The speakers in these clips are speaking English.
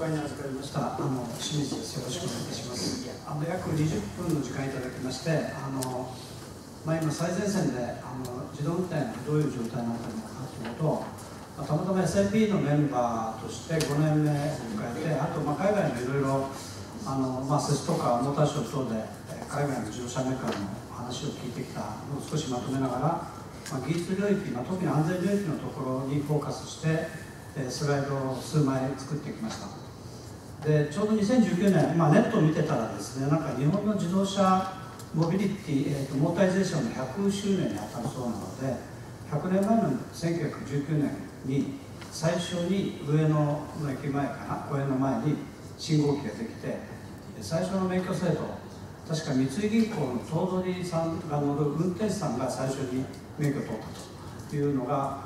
介に預かりました清水です。よろしくお願いいたします。約20分の時間いただきまして、今最前線で自動運転がどういう状態になっているのかということを、たまたま SIP のメンバーとして5年目を迎えて、あと海外のいろいろセスとかモーターショー等で海外の自動車メーカーの話を聞いてきたのを少しまとめながら、技術領域、特に安全領域のところにフォーカスしてスライドを数枚作ってきました。でちょうど2019年、ネットを見てたらですね、なんか日本の自動車モビリティ、モータイゼーションの100周年に当たるそうなので、100年前の1919年に最初に上野の駅前かな、公園の前に信号機ができて、最初の免許制度、確か三井銀行の頭取さんが乗る運転手さんが最初に免許を取ったというのが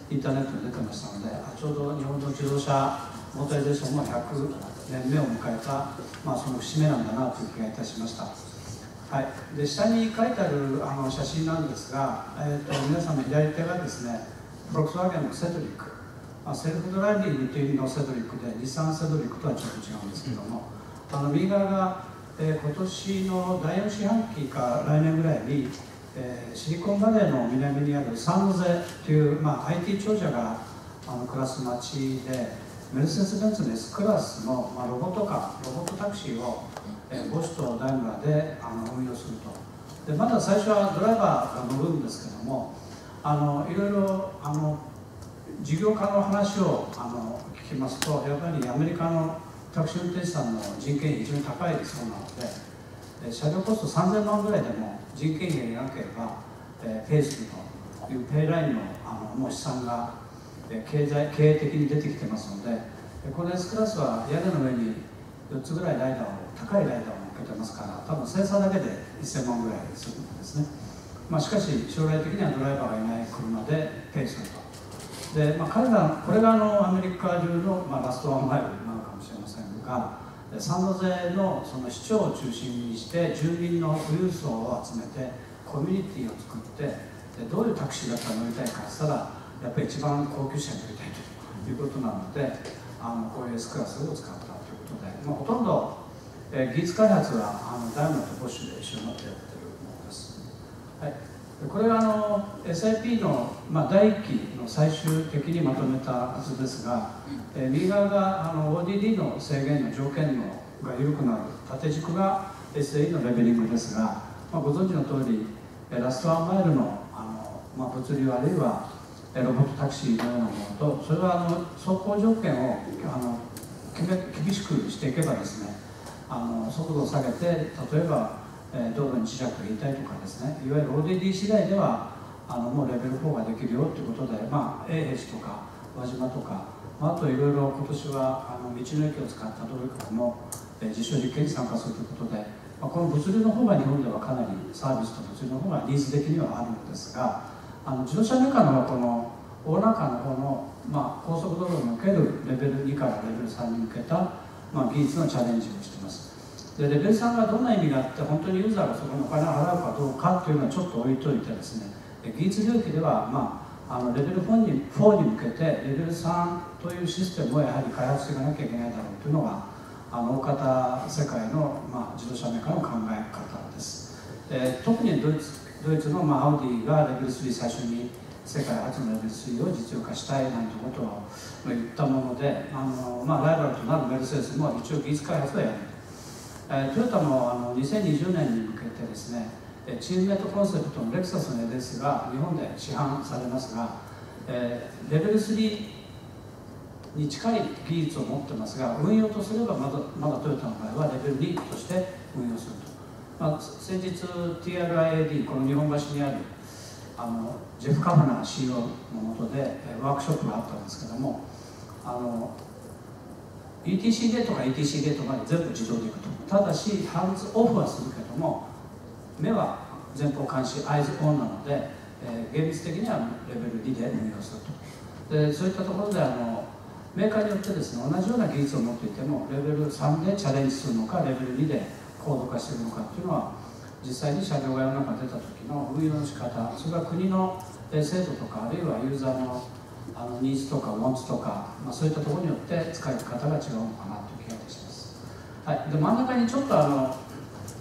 インターネットに出てましたので、ちょうど日本の自動車モータイゼーションも100年目を迎えた、その節目なんだなという気がいたしました。はい、で下に書いてある写真なんですが、皆さんの左手がですね、フォルクスワーゲンのセドリック、セルフドライビングという意味のセドリックで、日産セドリックとはちょっと違うんですけども、右側が、今年の第4四半期か来年ぐらいに、シリコンバレーの南にあるサンノゼという、IT 長者が暮らす町で、メルセデス・ベンツの S クラスの、ロボットタクシーを、ボシとダイムラーで運用すると。でまだ最初はドライバーが乗るんですけども、いろいろ事業家の話を聞きますと、やっぱりアメリカのタクシー運転手さんの人件費非常に高いそうなので、車両コスト3000万ぐらいでも人件費がなければ、ペイするというペイラインのもう試算が経営的に出てきてますので、この S クラスは屋根の上に4つぐらい高いライダーを乗っけてますから、多分生産だけで1000万ぐらいするんですね。しかし将来的にはドライバーがいない車でペイすると。で、彼らこれがアメリカ中の、ラストワンマイルなのかもしれませんが、サンノゼのその市長を中心にして住民の富裕層を集めてコミュニティを作って、でどういうタクシーだったら乗りたいかって言ったら、やっぱり一番高級車に乗りたいということなので、こういう S クラスを使ったということで、ほとんど、技術開発はダイムラとボッシュで一緒になってやってるものです。はい、これがSIP の、第1期の最終的にまとめた図ですが、右側がODD の制限の条件が緩くなる、縦軸が SAE のレベリングですが、ご存知の通りラストワンマイルの物流あるいはロボットタクシーのようなものと、それは走行条件を厳しくしていけばですね、速度を下げて、例えば道路に磁石が入れたりとかですね、いわゆる ODD 次第ではもうレベル4ができるよということで、英平とか輪島とか、あといろいろ今年は道の駅を使った道路局も実証実験に参加するということで、この物流の方が日本ではかなりサービスと物流の方がニーズ的にはあるんですが、自動車メーカーのこのオーナーカーの方の、高速道路におけるレベル2からレベル3に向けた、技術のチャレンジをしています。でレベル3がどんな意味があって、本当にユーザーがそこにお金を払うかどうかというのはちょっと置いといてですね、技術領域では、レベル4に向けてレベル3というシステムをやはり開発していかなきゃいけないだろうというのが大方世界の、自動車メーカーの考え方です。特にドイツの、アウディがレベル3最初に世界初のレベル3を実用化したいなんてことを言ったもので、ライバルとなるメルセデスも一応技術開発はやる。トヨタも2020年に向けてですね、チームメイトコンセプトのレクサスの LS が日本で市販されますが、レベル3に近い技術を持ってますが、運用とすればまだトヨタの場合はレベル2として運用すると。先日 TRIAD、 この日本橋にあるジェフ・カフナー CEO の下でワークショップがあったんですけども、ETC ゲートか ETC ゲートまで全部自動でいくと。ただしハンズオフはするけども、目は前方監視アイズオンなので、厳密的にはレベル2で運用すると。でそういったところでメーカーによってですね、同じような技術を持っていてもレベル3でチャレンジするのか、レベル2で高度化しているのかっていうのは、実際に車両が世の中に出た時の運用の仕方、それから国の制度とか、あるいはユーザーのニーズとかウォンツとか、そういったところによって使い方が違うのかなという気がいたします。はい、で真ん中にちょっと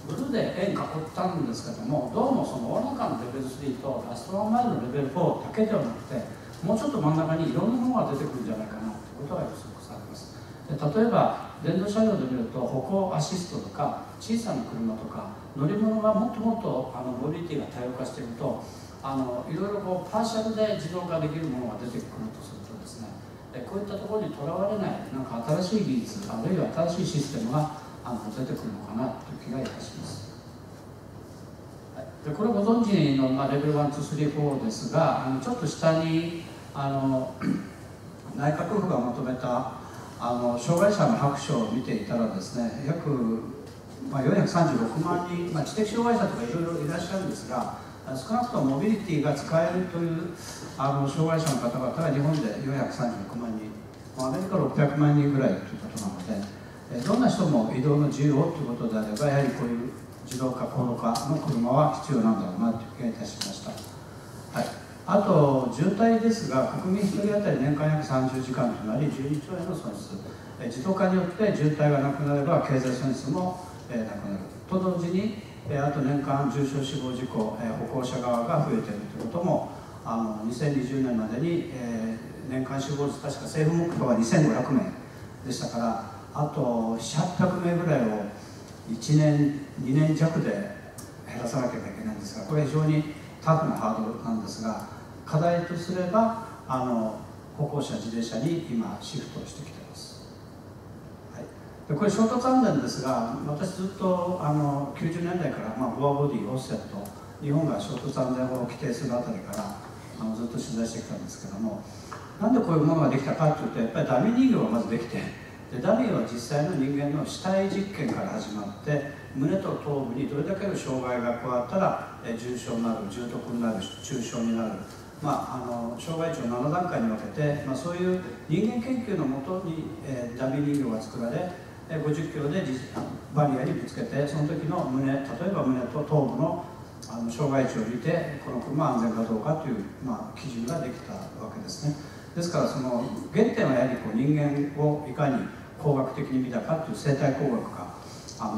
ブルーで円囲ったんですけども、どうもその大中のレベル3とラストワンマイルのレベル4だけではなくて、もうちょっと真ん中にいろんなものが出てくるんじゃないかなということが予測されます。で例えば電動車両で見ると歩行アシストとか小さな車とか乗り物がもっともっとモビリティが多様化しているといろいろパーシャルで自動化できるものが出てくるとするとですね、こういったところにとらわれないなんか新しい技術あるいは新しいシステムが出てくるのかなという気がいたします。はい、でこれご存知の、レベル1、2、3、4ですがちょっと下に内閣府がまとめた障害者の白書を見ていたらですね、約、436万人、知的障害者とかいろいろいらっしゃるんですが、少なくともモビリティが使えるという障害者の方々が日本で436万人、アメリカ600万人ぐらいということなので、どんな人も移動の自由をということであれば、やはりこういう自動化、高度化の車は必要なんだろうなという気がいたしました。はい、あと、渋滞ですが、国民1人当たり年間約30時間となり、12兆円の損失、自動化によって渋滞がなくなれば、経済損失もなくなると同時に、あと年間重傷死亡事故、歩行者側が増えているということも、2020年までに、年間死亡率、確か政府目標は2500名でしたから、あと700名ぐらいを1年、2年弱で減らさなければいけないんですが、これ非常にタフなハードルなんですが、課題とすれば歩行者、自転車に今シフトしてきています。はい、でこれ衝突安全ですが、私ずっと90年代から、ボアボディ、オフセット、日本が衝突安全法を規定するあたりからずっと取材してきたんですけども、なんでこういうものができたかというと、やっぱりダミー人形がまずできて、でダミーは実際の人間の死体実験から始まって、胸と頭部にどれだけの障害が加わったら重傷になる、重篤になる、重傷になる、障害値を7段階に分けて、そういう人間研究のもとに、ダミー人形が作られ、50キロでバリアにぶつけて、その時の胸、例えば胸と頭部の障害値を見て、この車は安全かどうかという、基準ができたわけですね。ですから、その原点はやはり人間をいかに工学的に見たかという生態工学が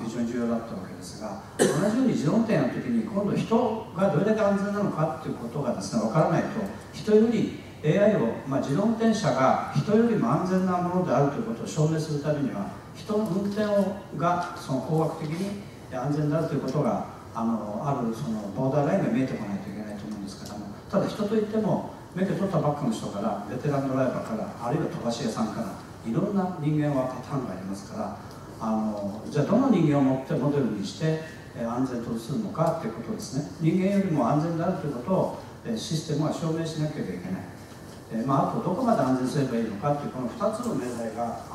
非常に重要だったわけですが、同じように自動運転の時に今度人がどれだけ安全なのかということがですね、分からないと、人より AI を、自動運転車が人よりも安全なものであるということを証明するためには、人の運転がその工学的に安全であるということがあるそのボーダーラインが見えてこないといけないと思うんですけども、ただ人といっても免許取ったばっかの人から、ベテランドライバーから、あるいは飛ばし屋さんから、いろんな人間はパターンがありますから、じゃあどの人間を持ってモデルにして安全とするのかということですね。人間よりも安全であるということをシステムは証明しなければいけない。あとどこまで安全すればいいのかというこの2つの命題が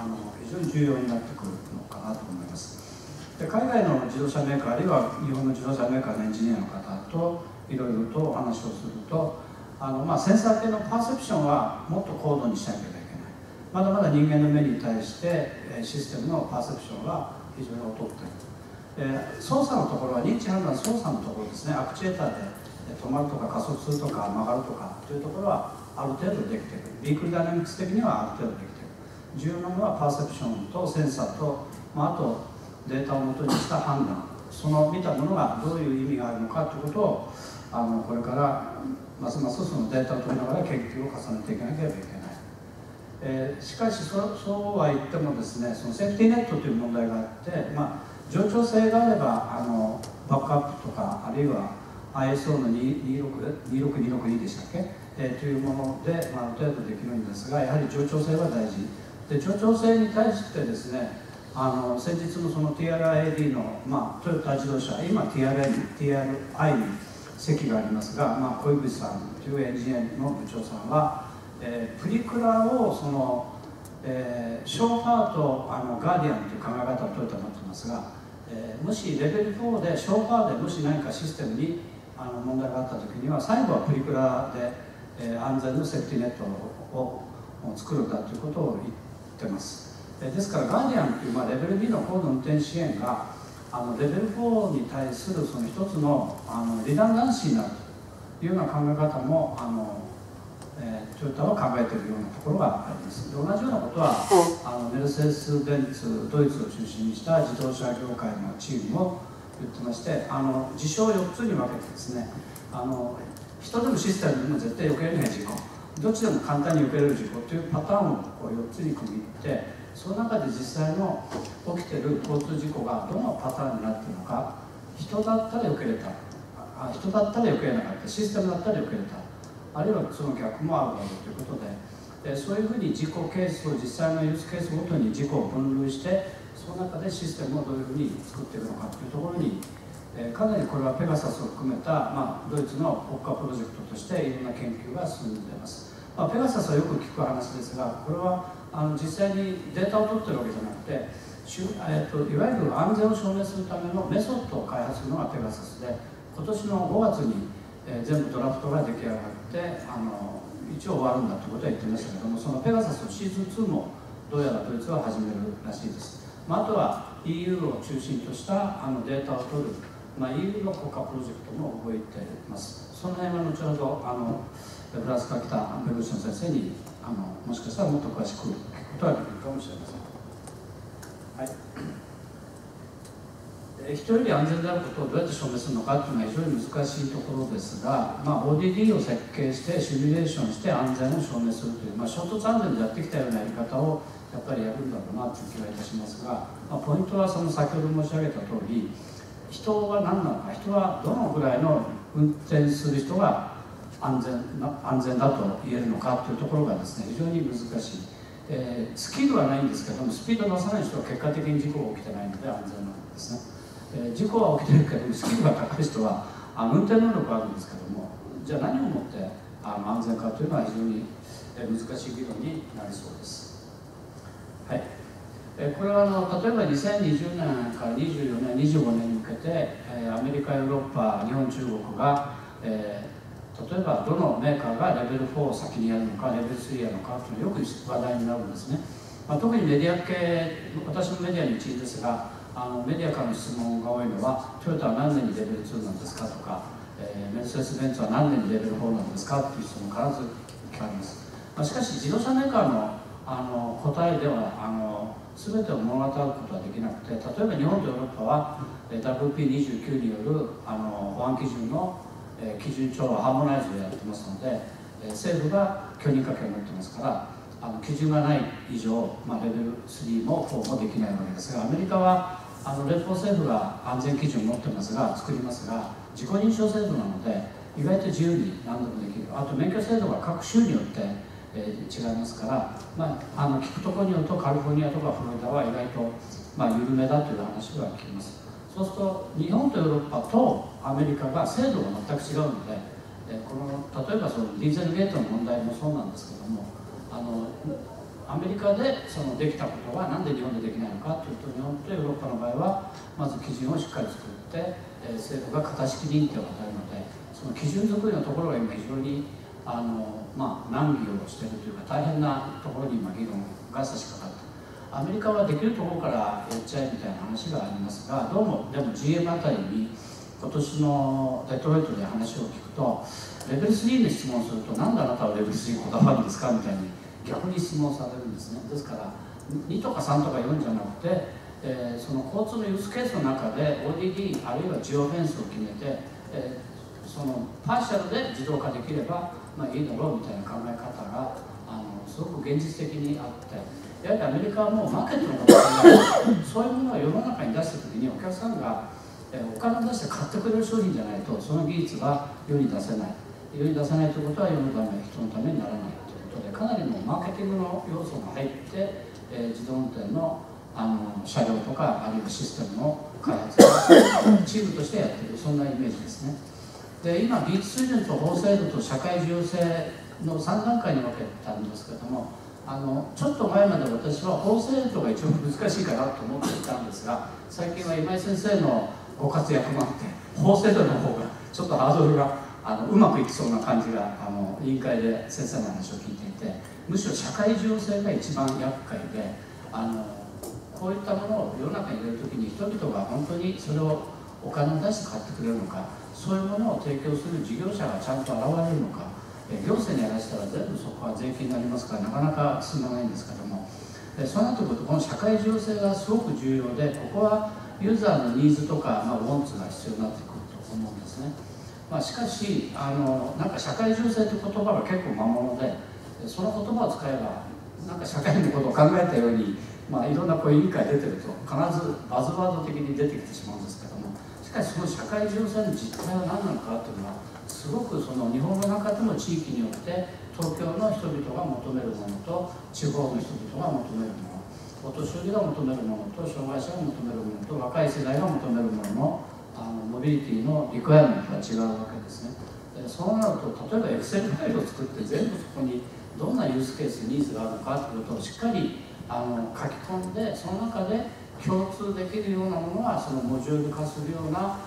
非常に重要になってくるのかなと思います。で海外の自動車メーカーあるいは日本の自動車メーカーのエンジニアの方といろいろとお話をするとセンサー系のパーセプションはもっと高度にしなければいけない。まだまだ人間の目に対してシステムのパーセプションは非常に劣っている。操作のところは認知判断操作のところですね。アクチュエーターで止まるとか加速するとか曲がるとかというところはある程度できている。ビークルダイナミクス的にはある程度できている。重要なのはパーセプションとセンサーと、あとデータをもとにした判断、その見たものがどういう意味があるのかということをこれからますますそのデータを取りながら研究を重ねていかなければいけない。しかしそうは言ってもですね、そのセーフティーネットという問題があって、冗長性があればバックアップとかあるいは ISO の26262でしたっけ、というもので、ある程度できるんですが、やはり冗長性は大事で、冗長性に対してですね、先日のその TRID の、トヨタ自動車、今 TRI に席がありますが、小口さんというエンジニアの部長さんは、プリクラをその、ショーファーとガーディアンという考え方をトヨタ持ってますが、もしレベル4でショーファーでもし何かシステムに問題があったときには、最後はプリクラで、安全のセーフティーネットを作るんだということを言ってます。ですからガーディアンという、レベル B の高度運転支援がレベル4に対するその一つのリダンダンシーになるというような考え方もトヨタは考えているようなところがあります。で同じようなことはメルセデス・ベンツドイツを中心にした自動車業界のチームも言ってまして、事象を4つに分けてですね、人でもシステムでも絶対避けられない事故、どっちでも簡単に避けられる事故というパターンをこう4つに区切って、その中で実際の起きている交通事故がどのパターンになっているのか、人だったら避けれた、人だったら避けれなかった、システムだったら避けれた、あるいはその逆もあるだろうということで、そういうふうに事故ケースを実際のユースケースごとに事故を分類して、その中でシステムをどういうふうに作っていくのかというところに、かなりこれはペガサスを含めた、ドイツの国家プロジェクトとしていろんな研究が進んでいます。ペガサスはよく聞く話ですが、これは実際にデータを取ってるわけじゃなくて、いわゆる安全を証明するためのメソッドを開発するのがペガサスで、今年の5月に、全部ドラフトが出来上がって一応終わるんだということは言ってましたけども、そのペガサスのシーズン2もどうやらドイツは始めるらしいです。あとは EU を中心としたデータを取る、EU の国家プロジェクトも動いています。その辺は後ほどフランスから来た弁護士の先生にもしかしたらもっと詳しく聞くことができるかもしれません。はい、人より安全であることをどうやって証明するのかというのは非常に難しいところですが、ODD を設計してシミュレーションして安全を証明するという、衝突安全でやってきたようなやり方をやっぱりやるんだろうなという気がいたしますが、ポイントはその先ほど申し上げた通り、人は何なのか、人はどのぐらいの運転する人が安全だと言えるのかというところがですね、非常に難しい。スキルはないんですけども、スピードを出さない人は結果的に事故が起きてないので安全なんですね。事故は起きてるけども、スキルが高い人は運転能力はあるんですけども、じゃあ何をもって安全かというのは非常に難しい議論になりそうです。はい、これは例えば2020年から24年、25年に向けてアメリカ、ヨーロッパ、日本、中国が例えばどのメーカーがレベル4を先にやるのか、レベル3やるのかというのはよく話題になるんですね。特にメディア系、私もメディアに一員ですが、メディアからの質問が多いのは、トヨタは何年にレベル2なんですかとか、メルセデス・ベンツは何年にレベル4なんですかという質問必ず聞かれます。しかし自動車メーカーの答えでは全てを物語ることはできなくて、例えば日本とヨーロッパは WP29 による保安基準の基準調和ハーモナイズをやってますので、政府が許認可権を持ってますから、基準がない以上、レベル3も4もできないわけですが、アメリカは連邦政府が安全基準を持ってますが、作りますが、自己認証制度なので意外と自由に何でもできる。あと免許制度が各州によって違いますから、聞くところによるとカリフォルニアとかフロリダは意外と緩めだという話が聞きます。そうすると日本とヨーロッパとアメリカが制度が全く違うので、例えばそのディーゼルゲートの問題もそうなんですけども、アメリカでできたことは何で日本でできないのかというと、日本とヨーロッパの場合はまず基準をしっかり作って、政府が型式認定を与えるので、その基準作りのところが今非常に難儀をしているというか、大変なところに今議論が差し掛かって、アメリカはできるところからやっちゃえみたいな話がありますが、どうもでも GM あたりに今年のデトロイトで話を聞くと、レベル3に質問すると、なんであなたはレベル3にこだわるんですかみたいに逆に質問されるんですね。ですから2とか3とか4じゃなくて、その交通のユースケースの中で ODD あるいはジオフェンスを決めて、そのパーシャルで自動化できればいいだろうみたいな考え方がすごく現実的にあって、やはりアメリカはもうマーケットのことを考えて、そういうものを世の中に出した時にお客さんがお金を出して買ってくれる商品じゃないと、その技術が世に出せない。世に出せないということは世のため、人のためにならないということで、かなりのマーケティングの要素が入って、自動運転の車両とかあるいはシステムの開発をチームとしてやっている、そんなイメージですね。で今技術水準と法制度と社会重要性の3段階に分けたんですけども、ちょっと前まで私は法制度が一番難しいかなと思っていたんですが、最近は今井先生のご活躍もあって、法制度の方がちょっとハードルがうまくいきそうな感じが委員会で先生の話を聞いていて、むしろ社会重要性が一番厄介で、こういったものを世の中に入れるときに人々が本当にそれをお金を出して買ってくれるのか、そういうものを提供する事業者がちゃんと現れるのか、行政にやらせたら全部そこは税金になりますからなかなか進まないんですけども、そうなってくるとこの社会重要性がすごく重要で、ここはユーザーのニーズとか、ウォンツが必要になってくると思うんですね。しかしなんか社会重要性という言葉が結構魔物で、その言葉を使えばなんか社会のことを考えたように、いろんなこういう委員会出てると必ずバズワード的に出てきてしまうんですけども、しかしその社会重要性の実態は何なのかというのはすごくその日本の中でも地域によって東京の人々が求めるものと地方の人々が求めるもの、お年寄りが求めるものと障害者が求めるものと若い世代が求めるもののモビリティのリクエアメントが違うわけですね。そうなると例えばエクセルファイルを作って全部そこにどんなユースケースニーズがあるのかということをしっかり書き込んで、その中で共通できるようなものはそのモジュール化するような、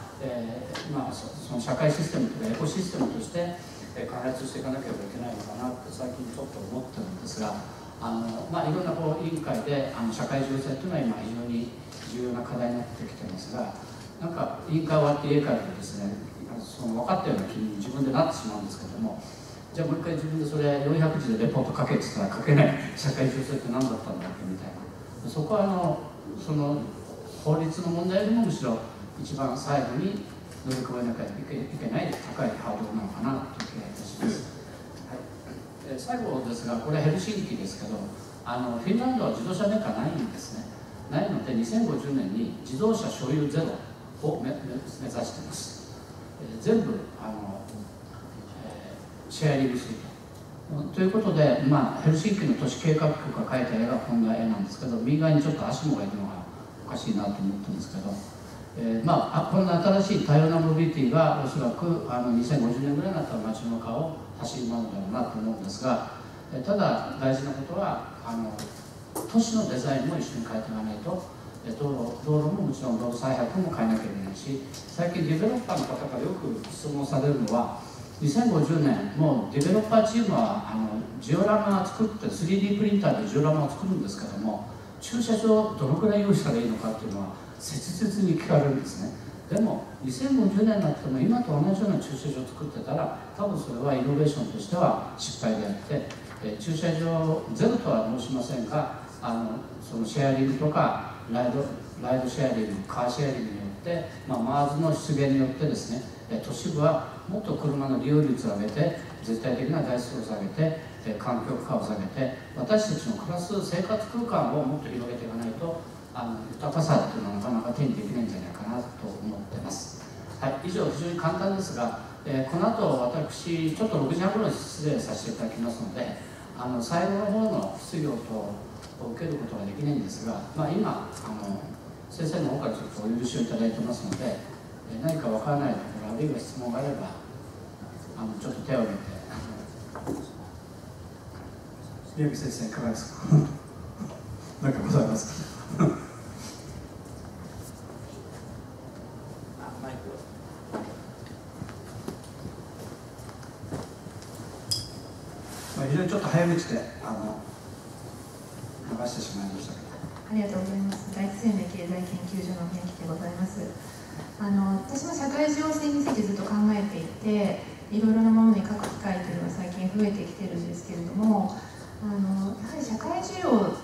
その社会システムというかエコシステムとして開発していかなければいけないのかなって最近ちょっと思ってるんですが、いろんな委員会で社会重要性というのは今非常に重要な課題になってきてますが、なんか委員会終わって家帰るとですね、その分かったような気に自分でなってしまうんですけども、じゃあもう一回自分でそれ400字でレポート書けって言ったら書けない社会重要性って何だったんだっけみたいな、そこはその法律の問題よりもむしろ一番最後に乗り越えなきゃいけない高いハードルなのかなという気がいたします。最後ですが、これはヘルシンキですけど、フィンランドは自動車メーカーないんですね。ないので2050年に自動車所有ゼロを目指しています。全部シェアリングするということで、ヘルシンキの都市計画局が描いた絵がこんな絵なんですけど、右側にちょっとアシモがいるのがおかしいなと思ってるんですけど、こんな新しい多様なモビリティがおそらく2050年ぐらいになったら街の中を走り回るんだろうなと思うんですが、ただ大事なことは都市のデザインも一緒に変えていかないと、道路ももちろん道路再編も変えなきゃいけないし、最近ディベロッパーの方からよく質問されるのは、2050年もうディベロッパーチームはジオラマを作って 3D プリンターでジオラマを作るんですけども、駐車場どのくらい用意したらいいのかっていうのは切実に聞かれるんですね。でも2050年になっても今と同じような駐車場を作ってたら、多分それはイノベーションとしては失敗であって、駐車場ゼロとは申しませんが、そのシェアリングとかライドシェアリング、カーシェアリングによって、MaaSの出現によってですね、都市部はもっと車の利用率を上げて、絶対的な台数を下げて、環境負荷を下げて、私たちの暮らす生活空間をもっと広げていかないと、豊かさっていうのはなかなか手にできないんじゃないかなと思ってます。はい、以上非常に簡単ですが、この後私ちょっと6時半頃に失礼させていただきますので、最後の方の質疑応答を受けることができないんですが、今先生の方からちょっとお許しをいただいてますので、何かわからないところあるいは質問があればちょっと手を挙げて。宮城先生いかがですか何かございますかマイク非常にちょっと早口で流してしまいましたけど。ありがとうございます。第一生命経済研究所の宮城でございます。私も社会重要性についてずっと考えていて、いろいろなものに書く機会というのが最近増えてきているんですけれども、やはり社会需要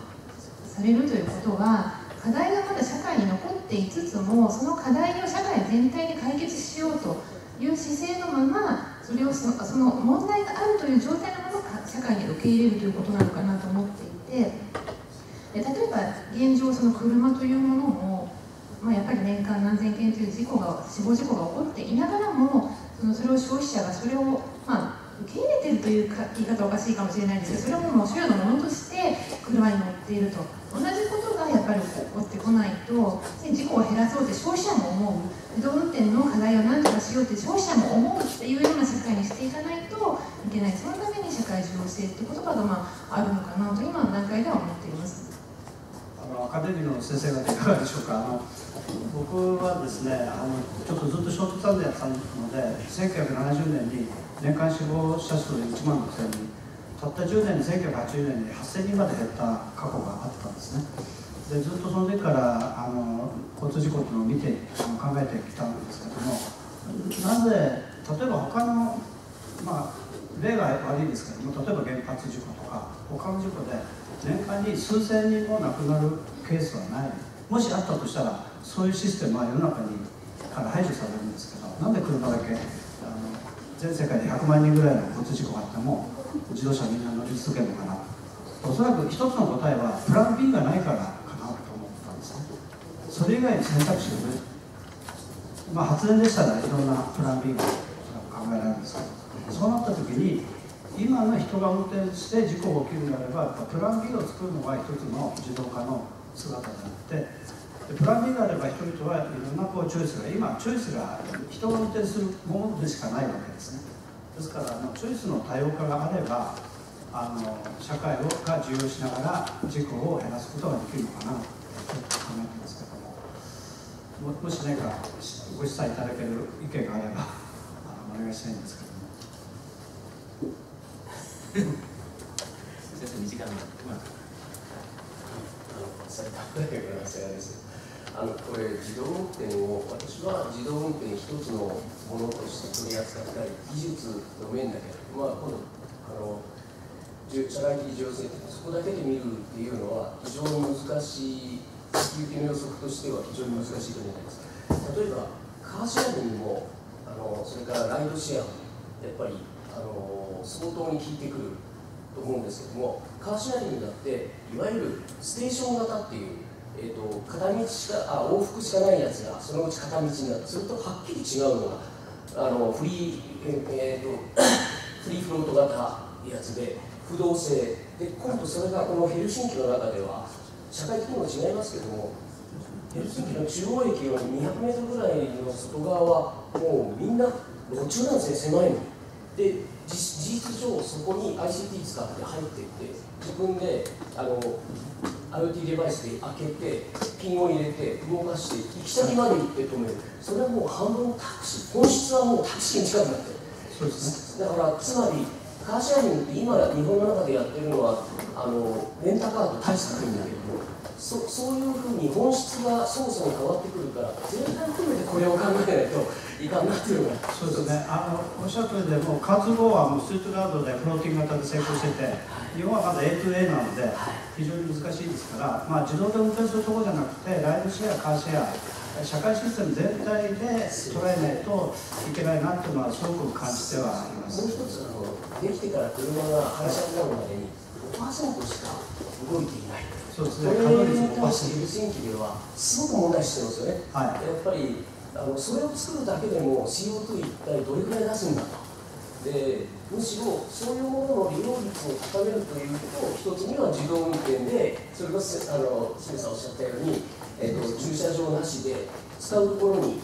されるということは、課題がまだ社会に残っていつつも、その課題を社会全体で解決しようという姿勢のまま、それをその問題があるという状態のまま社会に受け入れるということなのかなと思っていて、例えば現状、その車というものも、やっぱり年間何千件という死亡事故が起こっていながらも、それを消費者がそれを受け入れているという言い方はおかしいかもしれないですけど、それはもう所有のものとして車に乗っていると、同じことがやっぱり起こってこないと、事故を減らそうって消費者も思う、自動運転の課題を何とかしようって消費者も思うっていうような社会にしていかないといけない。そのために社会重要性っていう言葉があるのかなと今の段階では思っています。アカデミーの先生方いかがでしょうか。僕はですね、ちょっとずっとショートターンでやったので、1970年に年間死亡者数1万6000人、たった10年に1980年に8000人まで減った過去があったんですね。でずっとその時から交通事故というのを見て考えてきたんですけども、なぜ例えば他の、例が悪いですけども、例えば原発事故とか他の事故で年間に数千人も亡くなるケースはない。もしあったとしたらそういうシステムは世の中にから排除されるんですけど、なんで車だけ全世界で100万人ぐらいの交通事故があっても自動車みんな乗り続けるのかな。おそらく一つの答えはプラン B がないからかなと思ったんですね。それ以外に選択肢がない。発電でしたらいろんなプラン B が考えられるんですけど、そうなった時に今の人が運転して事故が起きるのであれば、プラン B を作るのが一つの自動化の姿であって、プラン B があれば人々はいろんなチョイスが、今チョイスが人が運転するものでしかないわけですね。ですからチョイスの多様化があれば社会が重要しながら事故を減らすことができるのかなと考えてますけども、もし何かご示唆いただける意見があればお願いしたいんですけども。先生、2時間最短大学の長谷川です。これ自動運転を私は自動運転一つのものとして取り扱ったり技術の面だけど、今度社会的重要性そこだけで見るっていうのは非常に難しい、先行きの予測としては非常に難しいと思います。例えばカーシェアリングもそれからライドシェアもやっぱり相当に効いてくると思うんですけども、カーシェアリングだっていわゆるステーション型っていう、片道しか往復しかないやつがそのうち片道になる。それとはっきり違うのがフリーフロート型やつで不動性で、今度それがこのヘルシンキの中では社会的にも違いますけども、ヘルシンキの中央駅より200メートルぐらいの外側はもうみんな路中なんですね、狭いので。事実上そこに ICT 使って入っていって自分でIoT デバイスで開けてピンを入れて動かして行き先まで行って止める。それはもう半分のタクシー、本質はもうタクシーに近くなってる。そうですね。だからつまりカーシェアリングって今日本の中でやってるのはレンタカーと大した国だけども、そういうふうに本質がそもそも変わってくるから、全体含めてこれを考えないといかんなっていうのが。そうですね。おっしゃる通りで、もう活動はもうストリートガードでフローティング型で成功してて、日本はまだ A2A なので非常に難しいですから、自動で運転するところじゃなくてライドシェア、カーシェア、社会システム全体で捉えないといけないなというのはすごく感じてはあります。もう一つできてから車が廃車になるまでに 5% しか動いていない。そうですね。これに対してヘルシンキではすごく問題視してますよね。はい、やっぱりそれを作るだけでも CO2 一体どれくらい出すんだと。でむしろそういうものの利用率を高めるということを一つには自動運転で、それこそ清水さんおっしゃったように、駐車場なしで使うところに、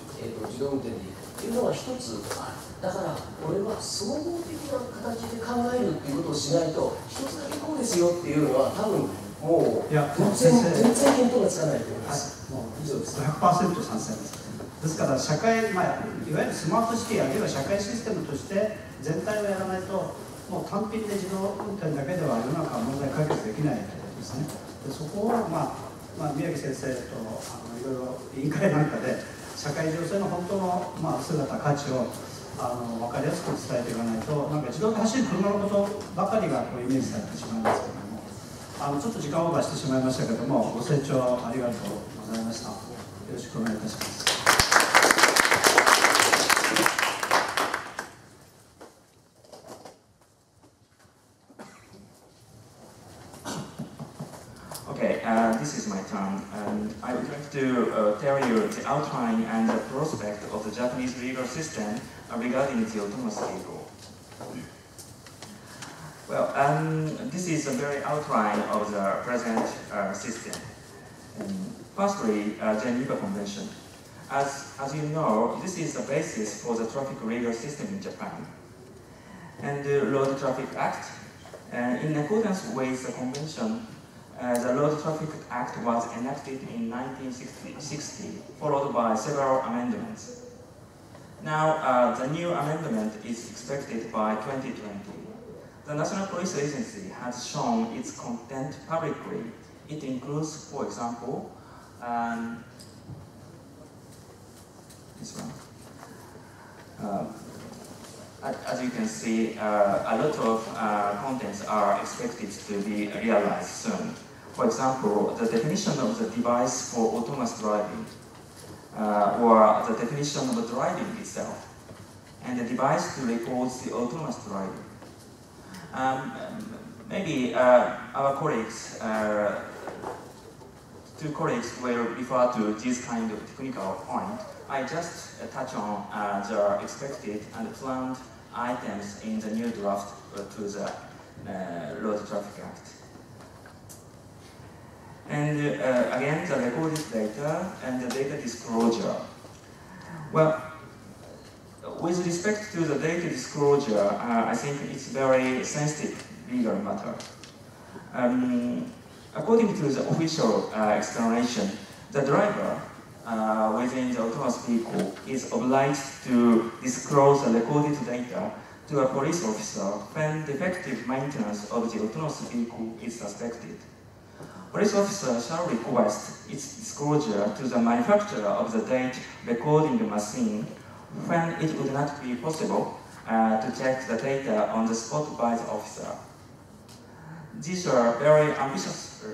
自動運転でいくというのが一つある。だからこれは総合的な形で考えるっていうことをしないと、一つだけこうですよっていうのは多分もう全然見当がつかないと思います。もう以上です。100% 賛成です。ですから社会、いわゆるスマートシティあるいは社会システムとして全体をやらないと、もう単品で自動運転だけでは世の中は問題解決できないですね。でそこを、宮城先生といろいろ委員会なんかで社会情勢の本当の、姿、価値を分かりやすく伝えていかないと、自動で走る車のことばかりがイメージされてしまうんですけども、ちょっと時間オーバーしてしまいましたけども、ご清聴ありがとうございました。よろしくお願いいたします。Okay, this is my turn. I would like to tell you the outline and the prospect of the Japanese legal system regarding the autonomous vehicle. Well, this is a very outline of the present system. Firstly, Geneva Convention. As you know, this is the basis for the traffic legal system in Japan. And the Road Traffic Act. In accordance with the convention, the Road Traffic Act was enacted in 1960, followed by several amendments. Now, the new amendment is expected by 2020. The National Police Agency has shown its content publicly. It includes, for example, this one. as you can see, a lot of contents are expected to be realized soon. For example, the definition of the device for autonomous driving, or the definition of the driving itself, and the device to record the autonomous driving. Maybe our colleagues, two colleagues will refer to this kind of technical point. I just touch on the expected and planned items in the new draft to the Road Traffic Act. And again, the recorded data and the data disclosure. Well, with respect to the data disclosure, I think it's a very sensitive legal matter. According to the official explanation, the driver within the autonomous vehicle is obliged to disclose the recorded data to a police officer when defective maintenance of the autonomous vehicle is suspected. Police officer shall request its disclosure to the manufacturer of the date recording machine when it would not be possible to check the data on the spot by the officer. These are very ambitious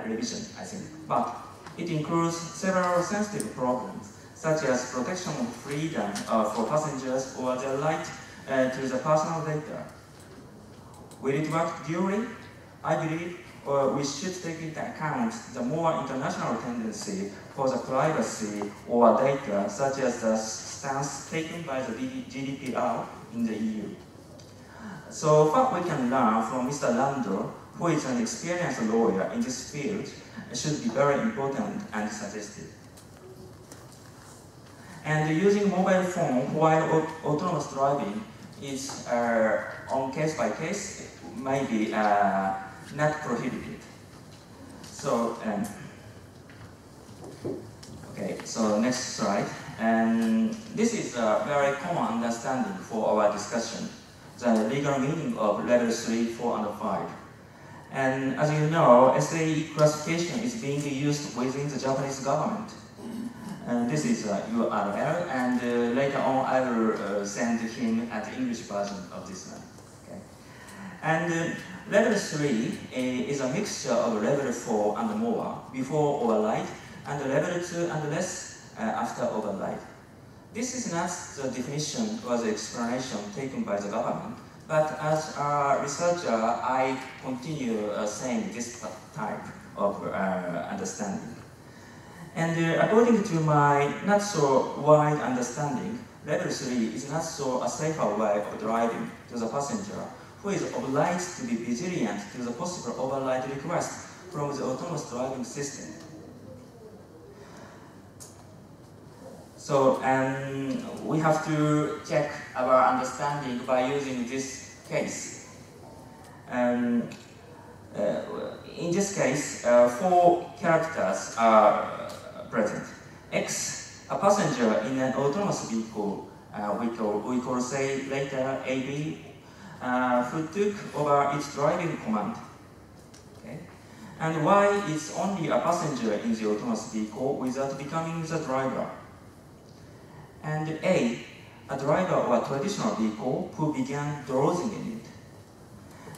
revision, I think, but it includes several sensitive problems, such as protection of freedom for passengers or their right to the personal data. Will it work duly? I believe we should take into account the more international tendency for the privacy or data, such as the stance taken by the GDPR in the EU. So what we can learn from Mr. Landot, who is an experienced lawyer in this field, should be very important and suggested. And using mobile phone while autonomous driving is on case by case, maybe not prohibited. So, okay, so next slide. And this is a very common understanding for our discussion, the legal meaning of level 3, 4, and 5. And as you know, SAE classification is being used within the Japanese government. And this is URL, and later on I will send him an English version of this one. Okay. And level 3 is a mixture of level 4 and more before override, and level 2 and less after override. This is not the definition or the explanation taken by the government, but as a researcher, I continue saying this type of understanding. And according to my not so wide understanding, level 3 is not so a safer way of driving to the passenger, who is obliged to be vigilant to the possible override request from the autonomous driving system. So, we have to check our understanding by using this case. In this case, 4 characters are present. X, a passenger in an autonomous vehicle, we call say later AB, who took over its driving command. Okay? And Y is only a passenger in the autonomous vehicle without becoming the driver. And A, a driver of a traditional vehicle who began dozing in it.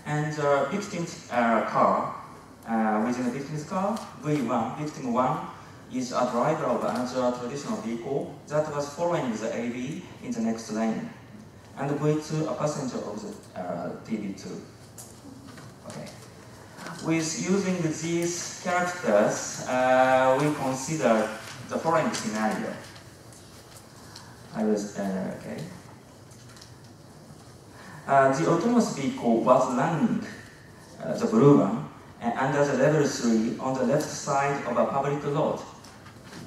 And the victim's car, within the victim's car, V1, victim 1, is a driver of another traditional vehicle that was following the AV in the next lane. And V2, a passenger of the TV2. Okay. With using these characters, we consider the following scenario. Okay. The autonomous vehicle was running, the blue one, under the level 3 on the left side of a public road.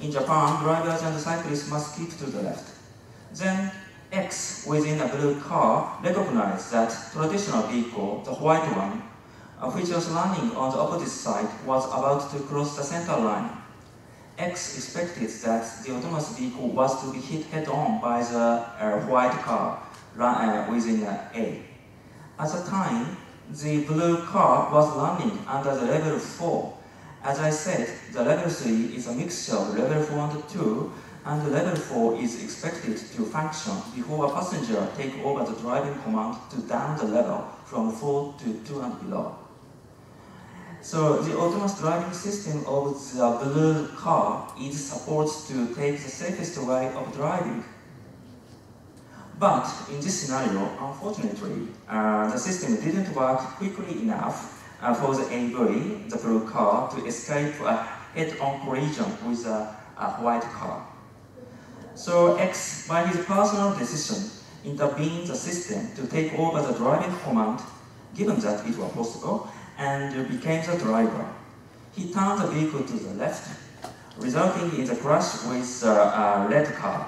In Japan, drivers and cyclists must keep to the left. Then X within a blue car recognized that traditional vehicle, the white one, which was running on the opposite side, was about to cross the center line. X expected that the autonomous vehicle was to be hit head-on by the white car within A. At the time, the blue car was running under the level 4. As I said, the level 3 is a mixture of level 4 and 2, and level 4 is expected to function before a passenger takes over the driving command to down the level from 4 to 2 and below. So the autonomous driving system of the blue car is supposed to take the safest way of driving. But in this scenario, unfortunately, the system didn't work quickly enough for the AV, the blue car, to escape a head-on collision with a white car. So X, by his personal decision, intervened the system to take over the driving command, given that it was possible, and became the driver. He turned the vehicle to the left, resulting in the crash with a red car,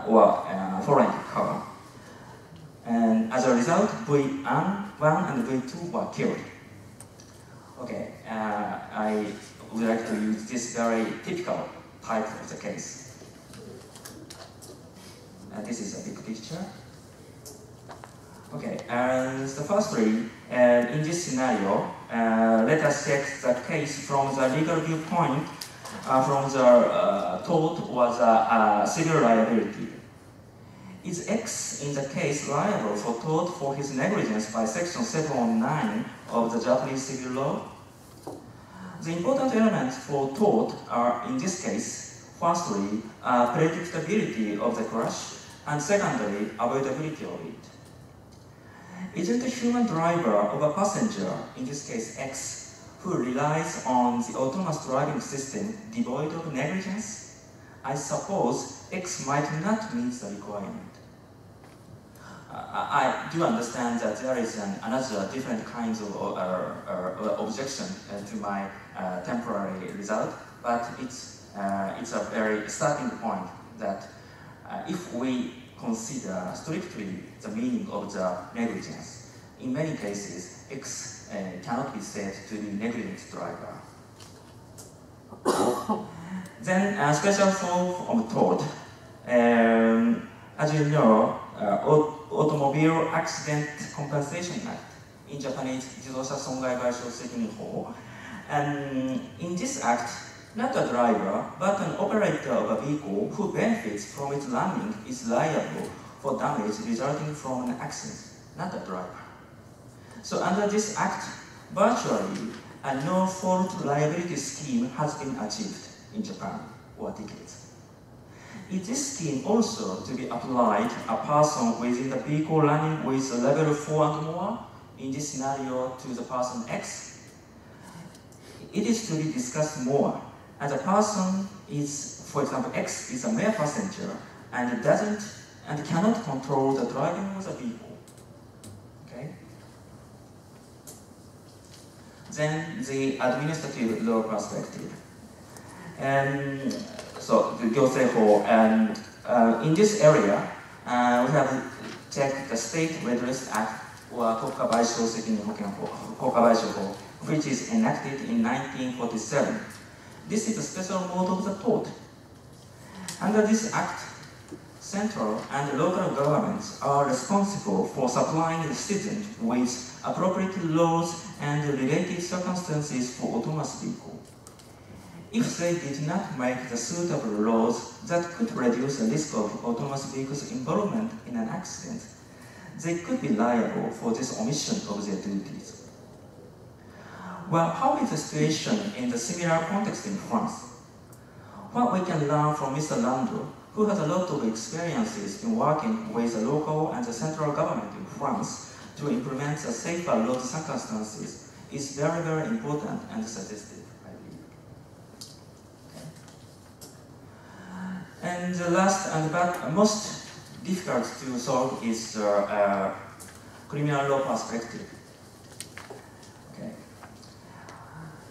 or foreign car. And as a result, V1 and V2 were killed. Okay, I would like to use this very typical type of the case. This is a big picture. Okay, and the firstly, in this scenario, let us check the case from the legal viewpoint, from the tort was civil liability. Is X in the case liable for tort for his negligence by section 709 of the Japanese civil law? The important elements for tort are, in this case, firstly, predictability of the crash, and secondly, avoidability of it. Isn't the human driver of a passenger, in this case X, who relies on the autonomous driving system devoid of negligence? I suppose X might not meet the requirement. I do understand that there is another different kinds of objection to my temporary result, but it's a very starting point that if we consider strictly the meaning of the negligence, in many cases, X cannot be said to be negligent driver. Then a special form of tort. As you know, Automobile Accident Compensation Act, in Japanese, 自動車損害賠償責任法. And in this act, not a driver, but an operator of a vehicle who benefits from its running is liable for damage resulting from an accident, not a driver. So under this act, virtually a no-fault liability scheme has been achieved in Japan over decades. Is this scheme also to be applied a person within the vehicle running with a level 4 and more, in this scenario to the person X? It is to be discussed more. And the person is, for example, X is a male passenger and cannot control the driving of the vehicle. Okay? Then the administrative law perspective. So the Gyoseiho, and in this area, we have checked the State Redress Act, or Kokabaisho Sekin Hoken, which is enacted in 1947. This is a special mode of the tort. Under this act, central and local governments are responsible for supplying the citizens with appropriate laws and related circumstances for autonomous vehicles. If they did not make the suitable laws that could reduce the risk of autonomous vehicles' involvement in an accident, they could be liable for this omission of their duties. Well, how is the situation in the similar context in France? What we can learn from Mr. Landot, who has a lot of experiences in working with the local and the central government in France to implement the safer road circumstances, is very, very important and suggestive. And the last and most difficult to solve is the criminal law perspective. Okay.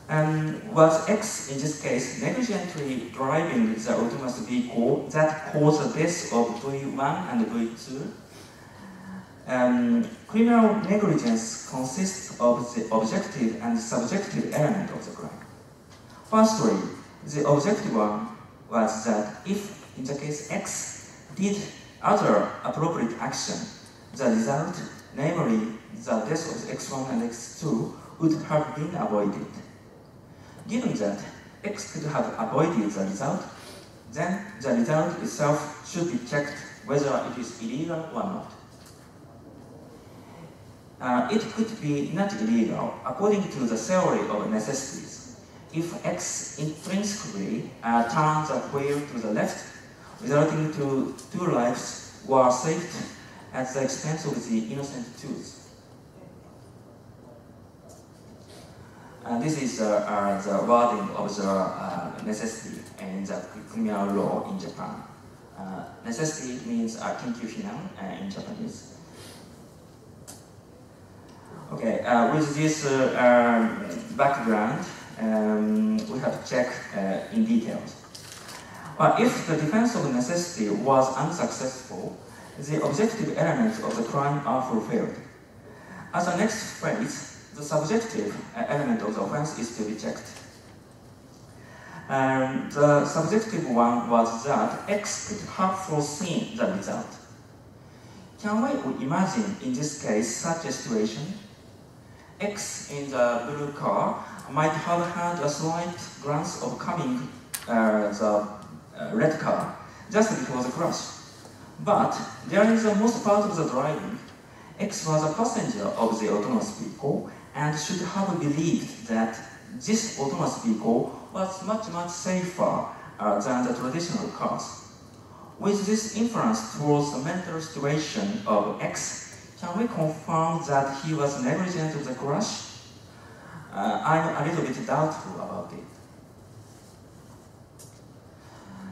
And was X, in this case, negligently driving the autonomous vehicle that caused the death of V1 and V2? Criminal negligence consists of the objective and subjective element of the crime. Firstly, the objective one was that if, in the case X, did other appropriate action, the result, namely the death of X1 and X2, would have been avoided. Given that X could have avoided the result, then the result itself should be checked whether it is illegal or not. It could be not illegal according to the theory of necessities. If X intrinsically turns the wheel to the left, resulting to 2 lives were saved at the expense of the innocent 2s. This is the wording of the necessity in the criminal law in Japan. Necessity means kinkyū hinan in Japanese. Okay, with this background, we have to check in details. But if the defense of necessity was unsuccessful, the objective elements of the crime are fulfilled. As a next phase, the subjective element of the offense is to be checked. The subjective one was that X could have foreseen the result. Can we imagine in this case such a situation? X in the blue car might have had a slight glance of coming the red car just before the crash. But during the most part of the driving, X was a passenger of the autonomous vehicle and should have believed that this autonomous vehicle was much safer than the traditional cars. With this inference towards the mental situation of X, can we confirm that he was negligent of the crash? I'm a little bit doubtful about it.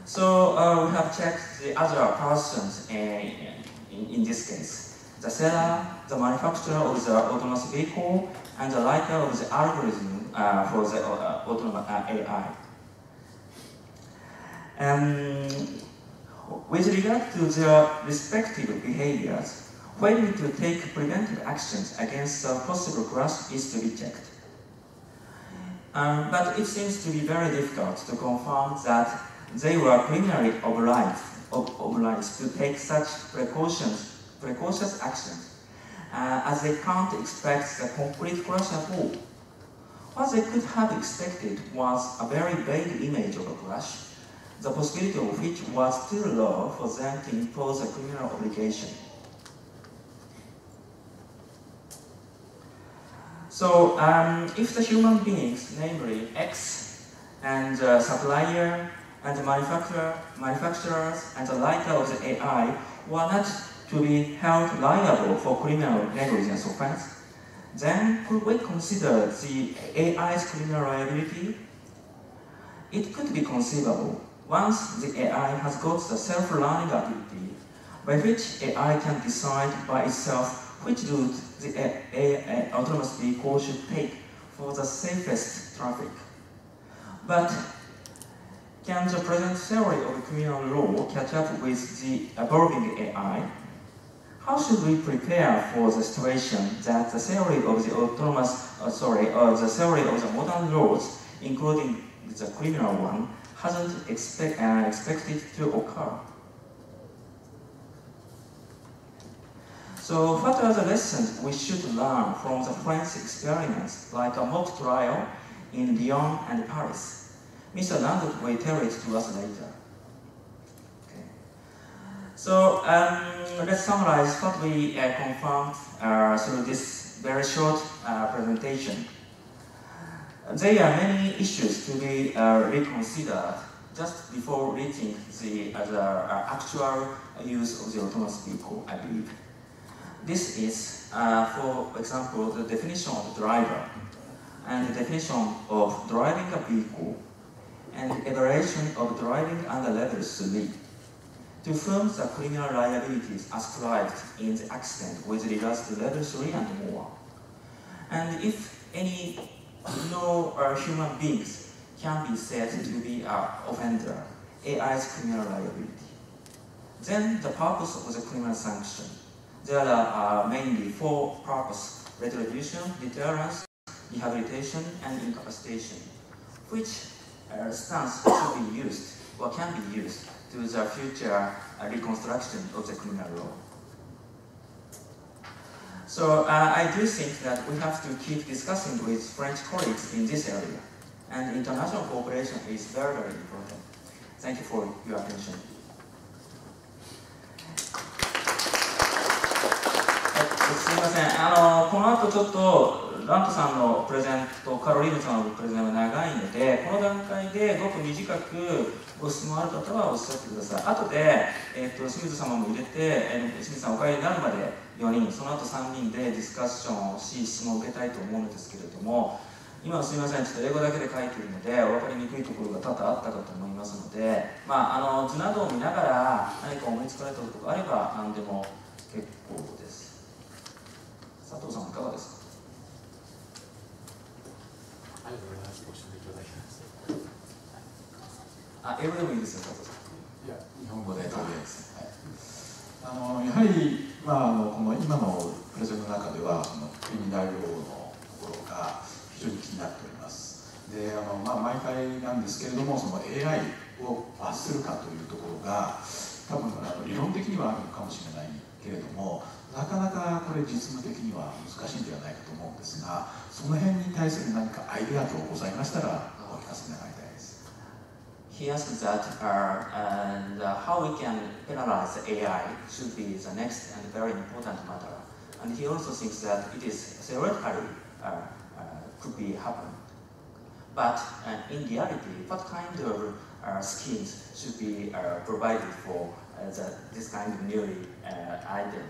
So we have checked the other persons in this case. The seller, the manufacturer of the autonomous vehicle, and the writer of the algorithm for the autonomous AI. With regard to their respective behaviors, failing to take preventive actions against a possible crash is to be checked. But it seems to be very difficult to confirm that they were criminally obliged to take such precautious actions, as they can't expect the complete crash at all. What they could have expected was a very vague image of a crash, the possibility of which was too low for them to impose a criminal obligation. So, if the human beings, namely X and the supplier and the manufacturers and the writer of the AI were not to be held liable for criminal negligence offense, then could we consider the AI's criminal liability? It could be conceivable once the AI has got the self-learning ability, by which AI can decide by itself which route the autonomous vehicle should take for the safest traffic. But can the present theory of criminal law catch up with the evolving AI? How should we prepare for the situation that the theory of the the theory of the modern laws, including the criminal one, hasn't expected to occur? So what are the lessons we should learn from the French experience, like a mock trial in Lyon and Paris? Mr. Landot will tell it to us later. Okay. So let's summarize what we confirmed through this very short presentation. There are many issues to be reconsidered just before reaching the actual use of the autonomous vehicle, I believe. This is, for example, the definition of driver, and the definition of driving a vehicle, and the evaluation of driving under level 3, to whom the criminal liabilities ascribed in the accident with regards to level 3 and more. And if no human beings can be said to be an offender, AI's criminal liability. Then the purpose of the criminal sanction. There are mainly 4 purposes: retribution, deterrence, rehabilitation, and incapacitation, which stance should be used or can be used to the future reconstruction of the criminal law. So I do think that we have to keep discussing with French colleagues in this area, and international cooperation is very important. Thank you for your attention. すみません、この後ちょっとラントさんのプレゼンとカロリーヌさんのプレゼンは長いので、この段階でごく短くご質問ある方はおっしゃってください。後で、清水様も入れて、清水さんお帰りになるまで4人、その後3人でディスカッションをし、質問を受けたいと思うのですけれども、今はすみません、ちょっと英語だけで書いているので、お分かりにくいところが多々あったかと思いますので、図などを見ながら何か思いつかれたことがあれば何でも結構です。佐藤さんいかがですか。ありがとうございます。ご指摘いただきます。英語でもいいですよ、佐藤さん。いや、日本語でとりあえず。やはり、この今のプレゼンの中では、クリミナルローのところが非常に気になっております。で、毎回なんですけれども、その AI を罰するかというところが、多分理論的にはあるのかもしれないけれども、なかなかこれ実務的には難しいんではないかと思うんですが、その辺に対する何かアイデア等ございましたらお聞かせ願いたいです。He asked that how we can penalize AI should be the next and very important matter, and he also thinks that it is theoretically could be happen, but in reality, what kind of schemes should be provided for this kind of newly item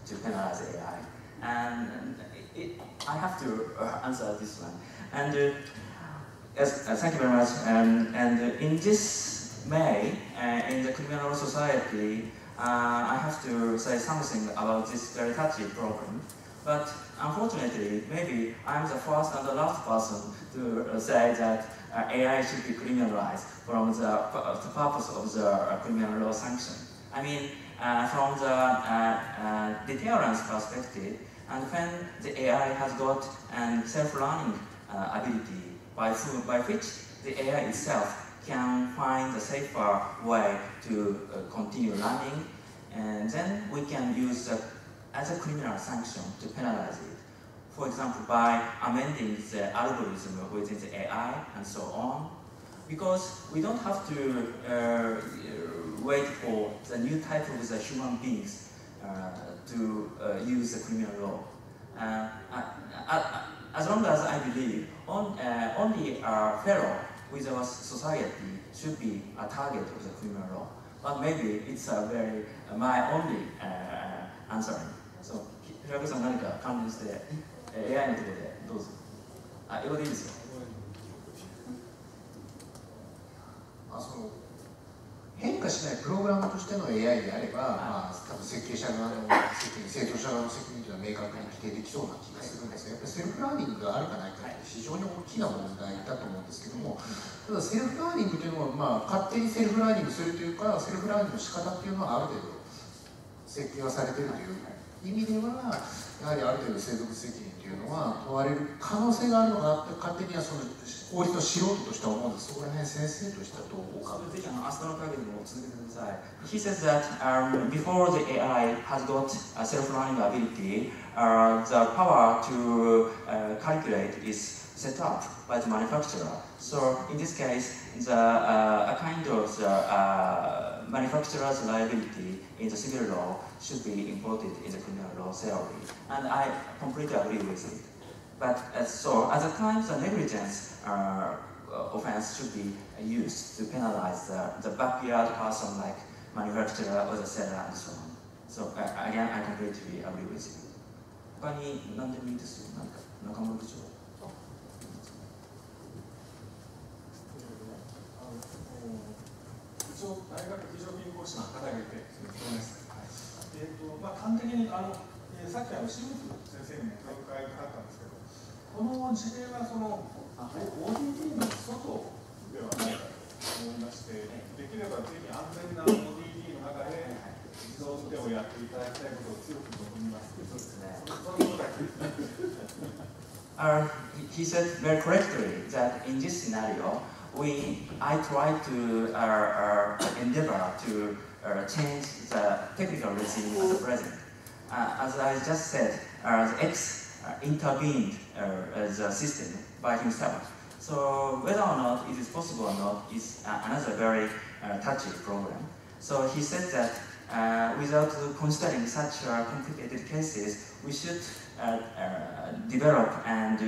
to penalize AI? And I have to answer this one. And yes, thank you very much. And in this May, in the criminal law society, I have to say something about this very touchy problem. But unfortunately, maybe I'm the first and the last person to say that AI should be criminalized from the purpose of the criminal law sanction. I mean, from the deterrence perspective, and when the AI has got an self-learning ability by which the AI itself can find a safer way to continue learning, and then we can use that as a criminal sanction to penalize it. For example, by amending the algorithm within the AI and so on, because we don't have to wait for the new type of the human beings to use the criminal law. As long as I believe only a fellow with our society should be a target of the criminal law. But maybe it's my only answer. So, 平子さん何か関連して AI のところでどうぞ。英語でいいですよ。変化しないプログラムとしての AI であれば、多分設計者側の責任、製造者側の責任というのは明確に規定できそうな気がするんですが、やっぱりセルフラーニングがあるかないかって非常に大きな問題だと思うんですけども、ただセルフラーニングというのは、勝手にセルフラーニングするというか、セルフラーニングの仕方っていうのはある程度設計はされているという意味では、やはりある程度継続責任というのは問われる可能性があるのかなって勝手にはその法律の素人としては思うんです。そこら辺先生としてはどうか。He says that before the AI has got a self-learning ability, the power to calculate is set up by the manufacturer. So in this case, a kind of manufacturer's liability in the civil law should be imported in the criminal law theory, and I completely agree with it. But so at the time, the negligence offense should be used to penalize the backyard person like manufacturer or the seller and so on. So again, I completely agree with you. 他に何でもいいですよ。中村部長。一応大学非常勤講師の方がいて、そうです。端的にさっき清水先生にもお伺いがあったんですけど、この事例はその ODD の外ではないかと思いまして、できればぜひ安全な ODD の中で自動運転をやっていただきたいことを強く望みます。そうですね。そのことだけ。He said very correctly that in this scenario, I try to endeavor to change the technical regime at the present. As I just said, the X intervened the system by himself. So whether or not it is possible or not is another very touchy program. So he said that without considering such complicated cases, we should develop and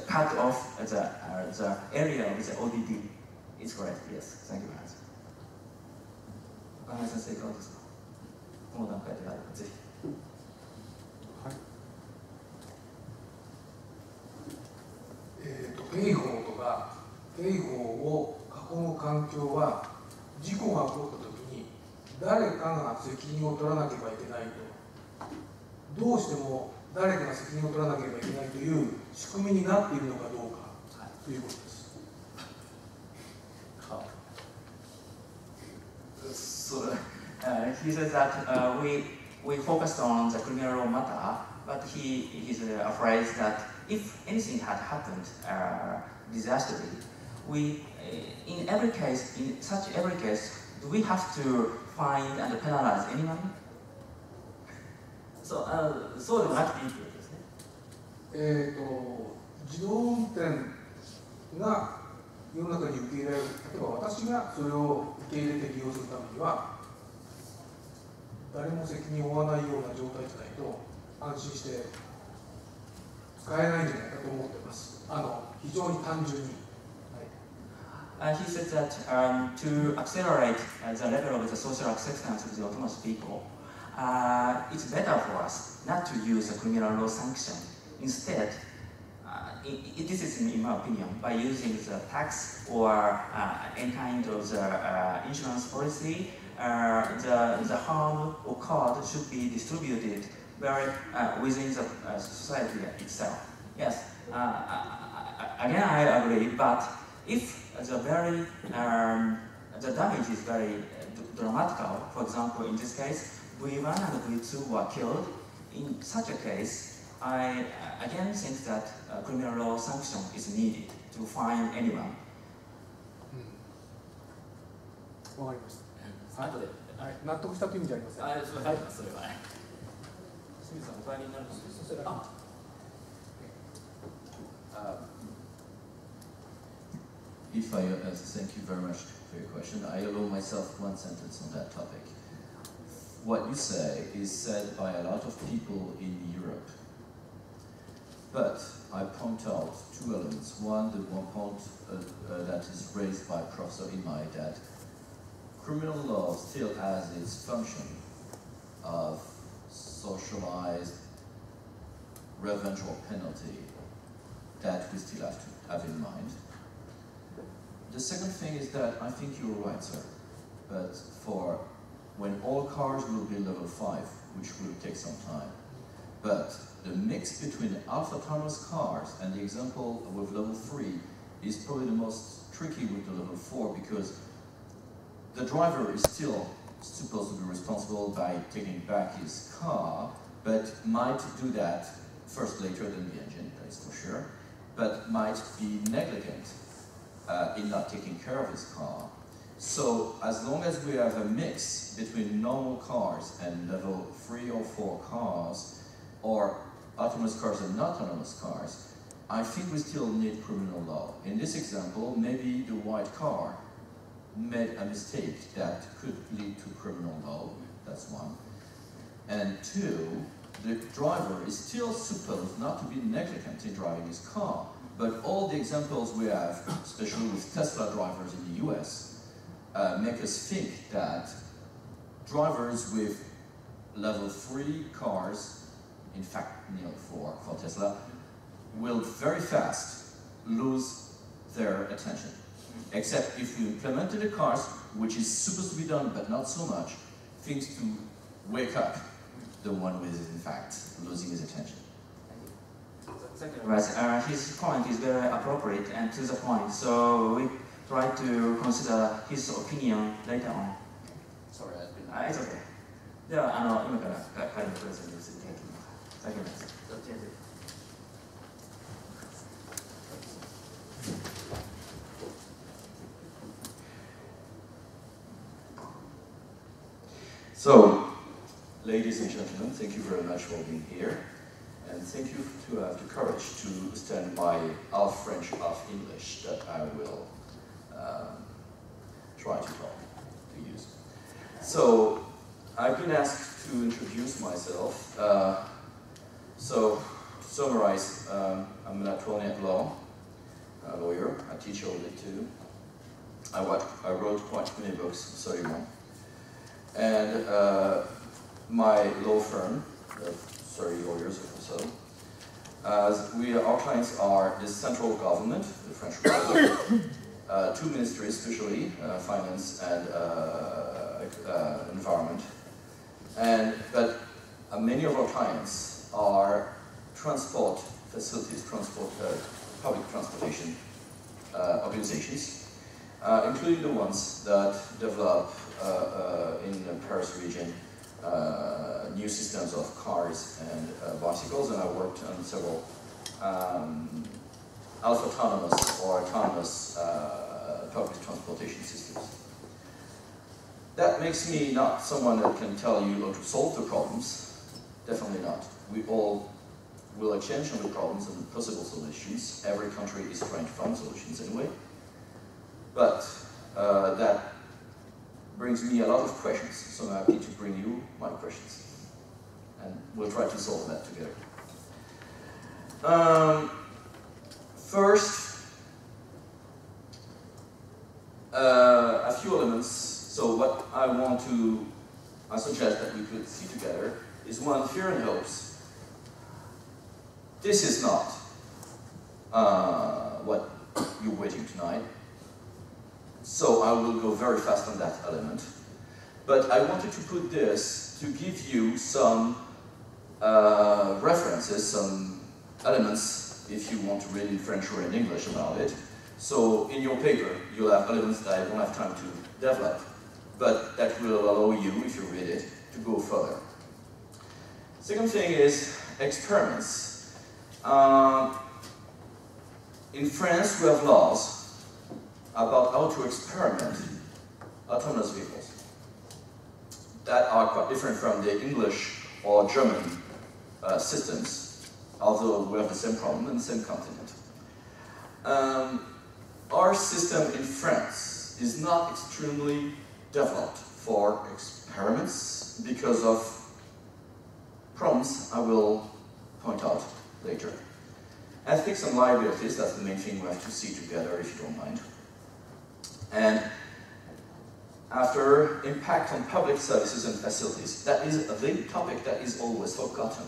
cut off the area of the ODD. It's correct, yes. Thank you very much. 岡村先生いかがですか？この段階であればぜひ。刑法とか刑法を囲む環境は事故が起こったときに誰かが責任を取らなければいけないと、どうしても誰かが責任を取らなければいけないという仕組みになっているのかどうかということです。So he says that we focused on the criminal matter, but he's afraid that if anything had happened disastrously, we in such every case, do we have to fine and penalize anyone? そうでもなくていいということですね。自動運転が世の中に受け入れられる、例えば私がそれを受け入れて利用するためには、誰も責任を負わないような状態じゃないと安心して使えないんじゃないかと思っています。非常に単純に。He said that to accelerate the level of the social acceptance of the autonomous vehicle, it's better for us not to use a criminal law sanction. Instead, this is in my opinion, by using the tax or any kind of the insurance policy, the harm occurred should be distributed within the society itself. Yes, again I agree, but if the damage is very dramatical, for example in this case, V1 and V2 were killed, in such a case, I again think that criminal law sanction is needed to fine anyone. わかりました。後で、はい、納得したという意味じゃありません。それは、それはね。清水さん、お帰りになるんですよ。If I thank you very much for your question. I allow myself one sentence on that topic. What you say is said by a lot of people in Europe. But I point out two elements. One, the one point that is raised by Professor Imai, that criminal law still has its function of socialized revenge or penalty that we still have to have in mind. The second thing is that I think you're right, sir, but for when all cars will be level 5, which will take some time, but the mix between autonomous cars and the example with level 3 is probably the most tricky with the level 4, because the driver is still supposed to be responsible by taking back his car, but might do that first later than the engine, that is for sure, but might be negligent in not taking care of his car. So as long as we have a mix between normal cars and level 3 or 4 cars, or autonomous cars and not autonomous cars, I think we still need criminal law. In this example, maybe the white car made a mistake that could lead to criminal law, that's one. And two, the driver is still supposed not to be negligent in driving his car, but all the examples we have, especially with Tesla drivers in the US, make us think that drivers with level 3 cars, in fact, for Tesla, will very fast lose their attention. Except if we implemented the cars, which is supposed to be done, but not so much, things to wake up the one who is in fact losing his attention. Thank you. Right. His point is very appropriate and to the point, so we try to consider his opinion later on. Sorry, I've been... It's okay. では、今から彼のプレゼンに移っていきます。先ほどです。So, ladies and gentlemen, thank you very much for being here, and thank you to have the courage to stand by half French, half English that I will try to talk, to use. So I've been asked to introduce myself. So to summarize, I'm an attorney at law, a lawyer. I teach all of it too. I wrote quite many books, 31. And my law firm, 30 lawyers or so, our clients are the central government, the French Republic, two ministries especially, finance and environment. But many of our clients are transport facilities, public transportation organizations, including the ones that develop in the Paris region new systems of cars and bicycles, and I worked on several autonomous or autonomous public transportation systems. That makes me not someone that can tell you how to solve the problems, definitely not. We all will exchange on the problems and possible solutions. Every country is trying to find solutions anyway. But that brings me a lot of questions, so I'm happy to bring you my questions. And we'll try to solve that together. First, a few elements. So what I suggest that we could see together is one, fear and hopes. This is not what you're waiting tonight. So I will go very fast on that element. But I wanted to put this to give you some references, some elements, if you want to read in French or in English about it. So in your paper, you'll have elements that I won't have time to develop, but that will allow you, if you read it, to go further. Second thing is experiments. In France, we have laws about how to experiment autonomous vehicles that are quite different from the English or German systems, although we have the same problem in the same continent. Our system in France is not extremely developed for experiments because of problems I will point out later. Ethics and liabilities, that's the main thing we have to see together, if you don't mind. And after, impact on public services and facilities. That is a big topic that is always forgotten,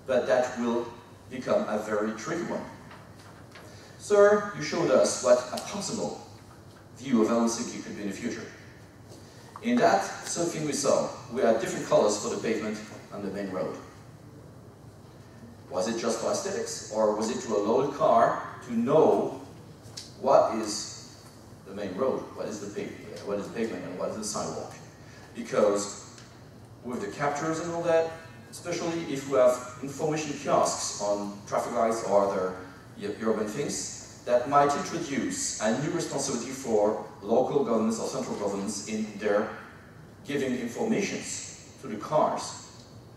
but that will become a very tricky one. Sir, you showed us what a possible view of Helsinki could be in the future. In that surfing we saw, we had different colors for the pavement on the main road. Was it just for aesthetics, or was it to allow the car to know what is the main road, what is the pavement, and what is the sidewalk? Because with the captures and all that, especially if we have information kiosks on traffic lights or other urban things, that might introduce a new responsibility for local governments or central governments in their giving informations to the cars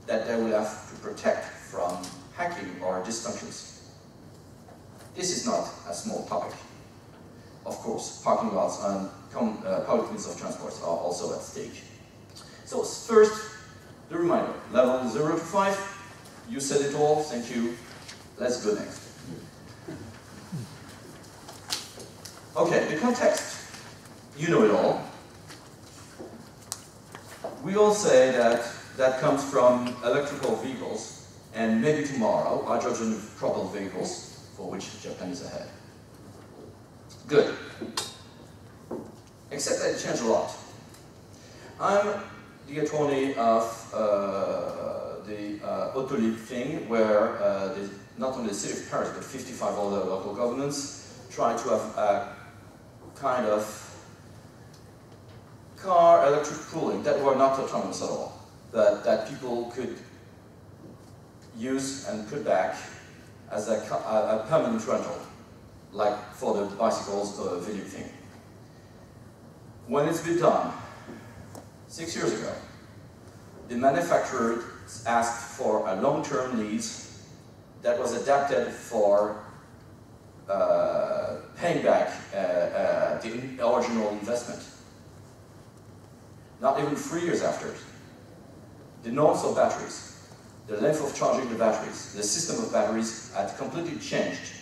that they will have to protect from hacking or dysfunctions. This is not a small topic. Of course, parking lots and public means of transport are also at stake. So first, the reminder, level 0 to 5, you said it all, thank you. Let's go next. Okay, the context, you know it all. We all say that comes from electrical vehicles, and maybe tomorrow, hydrogen propelled vehicles, for which Japan is ahead. Good. Except that it changed a lot. I'm the attorney of the Autolib thing, where not only the city of Paris, but 55 other local governments try to have a kind of car electric pooling that were not autonomous at all, but that people could use and put back as a permanent rental, like for the bicycles video thing. When it's been done, 6 years ago, the manufacturer asked for a long-term lease that was adapted for paying back the original investment. Not even 3 years after. The norms of batteries, the length of charging the batteries, the system of batteries had completely changed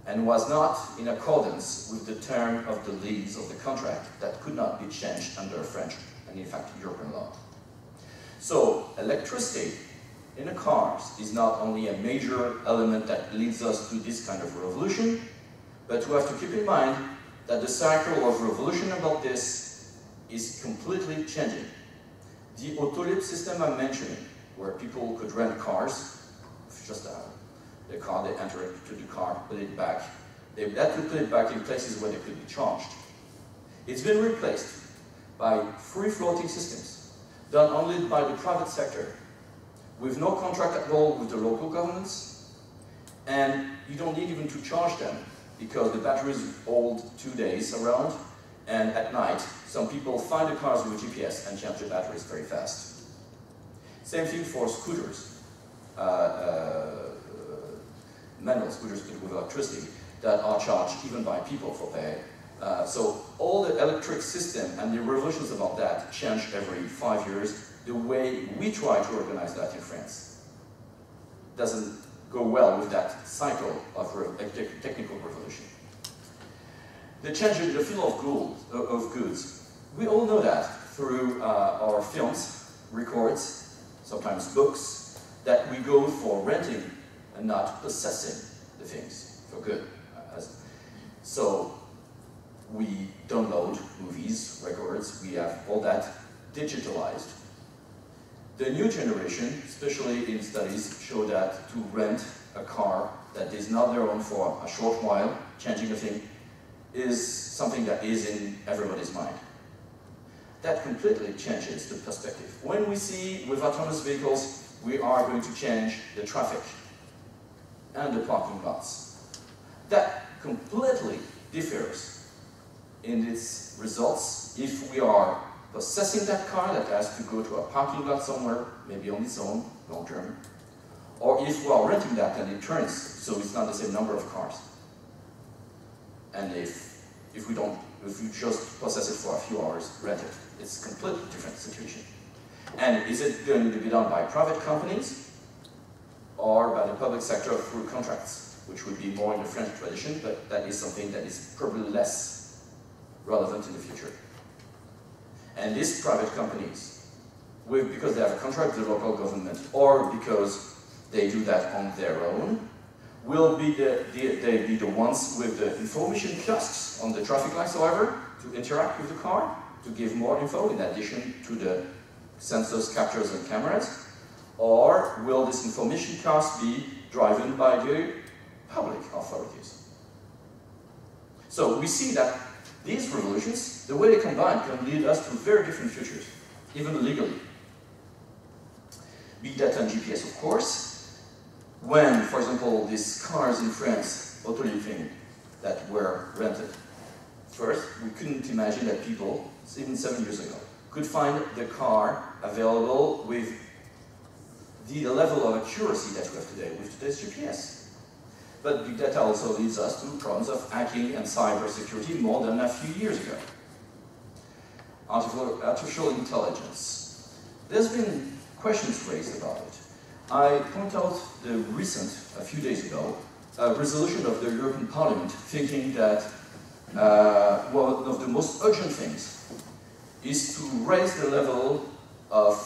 and was not in accordance with the term of the lease of the contract that could not be changed under French and in fact European law. So electricity in the cars is not only a major element that leads us to this kind of revolution, but we have to keep in mind that the cycle of revolution about this is completely changing. The Autolib system I'm mentioning, where people could rent cars, just the car, they enter into the car, put it back. They had to put it back in places where they could be charged. It's been replaced by free floating systems, done only by the private sector, with no contract at all with the local governments, and you don't need even to charge them, because the batteries hold 2 days around, and at night, some people find the cars with GPS and change the batteries very fast. Same thing for scooters, manual scooters with electricity that are charged even by people for pay. So all the electric system and the revolutions about that change every 5 years. The way we try to organize that in France doesn't go well with that cycle of technical revolution. The change in the field of goods, we all know that through our films, records, sometimes books, that we go for renting and not possessing the things for good. So we download movies, records, we have all that digitalized. The new generation, especially in studies, show that to rent a car that is not their own for a short while, changing a thing, is something that is in everybody's mind. That completely changes the perspective. When we see with autonomous vehicles, we are going to change the traffic and the parking lots. That completely differs in its results if we are possessing that car that has to go to a parking lot somewhere, maybe on its own, long term, or if we are renting that and it turns, so it's not the same number of cars. And if we just possess it for a few hours, rent it, it's a completely different situation. And is it going to be done by private companies or by the public sector through contracts, which would be more in the French tradition, but that is something that is probably less relevant in the future. And these private companies, because they have a contract with the local government or because they do that on their own, will be the ones with the information kiosks on the traffic lights, however, to interact with the car, to give more info in addition to the sensors, captures, and cameras? Or will this information kiosk be driven by the public authorities? So we see that these revolutions, the way they combine, can lead us to very different futures, even legally. Big data and GPS, of course. When, for example, these cars in France, Autolib thing, that were rented, first, we couldn't imagine that people, even 7 years ago, could find the car available with the level of accuracy that we have today with today's GPS. But big data also leads us to problems of hacking and cybersecurity more than a few years ago. Artificial intelligence. There's been questions raised about it. I point out the recent, a few days ago, resolution of the European Parliament thinking that one of the most urgent things is to raise the level of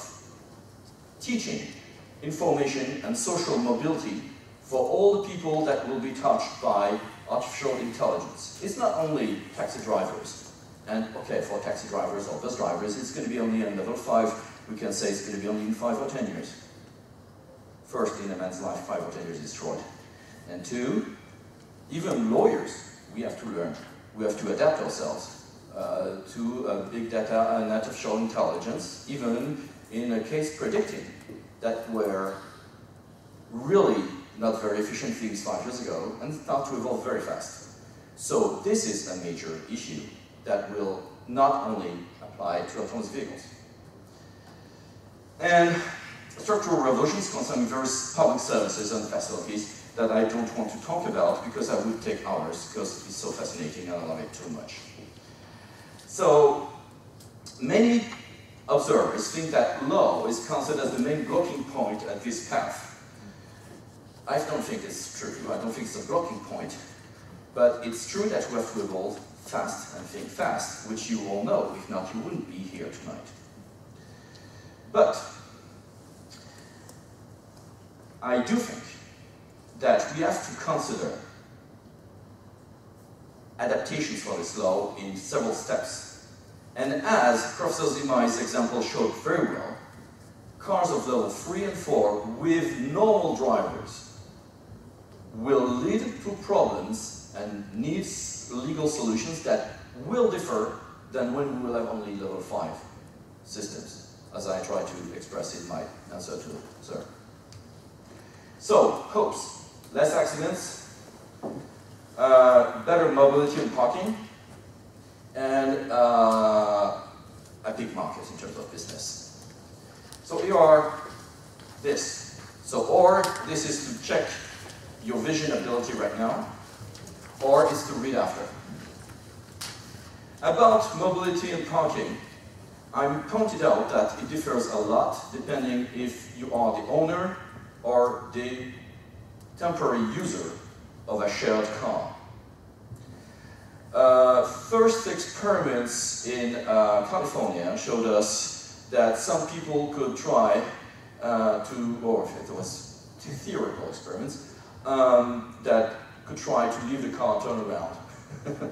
teaching, information, and social mobility for all the people that will be touched by artificial intelligence. It's not only taxi drivers, and okay, for taxi drivers or bus drivers, it's going to be only on level 5. We can say it's going to be only in 5 or 10 years. First, in a man's life, 5 or 10 years is short. And 2, even lawyers, we have to learn. We have to adapt ourselves to big data and artificial intelligence, even in a case predicting that were really not very efficient things 5 years ago and start to evolve very fast. So this is a major issue that will not only apply to autonomous vehicles. And structural revolutions concerning various public services and facilities. that I don't want to talk about because I would take hours because it's so fascinating and I love it too much. So many observers think that law is considered as the main blocking point at this path. I don't think it's true. I don't think it's a blocking point. But it's true that we have to evolve fast and think fast, which you all know. If not, you wouldn't be here tonight. But I do think that we have to consider adaptations for this law in several steps. And as Professor Imai's example showed very well, cars of level 3 and 4 with normal drivers will lead to problems and needs legal solutions that will differ than when we will have only level 5 systems, as I try to express in my answer to Sir. So, hopes, less accidents, better mobility and parking, and a big market in terms of business. So here are this. So, or this is to check your vision ability right now, or it's to read after. About mobility and parking, I pointed out that it differs a lot depending if you are the owner or the temporary user of a shared car. First experiments in California showed us that some people could try or it was theoretical experiments, that could try to leave the car, turn around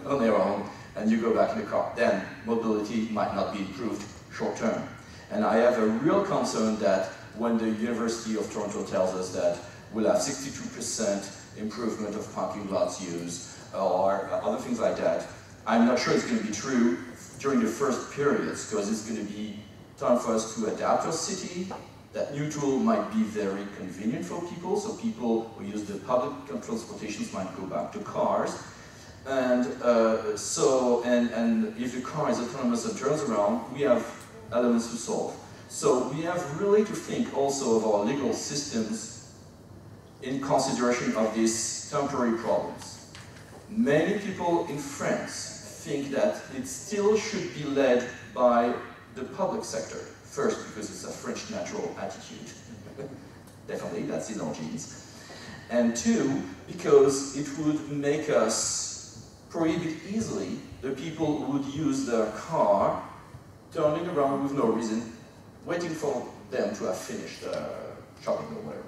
on their own, and you go back in the car. Then mobility might not be improved short term. And I have a real concern that when the University of Toronto tells us that we'll have 62% improvement of parking lots use, or other things like that, I'm not sure it's going to be true during the first periods, because it's going to be time for us to adapt our city. That new tool might be very convenient for people, so people who use the public transportations might go back to cars. And and if the car is autonomous and turns around, we have elements to solve. So we have really to think also of our legal systems in consideration of these temporary problems. Many people in France think that it still should be led by the public sector. First, because it's a French natural attitude. Definitely, that's in our genes. And two, because it would make us prohibit easily the people who would use their car turning around with no reason, waiting for them to have finished shopping or whatever.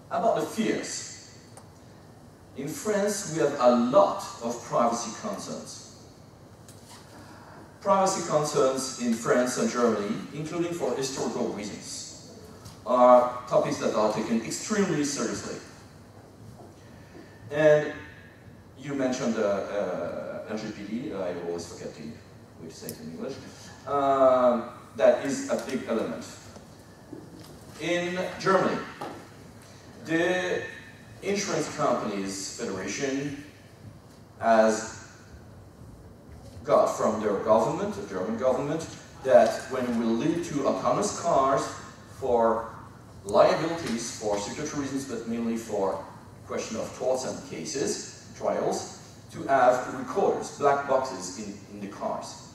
About the fears. In France, we have a lot of privacy concerns. Privacy concerns in France and Germany, including for historical reasons, are topics that are taken extremely seriously. And you mentioned LGBT, I always forget the way to say it in English. That is a big element. In Germany, the Insurance Companies Federation has got from their government, the German government, that when it will lead to autonomous cars for liabilities for security reasons, but mainly for question of torts and cases, trials, to have recorders, black boxes in the cars.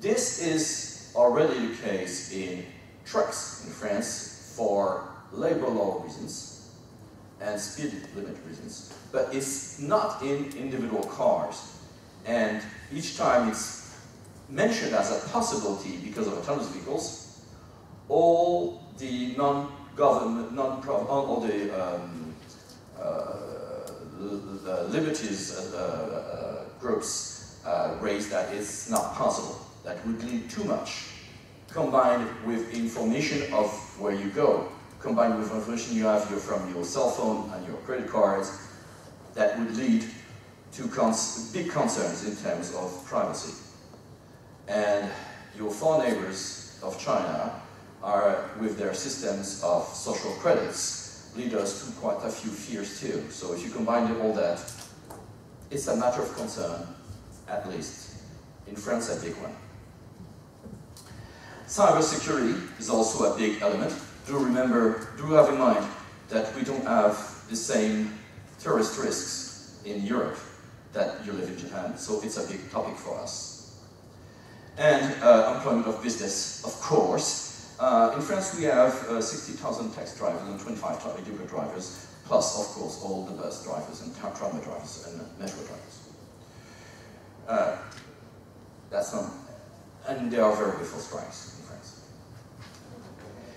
This is already the case in trucks in France for labor law reasons and speed limit reasons, but it's not in individual cars. And each time it's mentioned as a possibility because of autonomous vehicles, all the non-government, all the liberties groups raise that it's not possible. That would lead too much, combined with information of where you go, combined with information you have from your cell phone and your credit cards, that would lead to big concerns in terms of privacy. And your four neighbors of China are, with their systems of social credits, lead us to quite a few fears too. So if you combine all that, it's a matter of concern, at least. In France, a big one. Cybersecurity is also a big element. do have in mind that we don't have the same terrorist risks in Europe that you live in Japan, so it's a big topic for us. And employment of business, of course. In France we have 60,000 taxi drivers and 25,000 Uber drivers, plus of course all the bus drivers and tramway drivers and metro drivers. That's not, and there are very little strikes in France.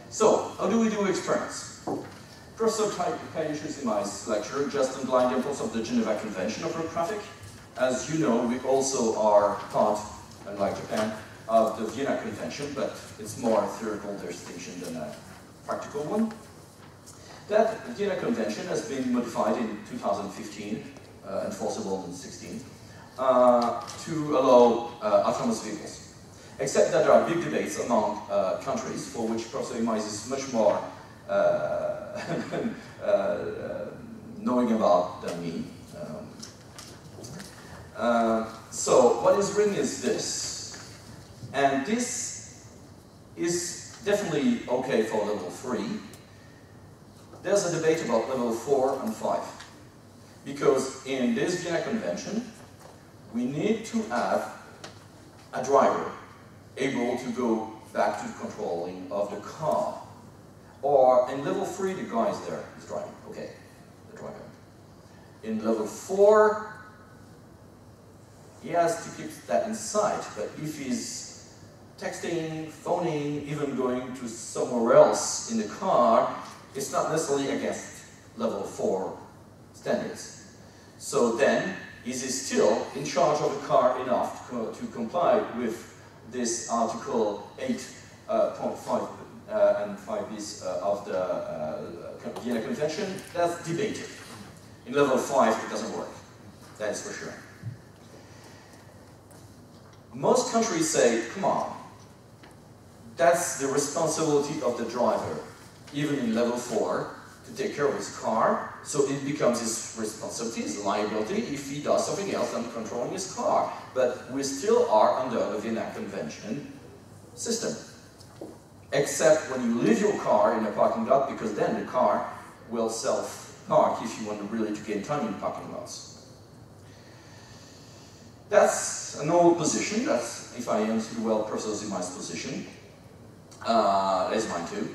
So, how do we do experiments? Professor Takeyoshi Imai's lecture just underlined the importance of the Geneva Convention of road traffic. As you know, we also are part, unlike Japan, of the Vienna Convention, but it's more a theoretical distinction than a practical one. That Vienna Convention has been modified in 2015, enforceable in 2016, to allow autonomous vehicles. Except that there are big debates among countries for which Professor Imai is much more knowing about than me. So what is written is this, and this is definitely okay for level 3. There's a debate about level 4 and 5, because in this Vienna Convention we need to have a driver able to go back to the controlling of the car. Or in level 3, the guy is there, he's driving, okay, the driver. In level 4, he has to keep that in sight, but if he's texting, phoning, even going to somewhere else in the car, it's not necessarily against level 4 standards. So then, is he still in charge of the car enough to comply with this Article 8.5 and 5bis of the Vienna Convention? That's debated. In level 5, it doesn't work. That is for sure. Most countries say, come on, that's the responsibility of the driver, even in level 4, to take care of his car, so it becomes his responsibility, his liability, if he does something else than controlling his car. But we still are under the Vienna Convention system. Except when you leave your car in a parking lot, because then the car will self-park if you want really to gain time in parking lots. That's an old position. That's, if I understood well, Professor Imai's position. That is mine too.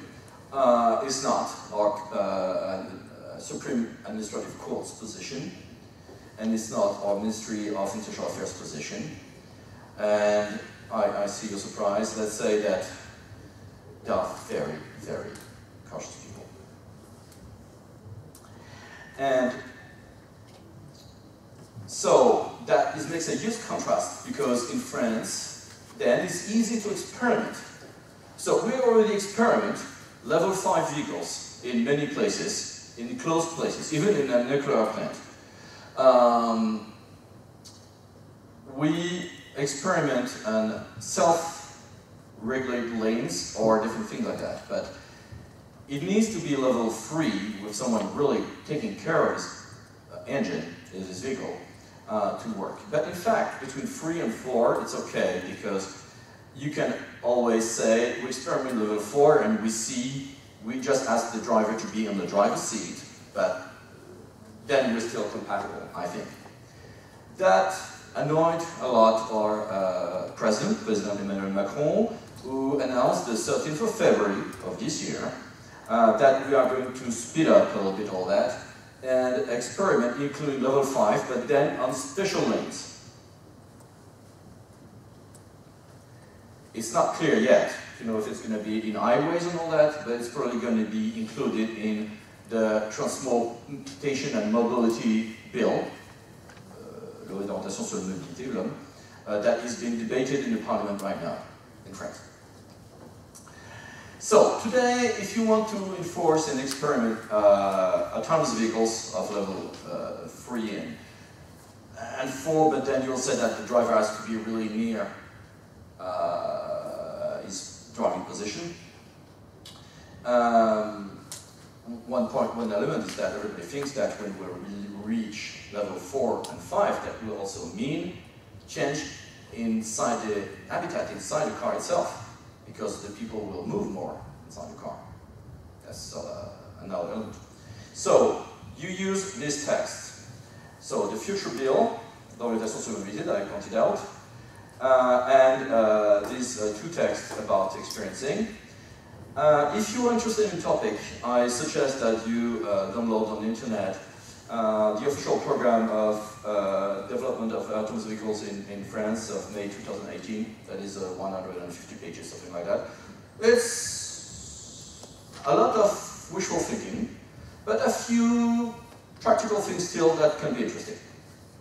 It's not our Supreme Administrative Court's position, and it's not our Ministry of International Affairs position. And I see your surprise. Let's say that they are very, very cautious people. And so that makes a huge contrast, because in France, then it's easy to experiment. So we already experiment level 5 vehicles in many places, in closed places, even in a nuclear plant. We experiment on self-regulated lanes or different things like that, but it needs to be level 3 with someone really taking care of his engine, his vehicle, to work. But in fact, between 3 and 4, it's okay, because you can always say, we experiment level 4 and we just ask the driver to be on the driver's seat, but then we're still compatible, I think. That annoyed a lot our President Emmanuel Macron, who announced the 13th of February of this year that we are going to speed up a little bit all that and experiment, including level 5, but then on special lanes. It's not clear yet, you know, if it's going to be in highways and all that, but it's probably going to be included in the Transportation and Mobility Bill, l'orientation sur la mobilité, that is being debated in the Parliament right now in France. So today, if you want to enforce and experiment autonomous vehicles of level 3 and 4, but then you'll say that the driver has to be really near his driving position. One element is that everybody thinks that when we reach level 4 and 5, that will also mean change inside the habitat, inside the car itself, because the people will move more inside the car. That's another element. So you use this text. So the future bill, l'orientation sur la mobilité, I pointed out, and these two texts about experiencing. If you are interested in the topic, I suggest that you download on the internet the official program of development of autonomous vehicles in France of May 2018. That is 150 pages, something like that. It's a lot of wishful thinking, but a few practical things still that can be interesting.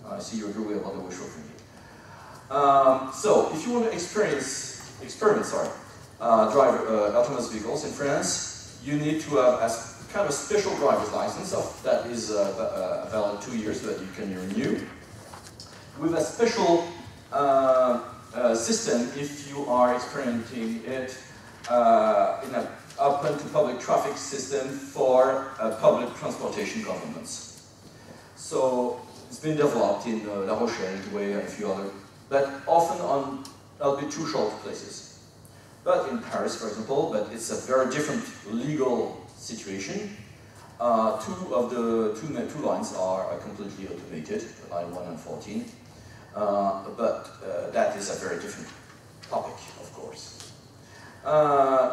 I see you agree about the wishful thinking. So, if you want to experiment, drive autonomous vehicles in France, you need to have a kind of special driver's license that is valid 2 years that you can renew, with a special system if you are experimenting it in an open to public traffic system for public transportation governments. So it's been developed in La Rochelle, Douai, and a few other, but often on a bit too short places. But in Paris, for example, but it's a very different legal situation. Two lines are completely automated, line 1 and 14. But that is a very different topic, of course.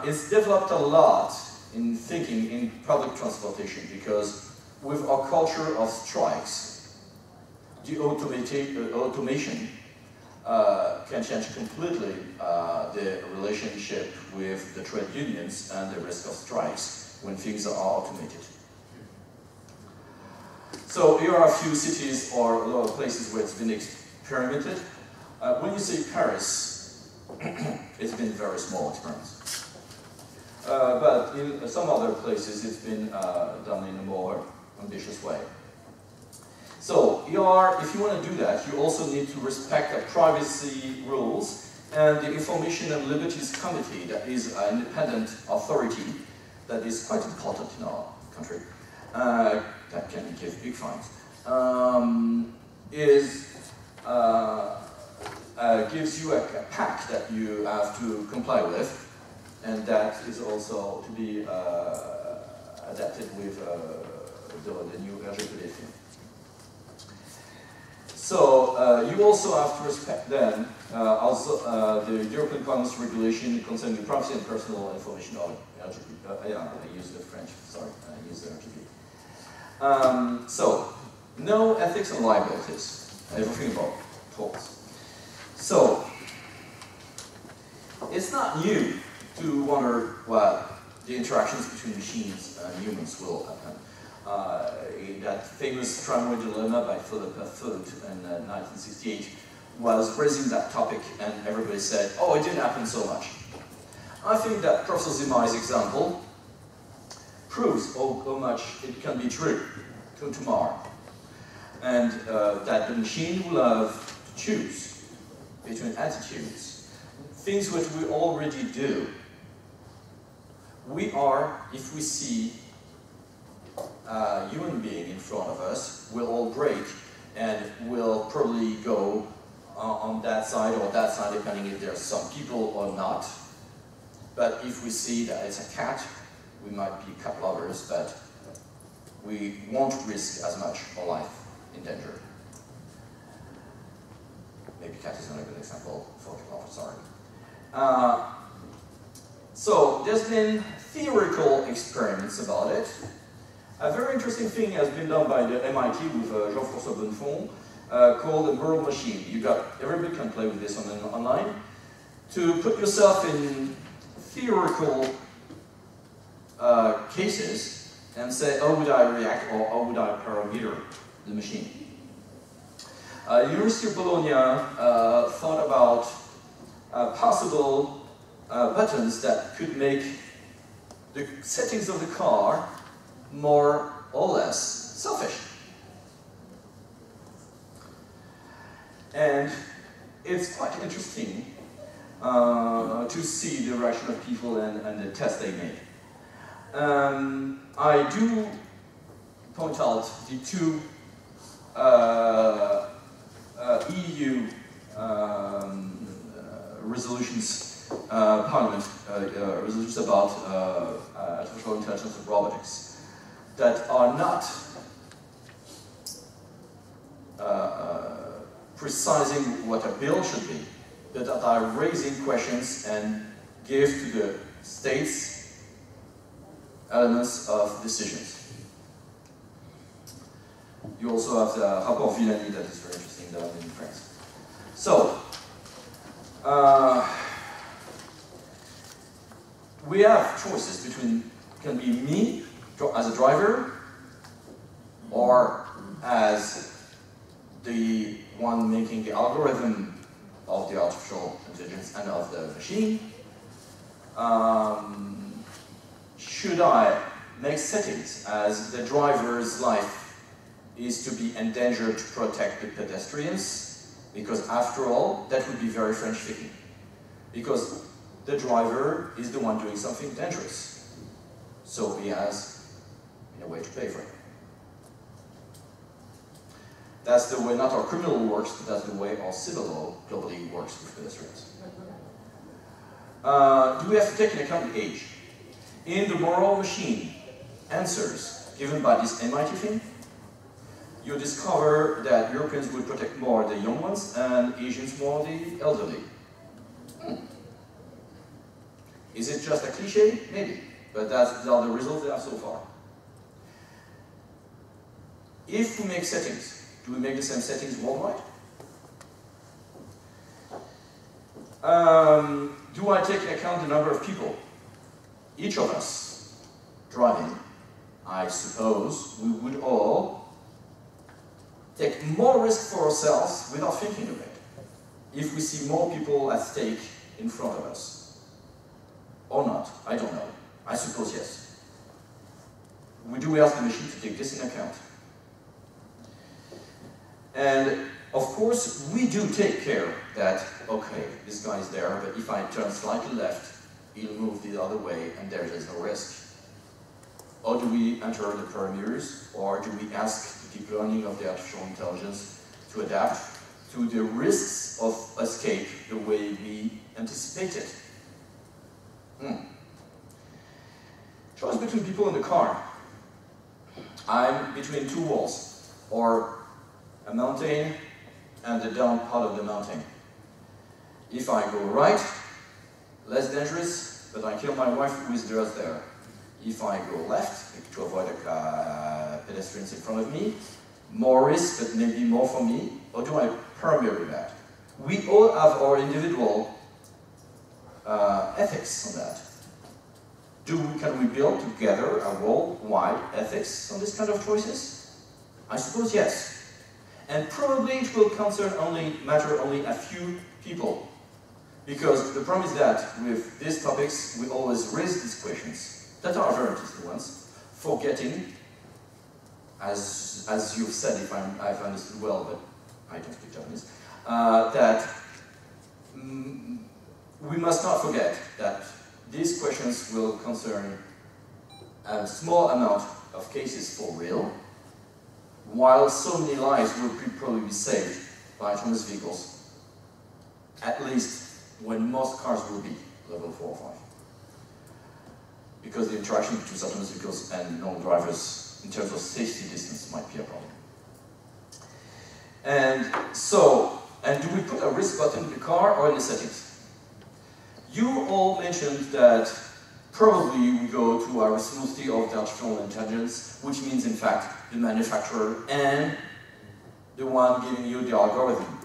It's developed a lot in thinking in public transportation because with our culture of strikes, the automation can change completely the relationship with the trade unions and the risk of strikes when things are automated. So here are a few cities or a lot of places where it's been experimented. When you say Paris, it's been a very small experiment. But in some other places it's been done in a more ambitious way. So if you want to do that, you also need to respect the privacy rules and the Information and Liberties Committee, that is an independent authority that is quite important in our country, that can give big fines, gives you a pack that you have to comply with, and that is also to be adapted with the new RGPD thing. So you also have to respect then the European Parliament's regulation concerning the privacy and personal information of LGBT. Yeah, I use the French, sorry, I use the LGBT. So, no ethics and liabilities, everything about tolls. So, it's not new to wonder what the interactions between machines and humans will happen. In that famous tramway dilemma by Philip Foot in 1968 was raising that topic, and everybody said, oh, it didn't happen so much. I think that Professor Imai's example proves how much it can be true tomorrow, and that the machine will have to choose between attitudes, things which we already do. We are, if we see a human being in front of us, we'll all brake and we'll probably go on that side or that side, depending if there's some people or not. But if we see that it's a cat, we might be cat lovers, but we won't risk as much our life in danger. Maybe cat is not a good example for cat lovers, sorry. So there's been theoretical experiments about it. A very interesting thing has been done by the MIT with Jean-François Bonnefond called the World Machine. Everybody can play with this online. To put yourself in theoretical cases and say, how would I react or how would I parameter the machine? University of Bologna thought about possible buttons that could make the settings of the car more or less selfish. And it's quite interesting to see the reaction of people and the tests they made. I do point out the two EU resolutions, Parliament resolutions about artificial intelligence and robotics that are not precising what a bill should be, but that are raising questions and give to the states elements of decisions. You also have the rapport Villani that is very interesting down in France. So, we have choices between, can be me as a driver or as the one making the algorithm of the artificial intelligence and of the machine. Should I make settings as the driver's life is to be endangered to protect the pedestrians? Because after all, that would be very French speaking. Because the driver is the one doing something dangerous. So he has, in a way, to pay for it. That's the way not our criminal law works, but that's the way our civil law globally works with pedestrians. Do we have to take into account the age? In the moral machine answers given by this MIT thing, you discover that Europeans would protect more the young ones and Asians more the elderly. Is it just a cliche? Maybe, but those are the results they have so far. If we make settings, do we make the same settings worldwide? Do I take into account the number of people? Each of us driving, I suppose we would all take more risk for ourselves without thinking of it, if we see more people at stake in front of us. Or not, I don't know. I suppose yes. Do we ask the machine to take this in account? And of course, we do take care that, okay, this guy is there, but if I turn slightly left, he'll move the other way and there is no risk. Or do we enter the parameters, or do we ask the deep learning of the artificial intelligence to adapt to the risks of escape the way we anticipated? Choice between people in the car. I'm between two walls, or a mountain and the down part of the mountain. If I go right, less dangerous, but I kill my wife who is just there. If I go left, to avoid pedestrians in front of me, more risk, but maybe more for me, or do I permeate that? We all have our individual ethics on that. Can we build together a worldwide ethics on this kind of choices? I suppose yes. And probably it will matter only a few people. Because the problem is that with these topics, we always raise these questions that are very interesting ones, forgetting, as you've said, if I've understood well, but I don't speak Japanese, that we must not forget that these questions will concern a small amount of cases for real, while so many lives will probably be saved by autonomous vehicles, at least when most cars will be level 4 or 5. Because the interaction between autonomous vehicles and non-drivers in terms of safety distance might be a problem. And do we put a risk button in the car or in the settings? You all mentioned that probably we go to a responsibility of the artificial intelligence, which means in fact the manufacturer and the one giving you the algorithm.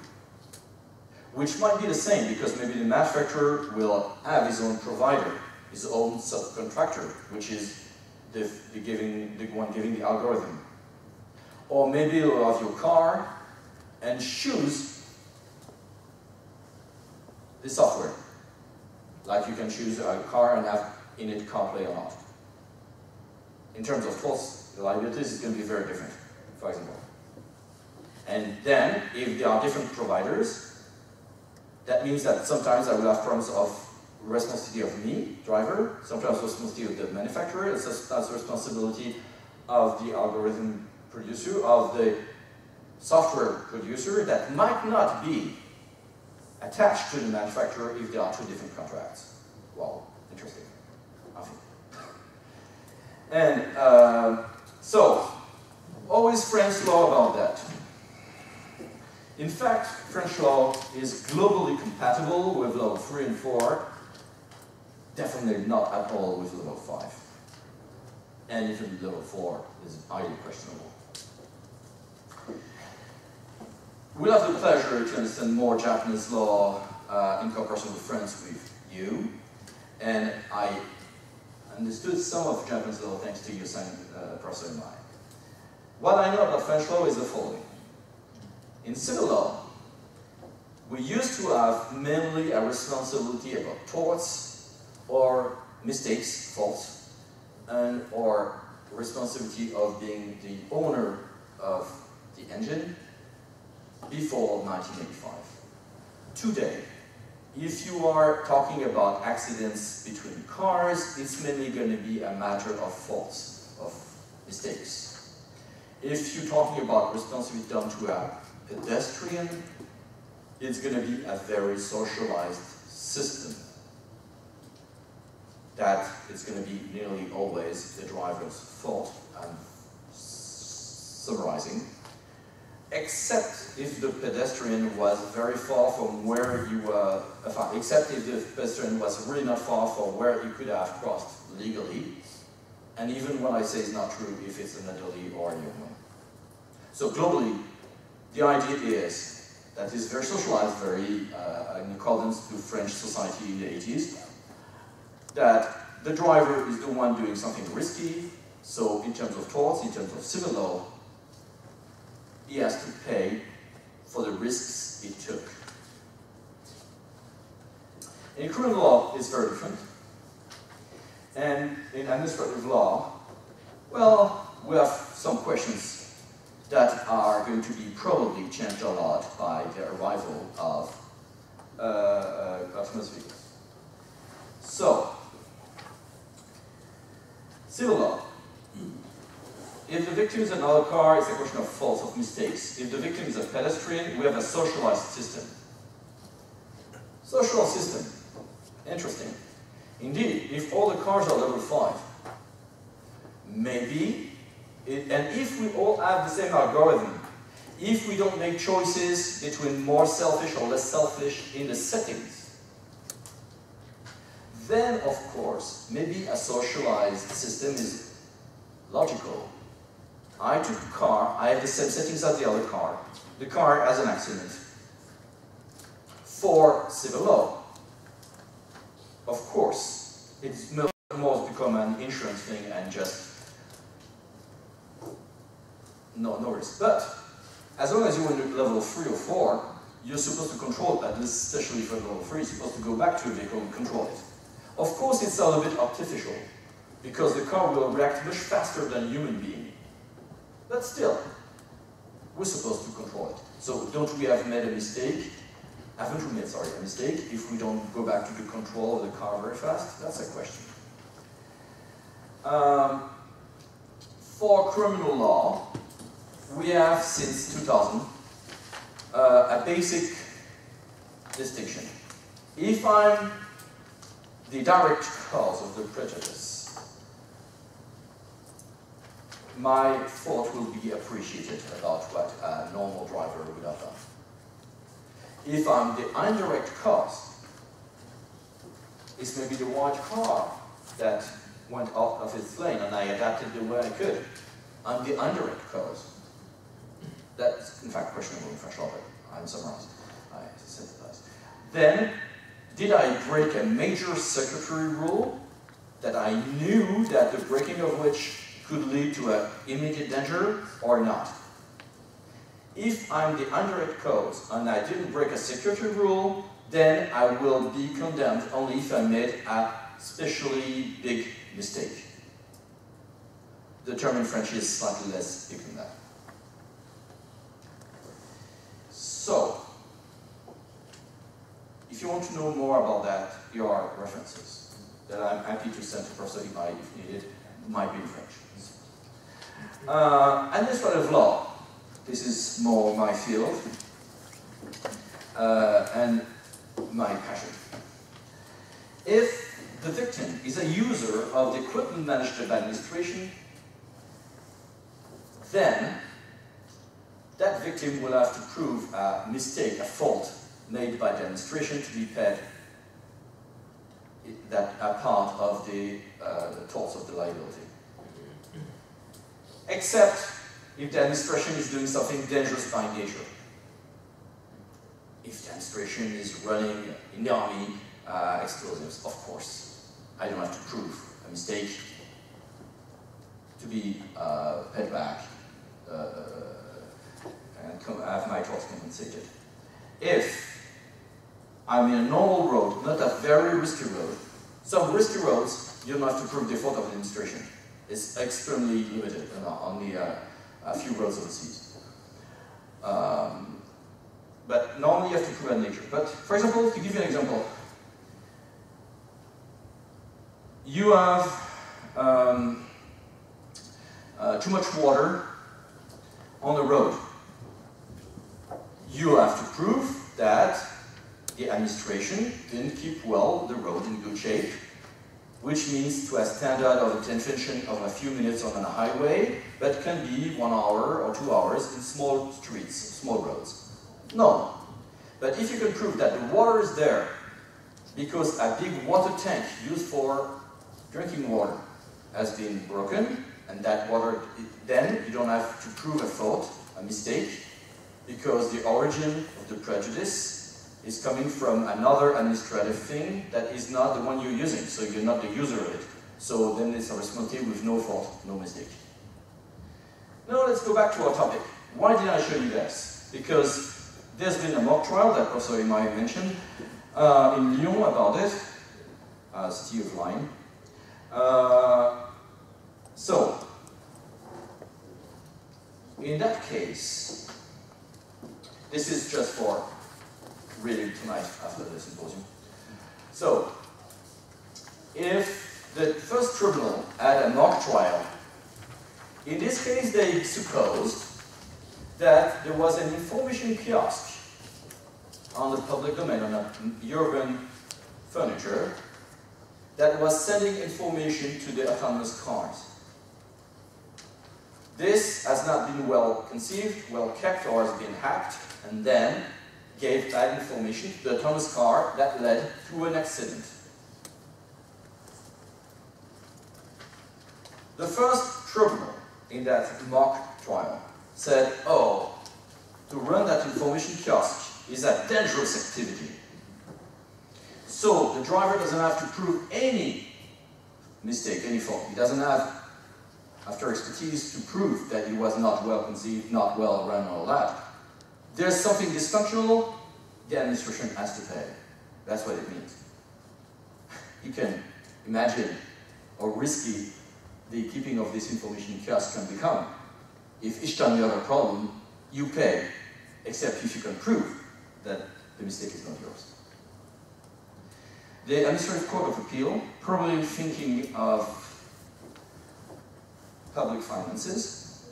Which might be the same, because maybe the manufacturer will have his own provider, his own subcontractor, which is the one giving the algorithm. Or maybe you'll have your car and choose the software. Like you can choose a car and have in it CarPlay or not. In terms of false liabilities, it's going to be very different, for example. And then, if there are different providers, that means that sometimes I will have problems of responsibility of me, driver, sometimes responsibility of the manufacturer, and sometimes responsibility of the algorithm producer, of the software producer that might not be attached to the manufacturer if there are two different contracts. Well, interesting, I think. And so, always French law about that. In fact, French law is globally compatible with level 3 and 4, definitely not at all with level 5. And even level 4 is highly questionable. We'll have the pleasure to understand more Japanese law in cooperation with friends with you. And I understood some of Japanese law thanks to you, Professor Imai. What I know about French law is the following. In civil law, we used to have mainly a responsibility about torts or mistakes, faults, and or responsibility of being the owner of the engine before 1985. Today, if you are talking about accidents between cars, it's mainly going to be a matter of faults, of mistakes. If you're talking about responsibility done to a pedestrian, it's going to be a very socialized system. That is going to be nearly always the driver's fault, I'm summarizing, except if the pedestrian was very far from where you were, except if the pedestrian was really not far from where you could have crossed legally, and even what I say is not true if it's an elderly or a young one. So globally, the idea is that it's very socialized, very in accordance to French society in the 80s, that the driver is the one doing something risky, so in terms of torts, in terms of civil law, he has to pay for the risks he took. In criminal law, it's very different. And in administrative law, well, we have some questions that are going to be probably changed a lot by the arrival of autonomous vehicles. So, civil law. If the victim is another car, it's a question of faults, of mistakes. If the victim is a pedestrian, we have a socialized system. Social system. Interesting. Indeed, if all the cars are level 5, maybe, and if we all have the same algorithm, if we don't make choices between more selfish or less selfish in the settings, then, of course, maybe a socialized system is logical. I took a car, I have the same settings as the other car. The car has an accident. For civil law, of course, it's more become an insurance thing and just no risk. But as long as you're in level 3 or 4, you're supposed to control it, at least especially for level 3, you're supposed to go back to your vehicle and control it. Of course, it's a little bit artificial, because the car will react much faster than a human being. But still, we're supposed to control it. So don't we have made a mistake? Haven't we made, sorry, a mistake if we don't go back to the control of the car very fast? That's a question. For criminal law, we have since 2000 a basic distinction. If I'm the direct cause of the prejudice, my fault will be appreciated about what a normal driver would have done. If I'm the indirect cause, it's maybe the white car that went out of its lane and I adapted the way I could. I'm the indirect cause. That's, in fact, questionable in French law, but I'm summarized. I synthesize. Then, did I break a major circuitry rule that I knew that the breaking of which could lead to an immediate danger or not? If I'm the indirect cause and I didn't break a security rule, then I will be condemned only if I made a especially big mistake. The term in French is slightly less big than that. So, if you want to know more about that, here are references that I'm happy to send to Professor Imai if needed. It might be in French. Administrative law. This is more my field. And my passion. If the victim is a user of the equipment managed by administration, then that victim will have to prove a mistake, a fault made by the administration to be paid that a part of the torts of the liability. Except if the administration is doing something dangerous by nature. If the administration is running in the army explosives, of course, I don't have to prove a mistake to be paid back and have my torts compensated. If I'm in a normal road, not a very risky road, some risky roads, you don't have to prove the fault of the administration. It's extremely limited, only a few roads overseas. But normally you have to prove a nature. But for example, to give you an example, you have too much water on the road. You have to prove that the administration didn't keep well the road in good shape, which means to a standard of intervention of a few minutes on a highway, but can be 1 hour or 2 hours in small streets, small roads. No. But if you can prove that the water is there because a big water tank used for drinking water has been broken, and that water, then you don't have to prove a fault, a mistake, because the origin of the prejudice is coming from another administrative thing that is not the one you're using, so you're not the user of it. So then it's a responsibility with no fault, no mistake. Now let's go back to our topic. Why did I show you this? Because there's been a mock trial that Professor Imai mentioned in Lyon about it, City of Lyon. So, in that case, this is just for reading tonight after the symposium. So, if the first tribunal had a mock trial, in this case they supposed that there was an information kiosk on the public domain, on a urban furniture, that was sending information to the autonomous cars. This has not been well conceived, well kept, or has been hacked, and then gave bad information to the autonomous car that led to an accident. The first tribunal in that mock trial said, oh, to run that information kiosk is a dangerous activity. So the driver doesn't have to prove any mistake, any fault. He doesn't have, after expertise, to prove that he was not well conceived, not well run, all that. There's something dysfunctional, the administration has to pay. That's what it means. You can imagine how risky the keeping of this information kiosk can become. If each time you have a problem, you pay, except if you can prove that the mistake is not yours. The Administrative Court of Appeal, probably thinking of public finances,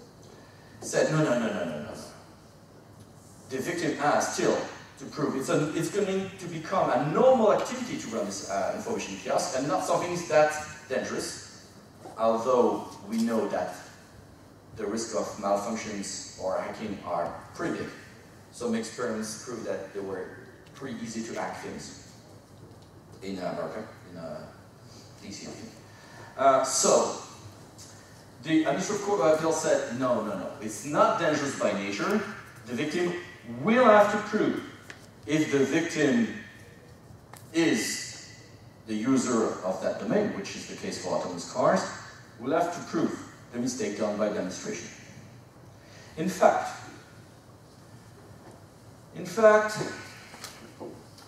said, no. The victim has still to prove it's going to become a normal activity to run this information kiosk and not something that dangerous, although we know that the risk of malfunctions or hacking are pretty big. Some experiments prove that they were pretty easy to hack things in America, in DC, I think. So, the Administrative Court of Appeal said, no, it's not dangerous by nature. The victim will have to prove, if the victim is the user of that domain, which is the case for autonomous cars, will have to prove the mistake done by the administration. In fact,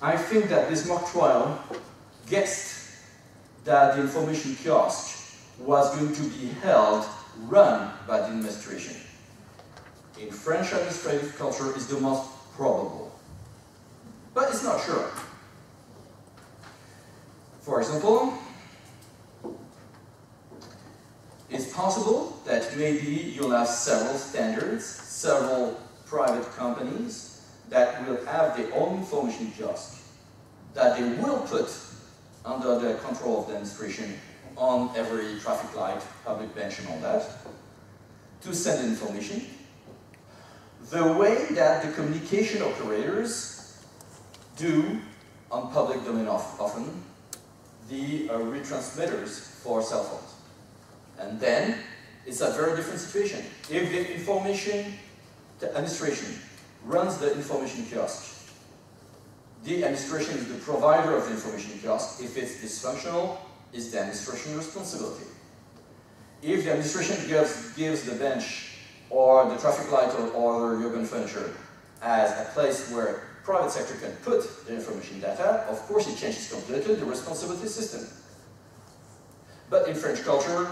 I think that this mock trial guessed that the information kiosk was going to be run by the administration. In French administrative culture, is the most probable. But it's not sure. For example, it's possible that maybe you'll have several standards, several private companies that will have their own information kiosk. that they will put under the control of the administration on every traffic light, public bench and all that, to send information. The way that the communication operators do on public domain often, the retransmitters for cell phones. And then, it's a very different situation. If the information, the administration runs the information kiosk, the administration is the provider of the information kiosk. If it's dysfunctional, it's the administration's responsibility. If the administration gives the bench or the traffic light or the urban furniture as a place where private sector can put the information data, of course it changes completely the responsibility system. But in French culture,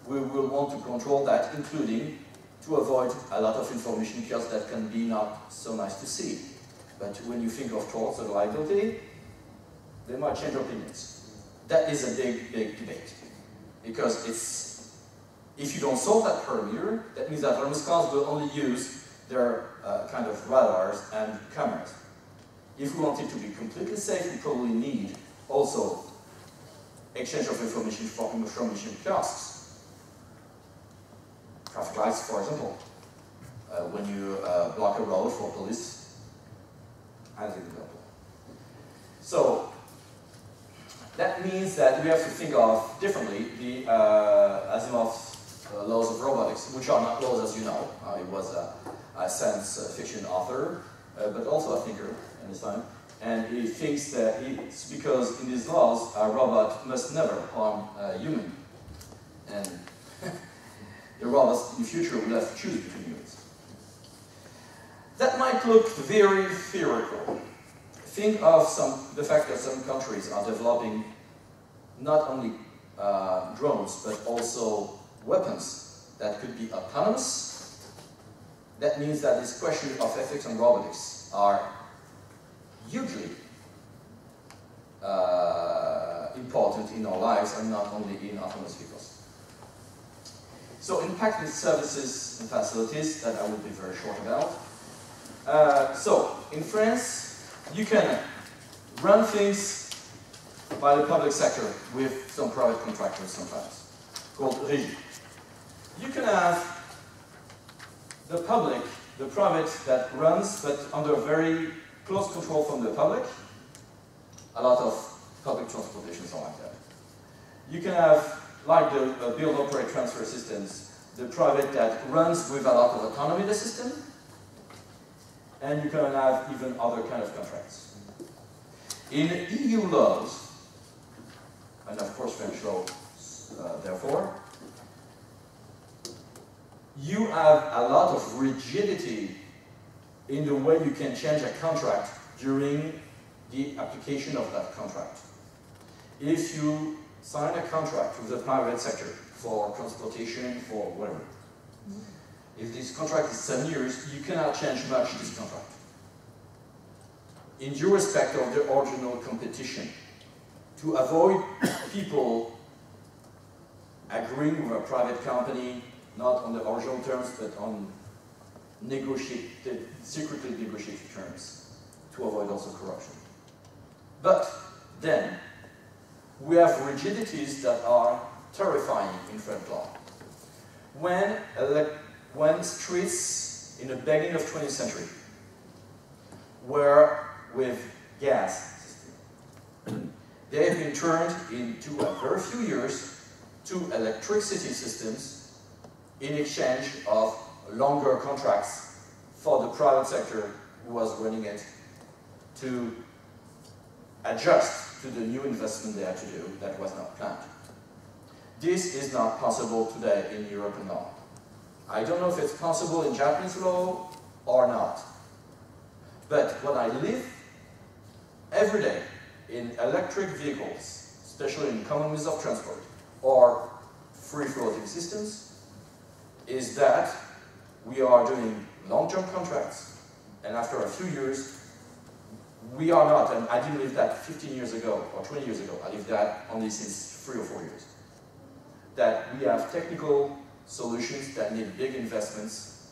we will want to control that, including to avoid a lot of information kiosks that can be not so nice to see. But when you think of torts or liability, they might change opinions. That is a big, big debate. Because it's, if you don't solve that parameter, that means that cars will only use their kind of radars and cameras. If we want it to be completely safe, we probably need also exchange of information from information kiosks. Traffic lights, for example. When you block a road for police, as an example. So, that means that we have to think of differently the Asimov's laws of robotics, which are not laws as you know. He was a science fiction author, but also a thinker in his time. And he thinks that it's because in these laws, a robot must never harm a human. And the robots in the future will have to choose between humans. That might look very theoretical. Think of the fact that some countries are developing not only drones, but also weapons that could be autonomous. That means that this question of ethics and robotics are hugely important in our lives and not only in autonomous vehicles. So in packaged services and facilities, that I will be very short about. So, in France, you can run things by the public sector with some private contractors sometimes, called régie. You can have the public, the private that runs, but under very close control from the public. A lot of public transportations are like that. You can have, like the build, operate, transfer systems, the private that runs with a lot of autonomy in the system. And you can have even other kind of contracts. In EU laws, and of course French law, therefore, you have a lot of rigidity in the way you can change a contract during the application of that contract. If you sign a contract with the private sector for transportation, for whatever, if this contract is 7 years, you cannot change much this contract. In due respect of the original competition, to avoid people agreeing with a private company, not on the original terms, but on secretly negotiated terms, to avoid also corruption. But then, we have rigidities that are terrifying in French law. When streets in the beginning of 20th century were with gas system, they have been turned into a very few years to electricity systems in exchange of longer contracts for the private sector who was running it to adjust to the new investment they had to do that was not planned. This is not possible today in European law. I don't know if it's possible in Japanese law or not. But what I live every day in electric vehicles, especially in common means of transport, or free-floating systems, is that we are doing long-term contracts, and after a few years, we are not, and I didn't live that 15 years ago, or 20 years ago, I lived that only since 3 or 4 years, that we have technical solutions that need big investments,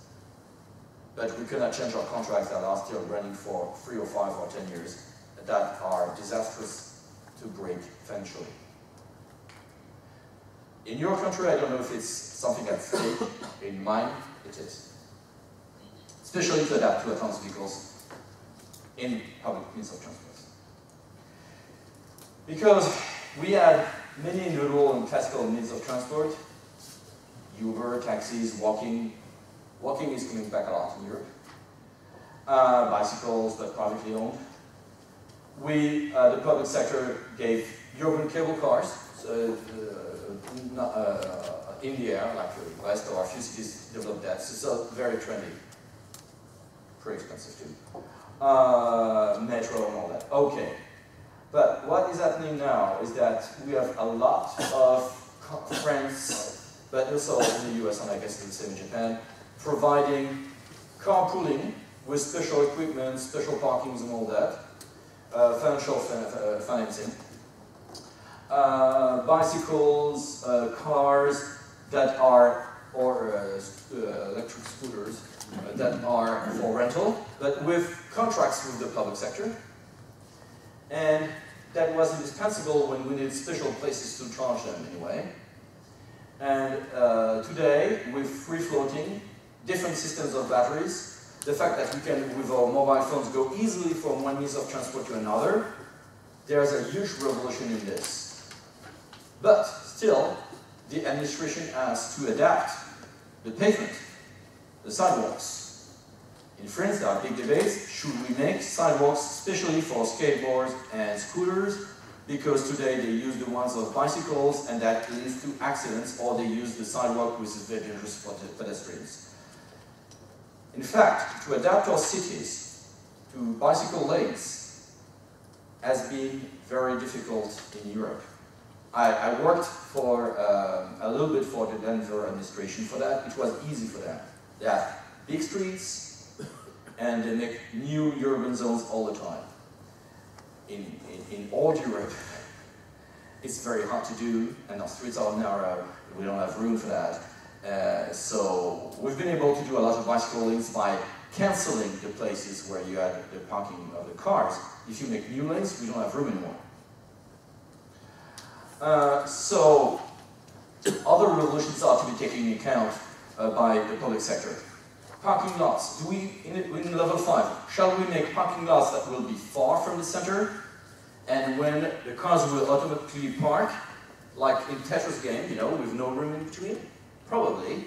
but we cannot change our contracts that are still running for 3 or 5 or 10 years. that are disastrous to break eventually. In your country, I don't know if it's something at stake. In mine, it is. Especially to adapt to autonomous vehicles in public means of transport. Because we had many individual and classical means of transport, Uber, taxis, walking. Walking is coming back a lot in Europe. Bicycles, but privately owned. The public sector gave urban cable cars in the air, like the West or a few cities developed that. So very trendy. Pretty expensive too. Metro and all that. Okay. But what is happening now is that we have a lot of friends, but also in the US and I guess the same in Japan, providing carpooling with special equipment, special parkings and all that, financial financing, bicycles, cars that are, or electric scooters that are for rental, but with contracts with the public sector. And that was indispensable when we needed special places to charge them anyway. And today, with free-floating, different systems of batteries, the fact that we can, with our mobile phones, go easily from one means of transport to another, there's a huge revolution in this. But still, the administration has to adapt the pavement, the sidewalks. In France, there are big debates. Should we make sidewalks especially for skateboards and scooters? Because today they use the ones of bicycles and that leads to accidents, or they use the sidewalk which is very dangerous for the pedestrians. In fact, to adapt our cities to bicycle lanes has been very difficult in Europe. I worked for a little bit for the Denver administration for that. It was easy for them. They have big streets, and they make new urban zones all the time. In all Europe, it's very hard to do, and our streets are narrow, we don't have room for that. So we've been able to do a lot of bicycle lanes by cancelling the places where you had the parking of the cars. If you make new lanes, we don't have room anymore. So other revolutions are to be taken into account by the public sector. Parking lots. Do we, in level 5, shall we make parking lots that will be far from the center? And when the cars will automatically park, like in Tetris game, you know, with no room in between? Probably.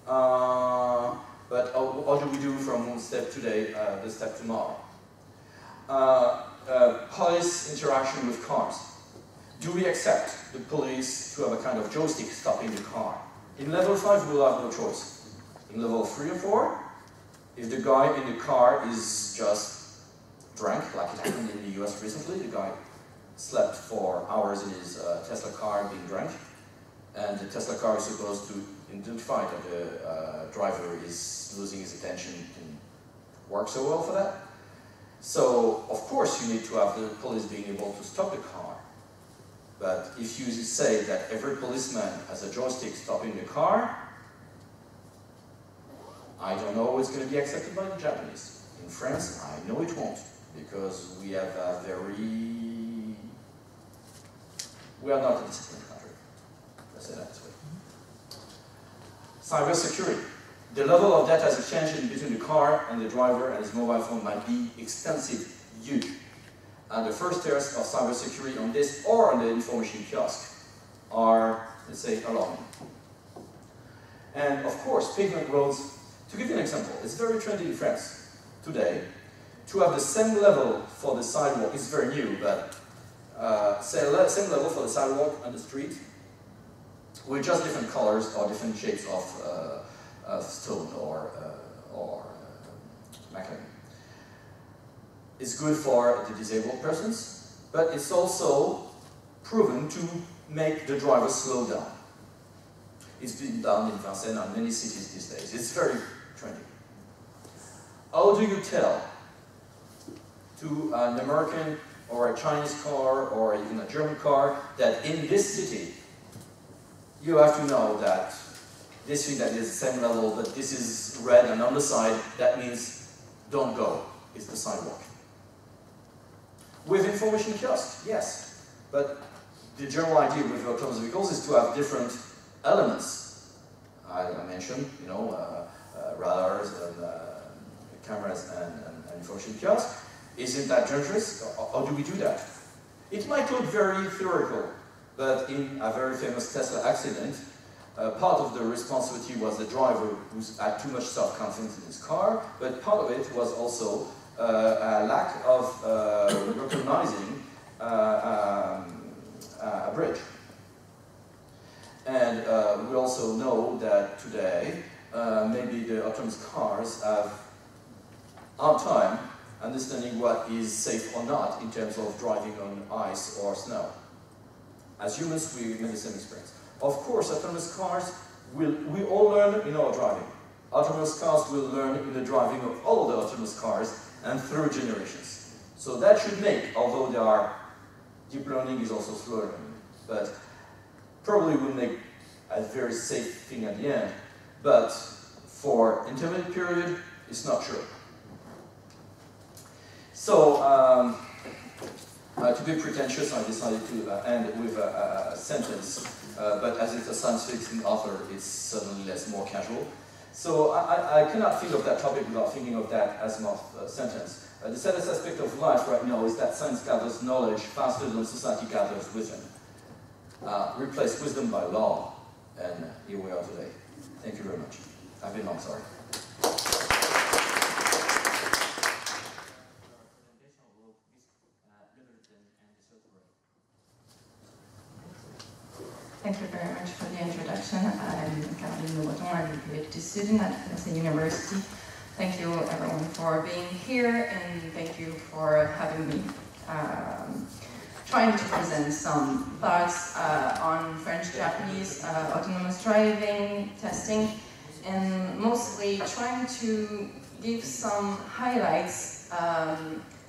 But what do we do from one step today, the step tomorrow? Police interaction with cars. Do we accept the police to have a kind of joystick stopping the car? In level 5, we'll have no choice. In level 3 or 4, if the guy in the car is just drunk, like it happened in the US recently, the guy slept for hours in his Tesla car being drunk, and the Tesla car is supposed to identify that the driver is losing his attention and work so well for that. So, of course, you need to have the police being able to stop the car. But if you say that every policeman has a joystick stopping the car, I don't know it's going to be accepted by the Japanese. In France, I know it won't, because we have a we are not a disciplined country. Let's say that this way. Cyber security. The level of data exchange in between the car and the driver and his mobile phone might be extensive, huge. And the first tests of cyber security on this or on the information kiosk are, let's say, alarming. And of course, pavement roads. To give you an example, it's very trendy in France today to have the same level for the sidewalk. It's very new, but same level for the sidewalk and the street with just different colors or different shapes of stone or macadam. It's good for the disabled persons, but it's also proven to make the driver slow down. It's been done in Vincennes and many cities these days. It's very trendy. How do you tell to an American or a Chinese car or even a German car that in this city you have to know that this thing that is the same level, but this is red and on the side, that means don't go, it's the sidewalk. With information kiosk, yes. But the general idea with autonomous vehicles is to have different elements. I mentioned, you know, radars and cameras and information kiosk. Isn't that dangerous? How do we do that? It might look very theoretical, but in a very famous Tesla accident, part of the responsibility was the driver who had too much self-confidence in his car, but part of it was also a lack of recognizing a bridge. And we also know that today, maybe the autonomous cars have hard time understanding what is safe or not in terms of driving on ice or snow. As humans, we make the same experience. Of course, autonomous cars we all learn in our driving. Autonomous cars will learn in the driving of all the autonomous cars and through generations. So that should make, although there are, deep learning is also slow learning, but probably will make a very safe thing at the end. But for intermediate period, it's not sure. So, to be pretentious, I decided to end with a sentence, but as it's a science fiction author, it's certainly more casual. So I cannot think of that topic without thinking of that as my sentence. The saddest aspect of life right now is that science gathers knowledge faster than society gathers wisdom. Replace wisdom by law, and here we are today. Thank you very much. I've been long, sorry. Thank you very much for the introduction. I'm Caroline Lewaton. I'm a PhD student at Hosei University. Thank you everyone for being here, and thank you for having me trying to present some thoughts on French-Japanese autonomous driving testing, and mostly trying to give some highlights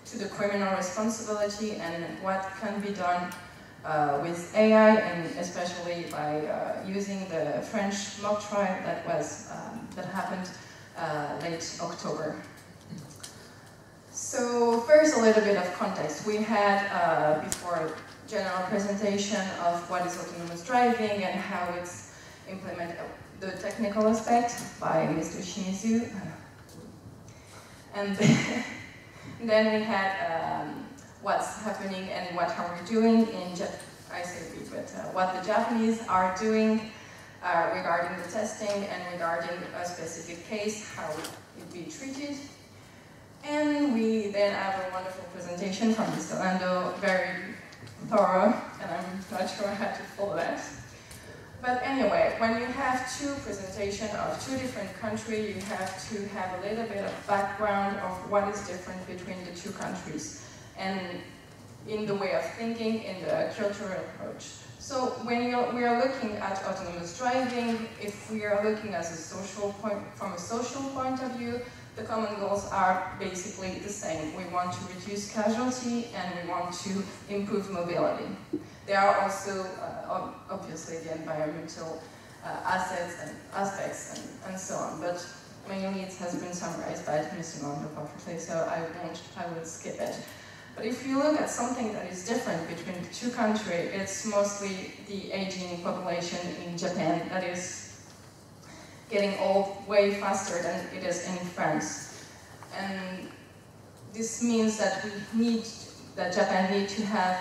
to the criminal responsibility and what can be done with AI, and especially by using the French mock trial that happened late October. So first, a little bit of context. We had before general presentation of what is autonomous driving and how it's implemented, the technical aspect by Mr. Shimizu, and then we had what's happening and what are we doing in what the Japanese are doing regarding the testing and regarding a specific case, how it be treated. And we then have a wonderful presentation from Mr. Landot, very thorough, and I'm not sure how to follow that. But anyway, when you have two presentations of two different countries, you have to have a little bit of background of what is different between the two countries, and in the way of thinking, in the cultural approach. So when we are looking at autonomous driving, if we are looking as a social point, from a social point of view, the common goals are basically the same. We want to reduce casualty and we want to improve mobility. There are also, obviously, the environmental assets and aspects and so on, but mainly it has been summarized by Mr. Landot perfectly, so I will skip it. But if you look at something that is different between the two countries, it's mostly the aging population in Japan that is getting old way faster than it is in France. And this means that Japan needs to have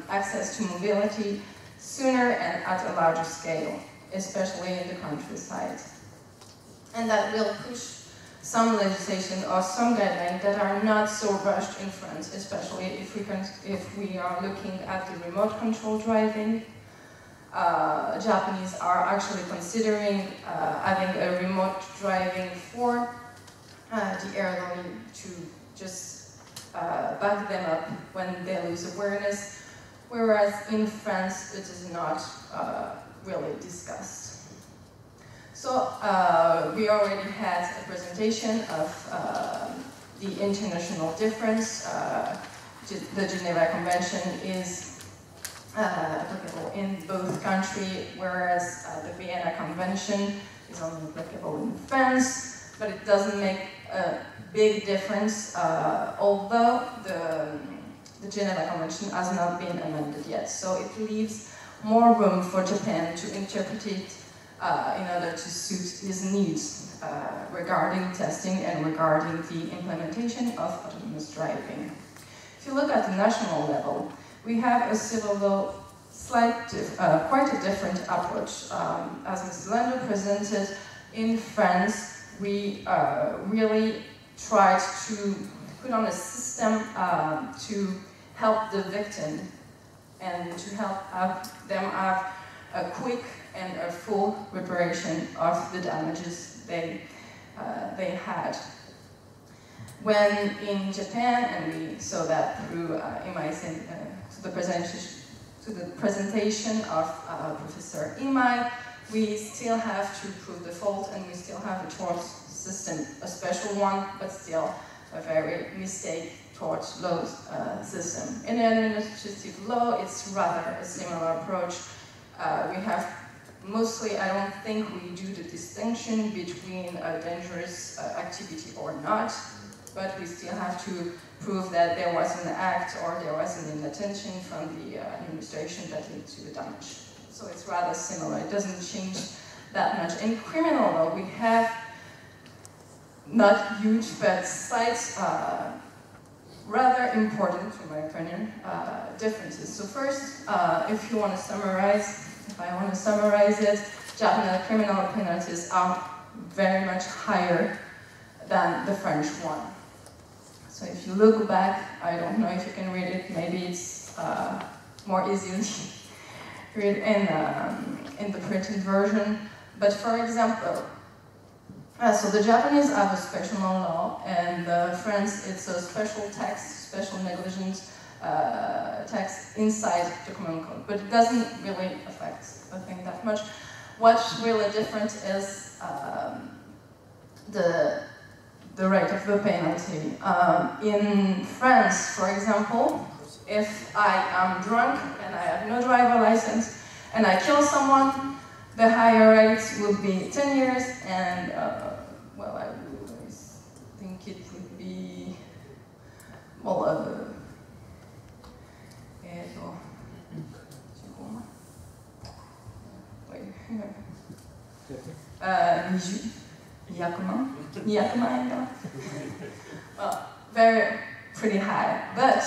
access to mobility sooner and at a larger scale, especially in the countryside. And that will push some legislation or some guidelines that are not so rushed in France, especially if we are looking at the remote control driving. Japanese are actually considering having a remote driving for the elderly to just back them up when they lose awareness, whereas in France it is not really discussed. So we already had a presentation of the international difference. The Geneva Convention is applicable in both countries, whereas the Vienna Convention is only applicable in France, but it doesn't make a big difference, although the the Geneva Convention has not been amended yet. So it leaves more room for Japan to interpret it in order to suit its needs regarding testing and regarding the implementation of autonomous driving. If you look at the national level, we have a civil law quite a different approach. As Mr. Landot presented, in France, we really tried to put on a system to help the victim and to help them have a quick and a full reparation of the damages they had. When in Japan, and we saw that through Imai's to the presentation of Professor Imai, we still have to prove the fault, and we still have a tort system, a special one, but still a very mistake tort law system. In administrative law, it's rather a similar approach. We have mostly, I don't think we do the distinction between a dangerous activity or not, but we still have to prove that there was an act or there was an inattention from the administration that led to the damage. So it's rather similar. It doesn't change that much. In criminal law, we have not huge, but slight, rather important, in my opinion, differences. So first, if you want to summarize, if I want to summarize it, Japanese criminal penalties are very much higher than the French one. So if you look back, I don't know if you can read it, maybe it's more easily read in the printed version. But for example, so the Japanese have a special law, and France, it's a special tax, special negligence tax inside the common code, but it doesn't really affect the thing that much. What's really different is the rate of the penalty. In France, for example, if I am drunk and I have no driver license and I kill someone, the higher rate would be 10 years, and well, I would think it would be, well, 200万円 well, very pretty high, but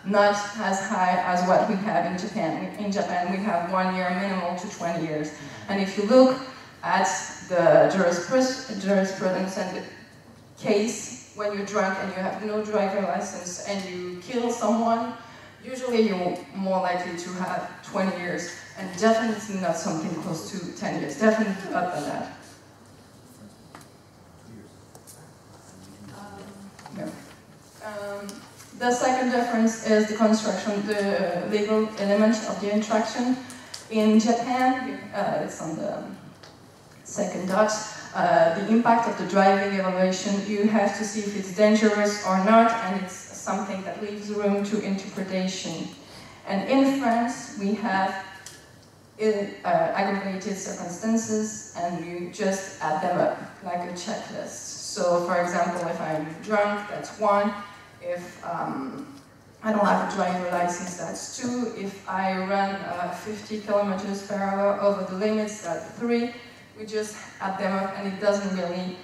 not as high as what we have in Japan. In Japan, we have 1 year minimal to 20 years. And if you look at the jurisprudence and the case, when you're drunk and you have no driver license and you kill someone, usually you're more likely to have 20 years, and definitely not something close to 10 years, definitely up than that. The second difference is the construction, the legal element of the infraction. In Japan, it's on the second dot, the impact of the driving evaluation, you have to see if it's dangerous or not, and it's something that leaves room to interpretation. And in France, we have aggravated circumstances, and you just add them up, like a checklist. So, for example, if I'm drunk, that's 1. If I don't have a driver license, that's 2. If I run 50 kilometers per hour over the limits, that's 3. We just add them up, and it doesn't really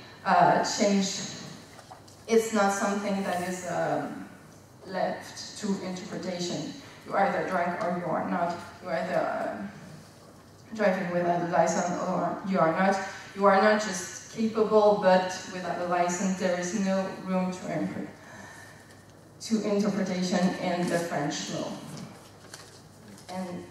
change. It's not something that is left to interpretation. You are either drunk or you are not. You are either driving without a license or you are not. You are not just capable, but without a license, there is no room to interpretation in the French law. And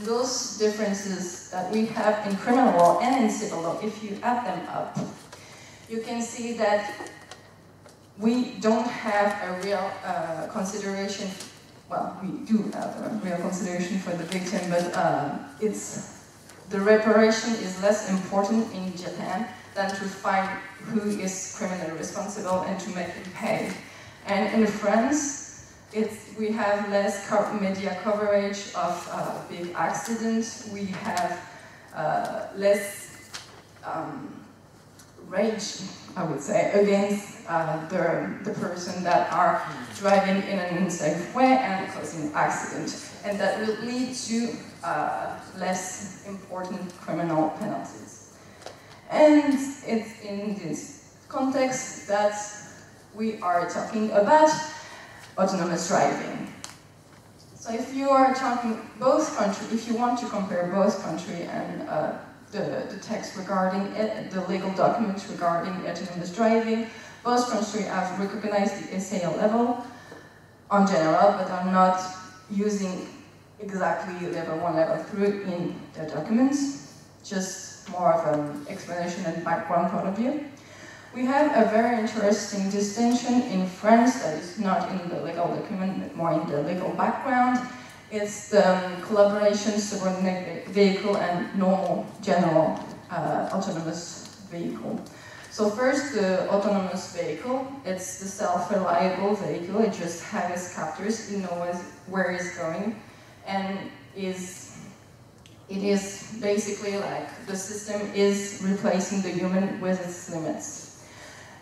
those differences that we have in criminal law and in civil law, if you add them up, you can see that we don't have a real consideration. Well, we do have a real consideration for the victim, but the reparation is less important in Japan than to find who is criminally responsible and to make him pay. And in France, we have less media coverage of big accidents. We have less rage, I would say, against the person that are driving in an unsafe way and causing accident. And that will lead to less important criminal penalties. And it's in this context that we are talking about autonomous driving. So if you are talking both countries, if you want to compare both country and the text regarding it, the legal documents regarding autonomous driving, both countries have recognized the SAL level on general, but are not using exactly level 1, level 3 in their documents, just more of an explanation and background point of view. We have a very interesting distinction in France that is not in the legal document, but more in the legal background. It's the collaboration, subordinate vehicle, and normal, general autonomous vehicle. So first, the autonomous vehicle, it's the self-reliable vehicle. It just has captors, it knows where it's going, and it is basically like the system is replacing the human with its limits.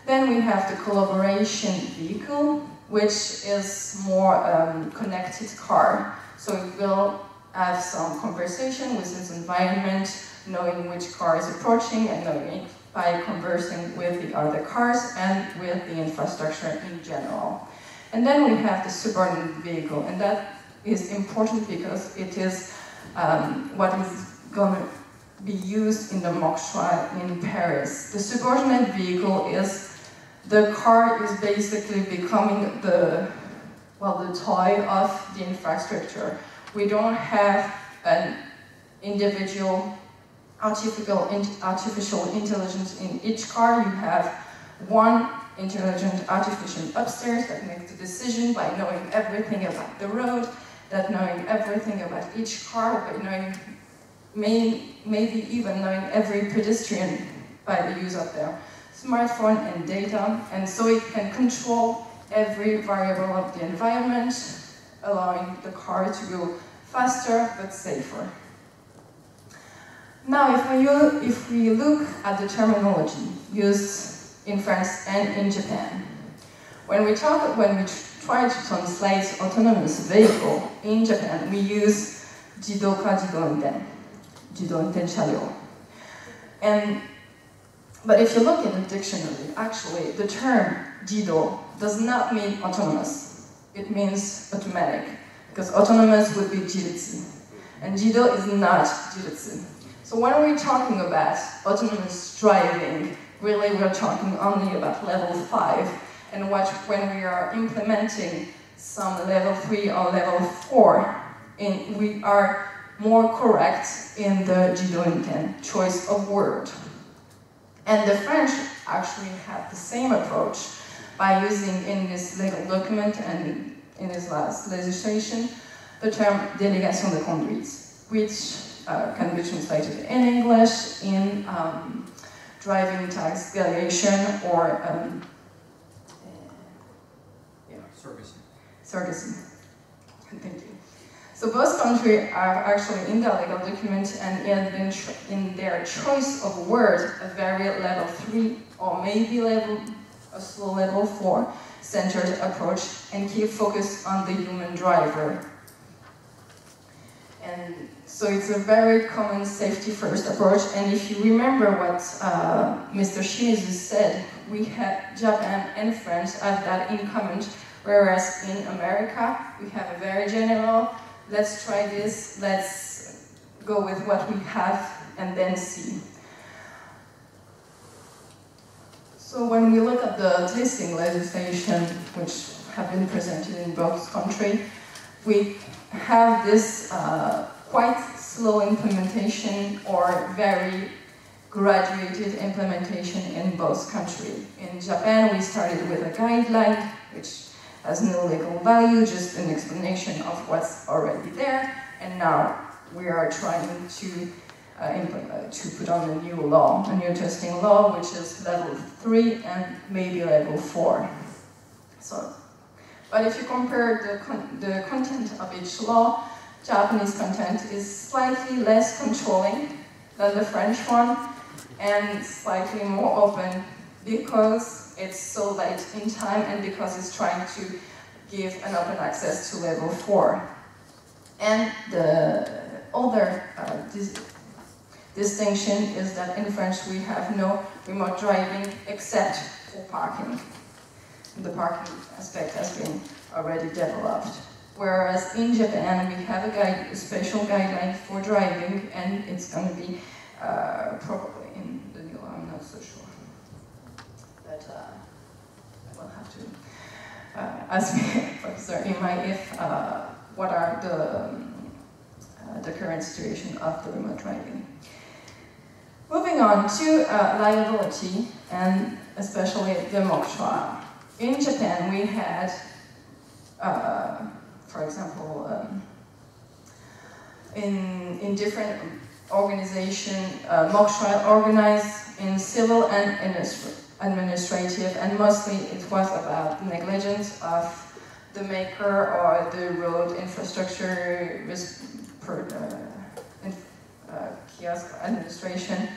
Then we have the collaboration vehicle, which is more connected car. So it will have some conversation with its environment, knowing which car is approaching and knowing it by conversing with the other cars and with the infrastructure in general. And then we have the subordinate vehicle, and that is important because it is what is going to be used in the mock trial in Paris. The subordinate vehicle is the car is basically becoming the toy of the infrastructure. We don't have an individual artificial intelligence in each car. You have one intelligent artificial upstairs that makes the decision by knowing everything about the road, that knowing everything about each car, by knowing, maybe even knowing every pedestrian by the use of their smartphone and data, and so it can control every variable of the environment, allowing the car to go faster but safer. Now, if we look at the terminology used in France and in Japan, when we try to translate autonomous vehicle in Japan, we use jidoka jidounten, jidounten sharyo. But if you look in the dictionary, actually, the term jido does not mean autonomous. It means automatic, because autonomous would be jiritsu, and jido is not jiritsu. So when we're talking about autonomous driving, really we're talking only about level 5, and when we are implementing some level 3 or level 4, we are more correct in the jidounten choice of word. And the French actually have the same approach by using in this legal document and in this last legislation the term délégation de conduite, which can be translated in English in driving tax delegation or surrogacy. Thank you. So both countries are actually in their legal document and in their choice of word a very level 3 or maybe a slow level 4 centered approach and keep focus on the human driver. And so it's a very common safety first approach, and if you remember what Mr. Shimizu said, Japan and France have that in common, whereas in America we have a very general, let's try this, let's go with what we have and then see. So when we look at the listing legislation which have been presented in both countries, we have this quite slow implementation or very graduated implementation in both countries. In Japan, we started with a guideline which has no legal value, just an explanation of what's already there, and now we are trying to put on a new law, a new testing law, which is level 3 and maybe level 4. So, but if you compare the content of each law, Japanese content is slightly less controlling than the French one, and slightly more open because it's so late in time and because it's trying to give an open access to level 4. And the other distinction is that in French we have no remote driving except for parking. The parking aspect has been already developed. Whereas in Japan we have a special guideline for driving, and it's going to be probably in the new law, I'm not so sure. But I will have to ask Professor Imai if what are the current situation of the remote driving. Moving on to liability, and especially the mock trial. In Japan we had, for example, in different organizations, mock trial organized in civil and administrative, and mostly it was about negligence of the maker or the road infrastructure kiosk administration.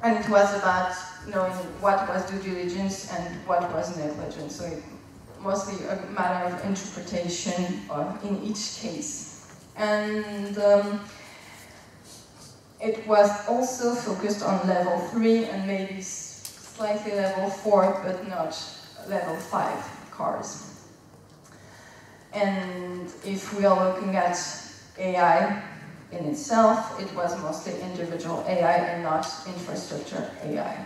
And it was about knowing what was due diligence and what was negligence. So it mostly a matter of interpretation in each case. And it was also focused on level 3 and maybe slightly level 4, but not level 5 cars. And if we are looking at AI in itself, it was mostly individual AI and not infrastructure AI.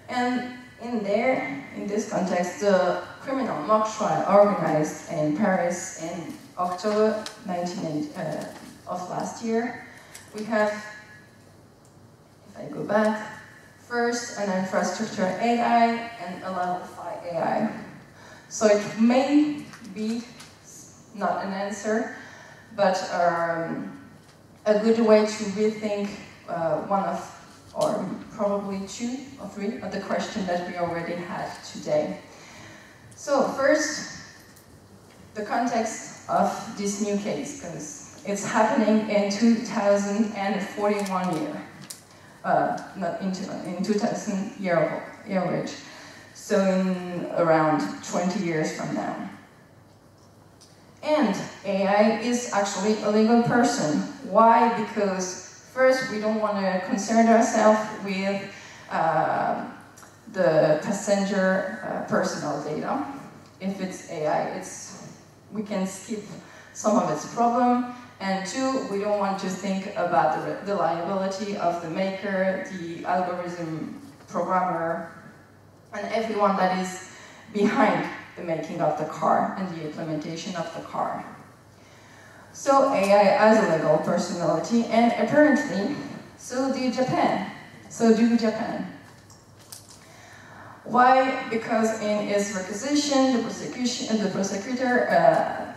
And in this context, the criminal mock trial organized in Paris in October of last year, we have, if I go back, first an infrastructure AI and a level 5 AI. So it may be not an answer, but a good way to rethink one of, or probably 2 or 3 of the questions that we already had today. So first, the context of this new case, because it's happening in 2041 year, not in 2000 year age, so in around 20 years from now. And AI is actually a legal person. Why? Because first, we don't want to concern ourselves with the passenger personal data. If it's AI, we can skip some of its problem. And 2, we don't want to think about the liability of the maker, the algorithm programmer, and everyone that is behind the making of the car and the implementation of the car. So AI has a legal personality, and apparently, so do Japan. Why? Because in its requisition, the prosecutor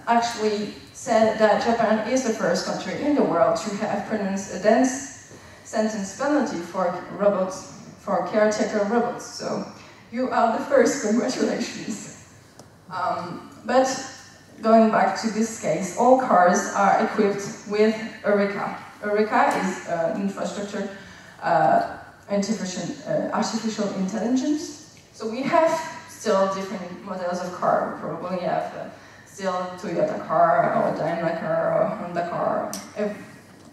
actually said that Japan is the first country in the world to have pronounced a death sentence penalty for robots, for caretaker robots. So you are the first, congratulations. But going back to this case, all cars are equipped with Eureka. Eureka is infrastructure, artificial intelligence. So we have still different models of car. We probably have still Toyota car, or Daimler car, or Honda car,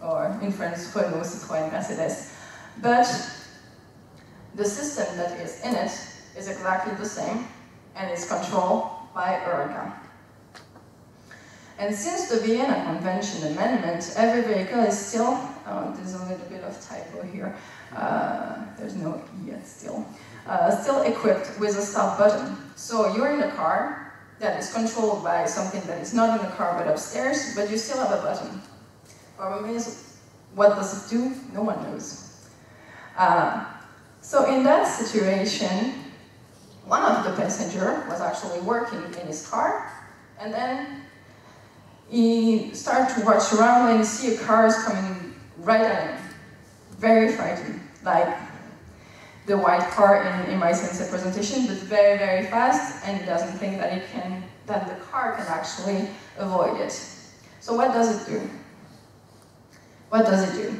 or in France, Renault, Citroën, Mercedes. But the system that is in it is exactly the same, and is controlled by Eureka. And since the Vienna Convention Amendment, every vehicle is still, there's a little bit of typo here, there's no E yet still equipped with a start button. So you're in a car that is controlled by something that is not in the car but upstairs, but you still have a button. Problem is, what does it do? No one knows. So in that situation, one of the passengers was actually working in his car, and then he started to watch around and see cars coming right at him. Very frightening, like the white car in my sensei presentation, but very, very fast, and he doesn't think that the car can actually avoid it. So what does it do? What does it do?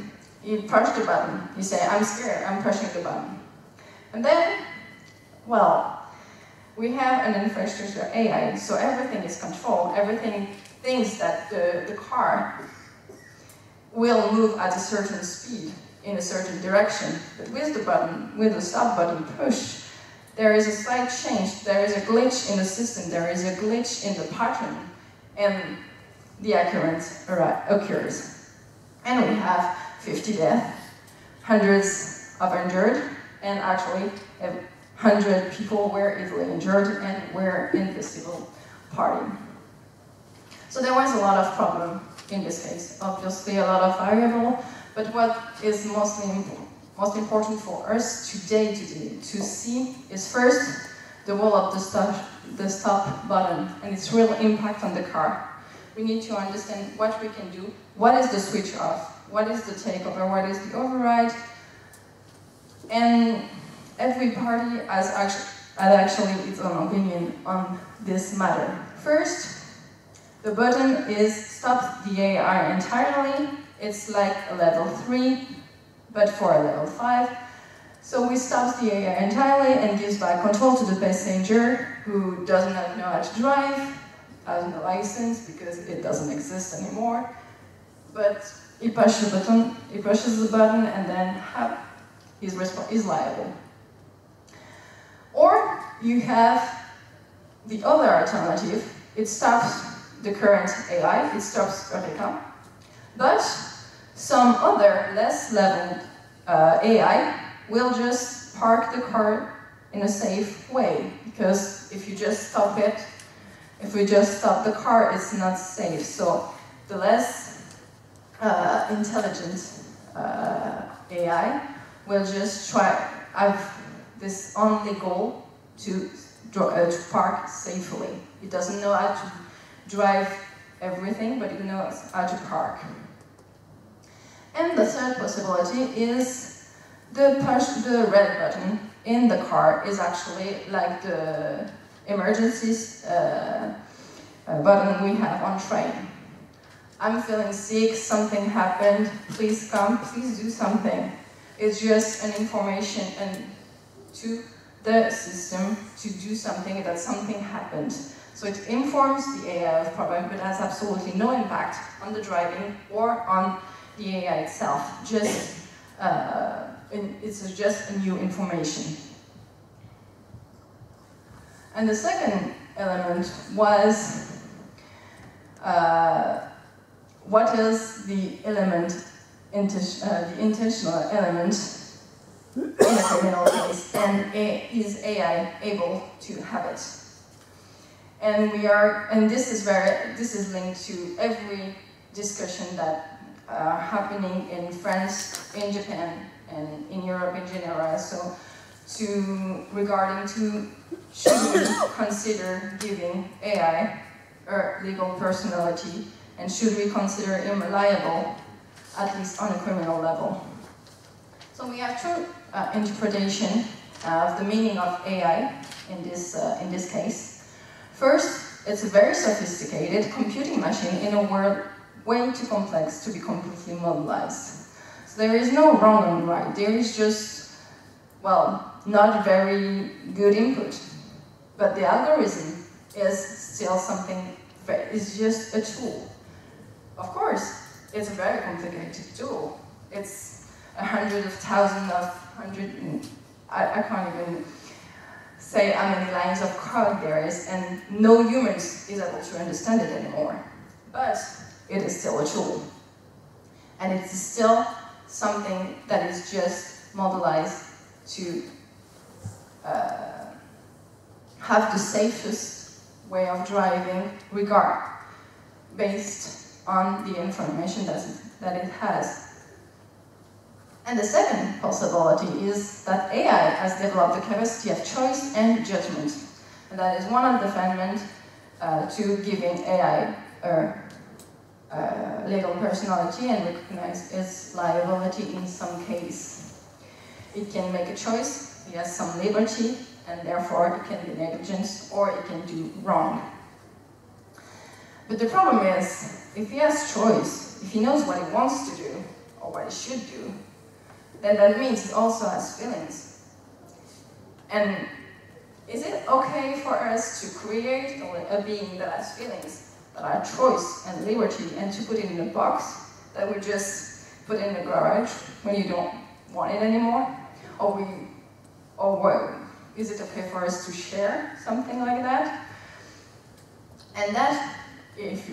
You push the button. You say, I'm scared, I'm pushing the button. And then, well, we have an infrastructure AI, so everything is controlled. Everything thinks that the car will move at a certain speed in a certain direction. But with the button, with the stop button push, there is a slight change. There is a glitch in the system. There is a glitch in the pattern, and the occurrence occurs. And we have 50 deaths, hundreds of injured, and actually 100 people were easily injured and were in the civil party. So there was a lot of problem in this case. Obviously a lot of variable, but what is most important for us today to see is first the role of the stop button and its real impact on the car. We need to understand what we can do, what is the switch off, what is the takeover, what is the override, and every party has actually its own opinion on this matter. First, the button is stop the AI entirely. It's like a level 3, but for a level 5. So we stop the AI entirely and gives back control to the passenger who does not know how to drive, has no license because it doesn't exist anymore. But he pushes the button, and then he's liable. Or you have the other alternative. It stops the current AI, it stops Eureka, but some other less leveled AI will just park the car in a safe way, because if you just stop it, if we just stop the car, it's not safe. So the less intelligent AI will just have this only goal to park safely. It doesn't know how to drive everything, but it knows how to park. And the third possibility is the red button in the car is actually like the emergencies button we have on train. I'm feeling sick, something happened, please come, please do something. It's just an information to the system to do something, that something happened. So it informs the AI of problem, but has absolutely no impact on the driving or on the AI itself. It's just a new information. And the second element was what is the element, the intentional element in a criminal case, and is AI able to have it? And this is linked to every discussion that are happening in France, in Japan, and in Europe in general. So, regarding should we consider giving AI a legal personality, and should we consider him liable, at least on a criminal level? So we have two interpretations of the meaning of AI in this case. First, it's a very sophisticated computing machine in a world way too complex to be completely modelized. So there is no wrong and right. There is just, well, not very good input. But the algorithm is still something, it's just a tool. Of course, it's a very complicated tool. It's 100,000 of 100, I can't even say how many lines of code there is, and no humans is able to understand it anymore. But it is still a tool. And it's still something that is just modelized to have the safest way of driving based on the information that it has. And the second possibility is that AI has developed the capacity of choice and judgment. And that is one of the fundaments to giving AI a legal personality and recognize its liability in some case. It can make a choice, it has some liberty, and therefore it can be negligent or it can do wrong. But the problem is, if he has choice, if he knows what he wants to do, or what it should do, then that means it also has feelings. And is it okay for us to create a being that has feelings, that are choice and liberty, and to put it in a box that we just put in the garage when you don't want it anymore? Is it okay for us to share something like that? And that, if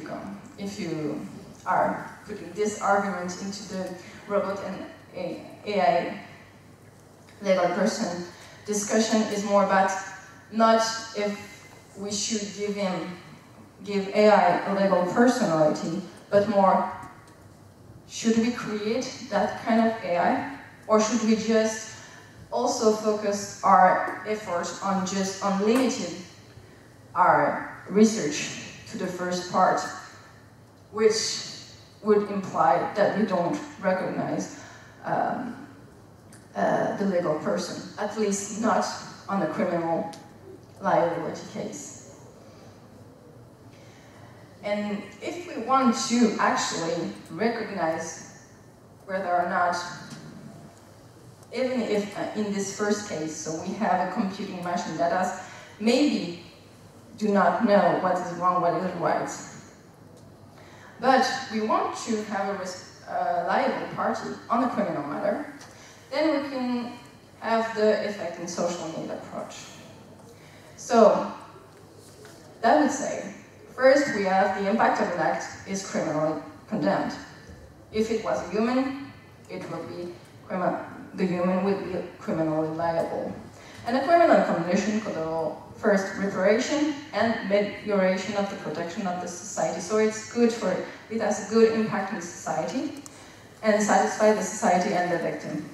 you are putting this argument into the robot and AI legal person discussion, is more about not if we should give AI a legal personality, but more, should we create that kind of AI, or should we just also focus our efforts on just limiting our research to the first part, which would imply that we don't recognize the legal person, at least not on a criminal liability case. And if we want to actually recognize whether or not, even if in this first case, so we have a computing machine that does maybe do not know what is wrong, what is right, but we want to have a liable party on a criminal matter, then we can have the effect in social need approach. So that would say, first we have the impact of an act is criminally condemned. If it was a human, it would be the human would be criminally liable. And a criminal condition could allow first reparation and amelioration of the protection of the society. So it's good it has a good impact on society and satisfy the society and the victim,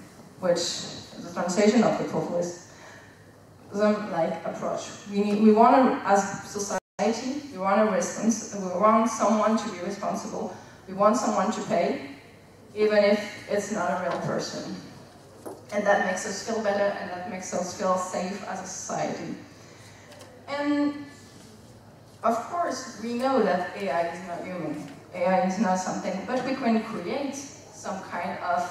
which is a translation of the populism-like approach. We want to, as society, we want someone to be responsible. We want someone to pay, even if it's not a real person. And that makes us feel better, and that makes us feel safe as a society. And of course, we know that AI is not human. AI is not something, but we can create some kind of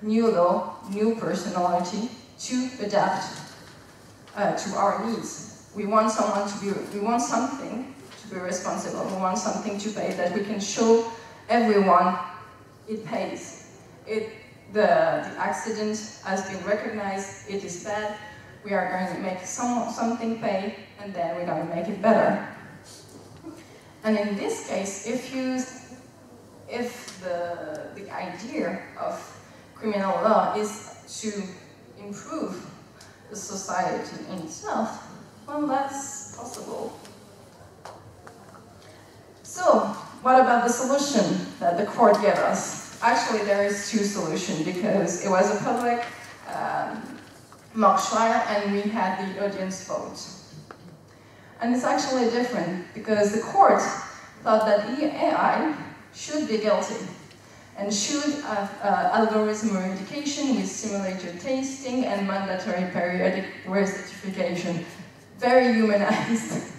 new law, new personality to adapt to our needs. We want something to be responsible. We want something to pay that we can show everyone it pays. The accident has been recognized, it is bad, we are going to make something pay, and then we're going to make it better. And in this case, if the idea of criminal law is to improve the society in itself, well, that's possible. So, what about the solution that the court gave us? Actually, there is two solutions, because it was a public mock trial and we had the audience vote. And it's actually different, because the court thought that the AI should be guilty and should have algorithm education with simulated testing and mandatory periodic recertification. Very humanized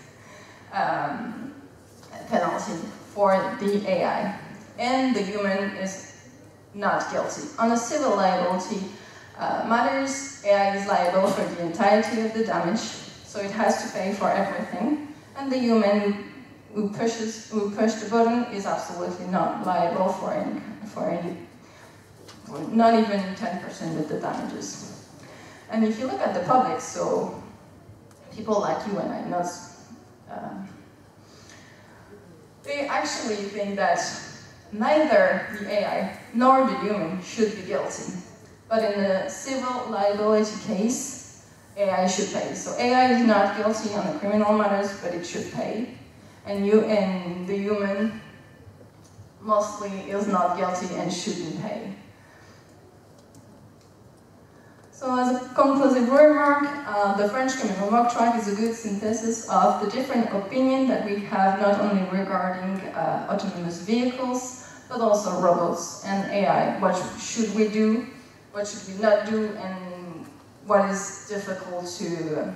penalty for the AI. And the human is not guilty. On a civil liability matters, AI is liable for the entirety of the damage, so it has to pay for everything. And the human who pushed the button is absolutely not liable for not even 10% of the damages. And if you look at the public, so people like you and I, not, they actually think that neither the AI nor the human should be guilty. But in a civil liability case, AI should pay. So AI is not guilty on the criminal matters, but it should pay. And the human mostly is not guilty and shouldn't pay. So as a conclusive remark, the French criminal mock trial is a good synthesis of the different opinions that we have, not only regarding autonomous vehicles, but also robots and AI. What should we do? What should we not do? And what is difficult to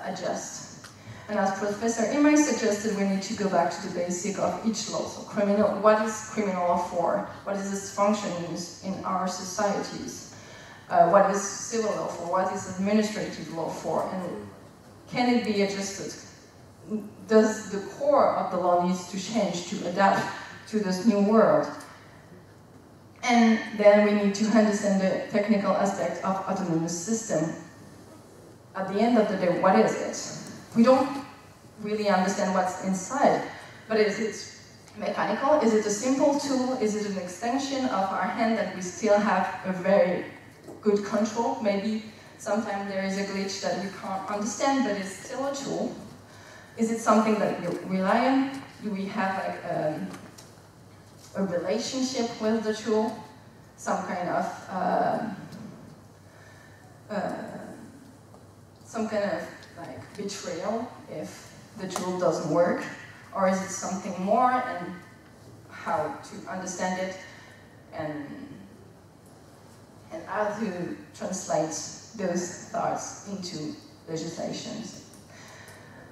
adjust? And as Professor Imai suggested, we need to go back to the basic of each law. So criminal, what is criminal law for? What is its function in our societies? What is civil law for? What is administrative law for? And can it be adjusted? Does the core of the law needs to change to adapt to this new world? And then we need to understand the technical aspect of autonomous system. At the end of the day, what is it? We don't really understand what's inside, but is it mechanical? Is it a simple tool? Is it an extension of our hand that we still have a very good control? Maybe sometimes there is a glitch that we can't understand, but it's still a tool. Is it something that we rely on? Do we have like a relationship with the tool? Some kind of like betrayal if the tool doesn't work, or is it something more, and how to understand it, and how to translate those thoughts into legislations.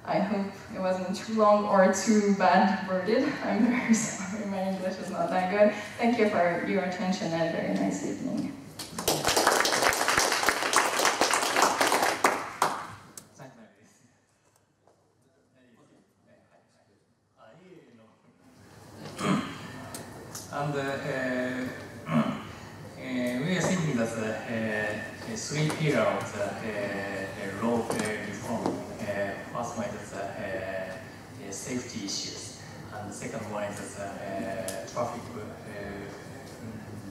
I hope it wasn't too long or too bad worded. I'm very sorry, my English is not that good. Thank you for your attention and very nice evening. And we are thinking that the three pillars of the law reform. First one is the safety issues, and the second one is traffic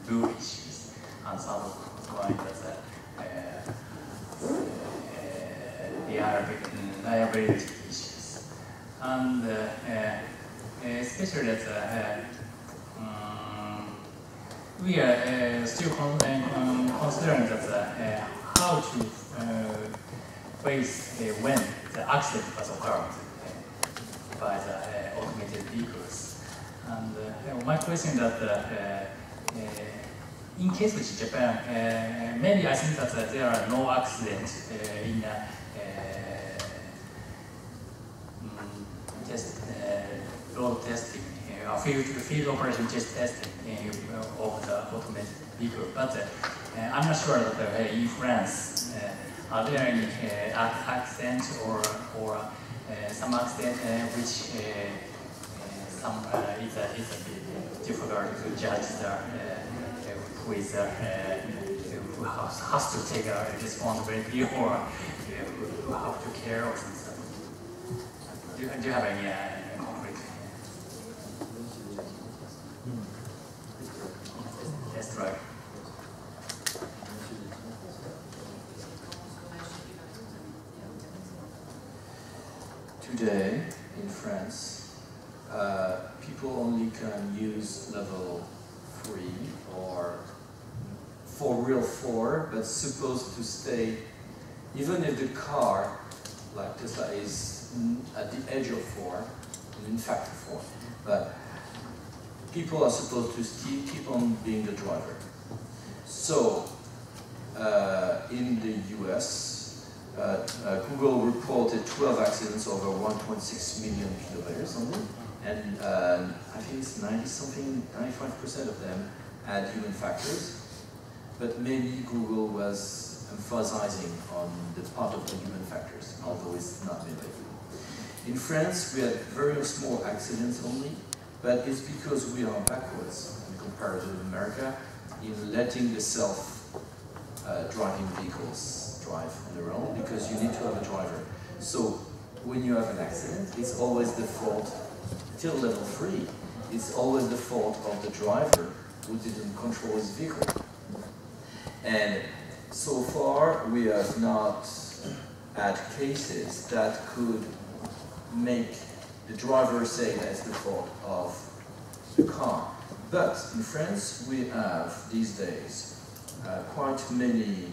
rule issues, and third one is liability issues. And especially that we are still considering that how to face when the accident was occurred by the automated vehicles. And my question that in case of Japan, maybe I think that there are no accidents in road testing, field operation testing of the automated vehicle. But I'm not sure that in France, are there any accidents or some accident which some it's a bit difficult to judge the who is who has to take a responsibility or who have to care or something. Do you have any concrete? That's right. Today, in France, people only can use level 3 or for real 4, but supposed to stay, even if the car, like Tesla, is at the edge of 4, in fact 4, but people are supposed to still keep on being the driver. So, in the US, Google reported 12 accidents over 1.6 million kilometers only, and I think it's 95% of them had human factors, but maybe Google was emphasizing on the part of the human factors, although it's not maybe. In France, we had very small accidents only, but it's because we are backwards in comparison with America in letting the self-driving vehicles drive on their own, because you need to have a driver. So when you have an accident, it's always the fault, till level 3, it's always the fault of the driver who didn't control his vehicle. And so far, we have not had cases that could make the driver say that's the fault of the car. But in France, we have these days quite many